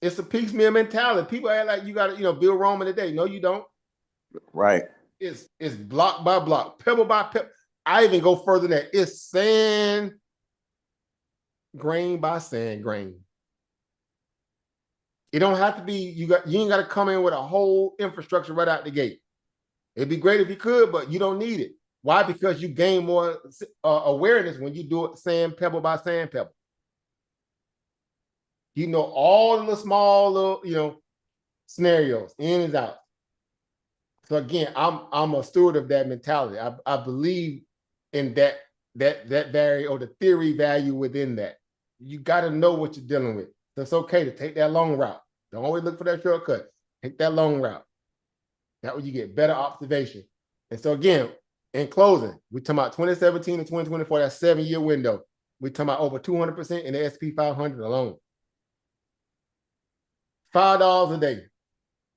It's a piecemeal mentality. People act like you got to, you know, build Rome in a day. No, you don't. Right. It's block by block, pebble by pebble. I even go further than that. It's sand grain by sand grain. It don't have to be, you ain't got to come in with a whole infrastructure right out the gate. It'd be great if you could, but you don't need it. Why? Because you gain more awareness when you do it sand pebble by sand pebble. You know all of the small little, you know, scenarios in and out. So again, I'm a steward of that mentality. I believe in that value or the theory value within that. You got to know what you're dealing with. So it's okay to take that long route. Don't always look for that shortcut. Take that long route. That way you get better observation. And so again, in closing, we're talking about 2017 to 2024, that 7-year window. We're talking about over 200% in the SP 500 alone. $5 a day.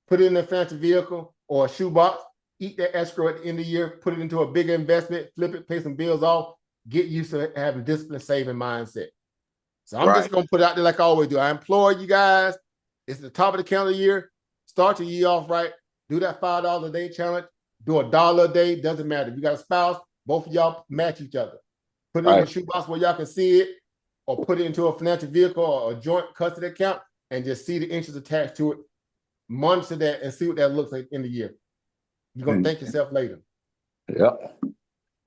Put it in a fancy vehicle or a shoebox. Eat that escrow at the end of the year. Put it into a bigger investment. Flip it. Pay some bills off. Get used to having discipline saving mindset. So I'm just going to put it out there like I always do. I implore you guys. It's the top of the calendar year. Start your year off right. Do that $5 a day challenge. Do $1 a day. Doesn't matter. If you got a spouse, both of y'all match each other. Put it in a shoebox where y'all can see it, or put it into a financial vehicle or a joint custody account and just see the interest attached to it. Monitor that and see what that looks like in the year. You're going to thank yourself later. Yep.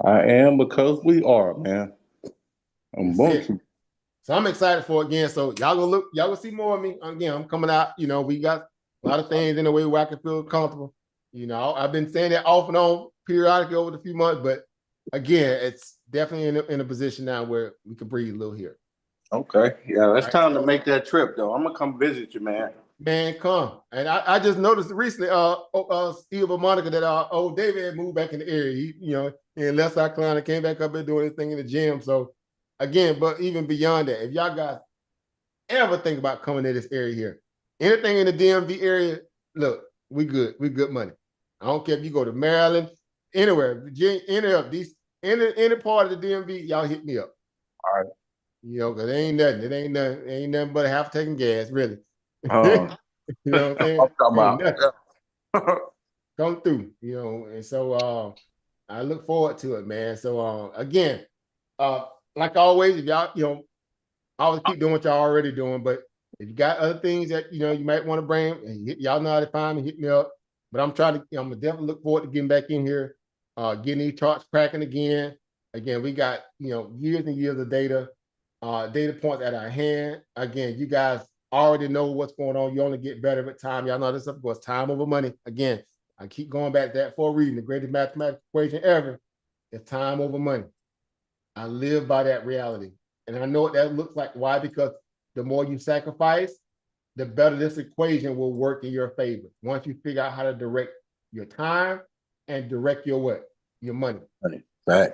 I am, because we are, man. So I'm excited for it again. So y'all gonna see more of me. Again, I'm coming out. You know, we got a lot of things in the way where I can feel comfortable. You know, I've been saying that off and on periodically over the few months, but again, it's definitely in a position now where we can breathe a little here. Okay. Yeah, it's time to make that trip, though. I'm gonna come visit you, man. Man, come. And I just noticed recently, Steve or Monica, that old David had moved back in the area. He, you know, in West Side Carolina, came back up and doing his thing in the gym. So again, but even beyond that, if y'all guys ever think about coming to this area here, anything in the DMV area, look, we good. We good money. I don't care if you go to Maryland, anywhere, any part of the DMV, y'all hit me up. All right. You know, because it ain't nothing but a half taking gas, really. You know what I'm saying? Come through, you know, and so I look forward to it, man. So again, like always, if y'all, you know, always keep doing what y'all already doing, but if you got other things that you know you might want to bring, y'all know how to find me, hit me up. But I'm gonna definitely look forward to getting back in here, getting these charts cracking again. Again, we got, you know, years and years of data points at our hand. Again, you guys already know what's going on. You only get better with time. Y'all know this stuff goes time over money. Again, I keep going back to that for a reason. The greatest mathematical equation ever is time over money. I live by that reality. And I know what that looks like. Why? Because the more you sacrifice, the better this equation will work in your favor. Once you figure out how to direct your time and direct your what? Your money. Right.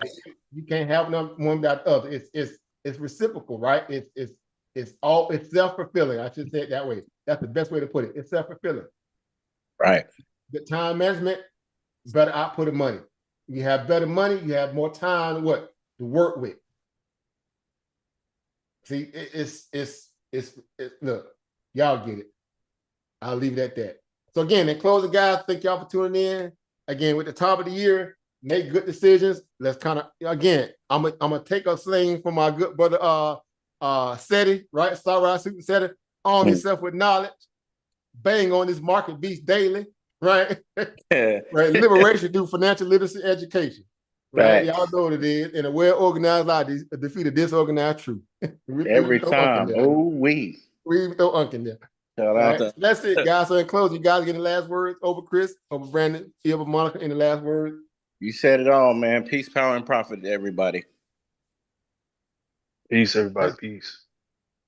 You can't have one without the other. It's reciprocal, right? It's self-fulfilling. I should say it that way. That's the best way to put it. It's self-fulfilling. Right. The time management, better output of money. You have better money, you have more time to work with. See, it's look, y'all get it. I'll leave it at that. So again, in closing, guys, thank y'all for tuning in. Again, with the top of the year, make good decisions. Let's kind of, again, I'm gonna take a sling from my good brother Seti, right? Sarai Super Seti, arm yourself with knowledge, bang on this market beast daily, right? Right. Liberation through financial literacy education. Right. Y'all know what it is. In a well-organized lie, defeat a disorganized truth. Every time. Oh, we even throw unk in there. Right? So that's it, guys. So in closing, you guys get the last words over Chris, over Brandon, over Monica in the last words. You said it all, man. Peace, power, and profit to everybody. Peace, everybody. Peace.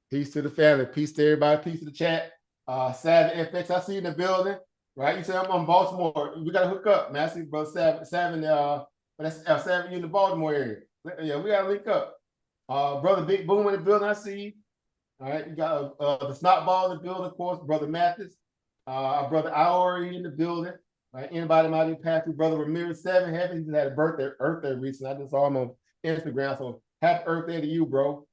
Peace to the family. Peace to everybody. Peace to the chat. Savin FX, I see you in the building. Right? You said I'm on Baltimore. We gotta hook up, man. I see brother Savin, but that's Savin, you in the Baltimore area. Yeah, we gotta link up. Brother Big Boom in the building, I see you. All right, you got the Snot Ball in the building, of course, Brother Mathis. Our brother Iori in the building. Right, anybody might be passed through Brother Ramirez 7 Heaven. He just had a Earth Day recently. I just saw him on Instagram. So happy Earth Day to you, bro.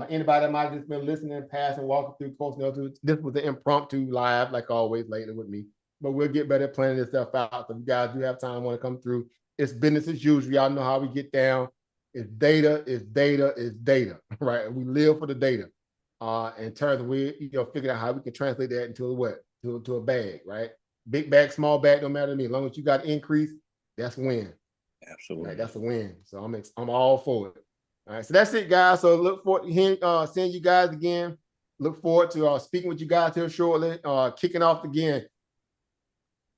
Anybody that might have just been listening, passing, walking through, posting, this was an impromptu live, like always, lately with me. But we'll get better at planning this stuff out. So if you guys do have time, want to come through, it's business as usual. Y'all know how we get down. It's data, it's data, it's data, right? We live for the data. In terms of figuring out how we can translate that into a what? To a bag, right? Big bag, small bag, don't matter to me. As long as you got increase, that's a win. Absolutely. Right, that's a win. So I'm all for it. All right, so that's it, guys. So look forward to seeing you guys again. Look forward to speaking with you guys here shortly. Kicking off again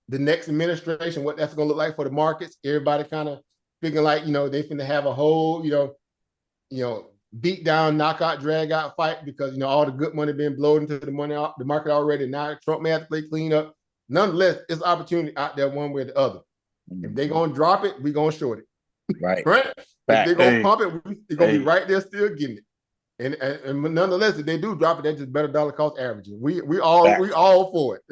the next administration, what that's going to look like for the markets. Everybody kind of figuring like, they finna have a whole, beat down, knockout, drag out fight because, all the good money being blown into the market already. Now Trump may have to play clean up. Nonetheless, it's opportunity out there one way or the other. If they're going to drop it, we're going to short it. Right. Right? If they're going to pump it, they're going to be right there still getting it. And nonetheless, if they do drop it, that's just better dollar cost averaging. We all for it.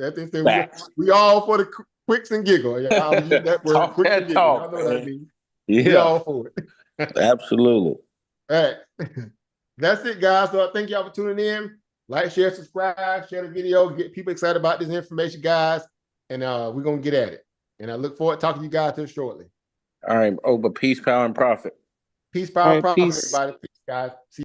We all for the quicks and giggle. Yeah, I'll use that word. Talk Quicks that and giggle. talk, Y'all know what I mean. Yeah. We all for it. Absolutely. All right. That's it, guys. So thank y'all for tuning in. Like, share, subscribe, share the video, get people excited about this information, guys. And we're going to get at it. And I look forward to talking to you guys here shortly. All right. But peace, power, and profit. Peace, power, and profit, Peace. everybody. Peace, guys. See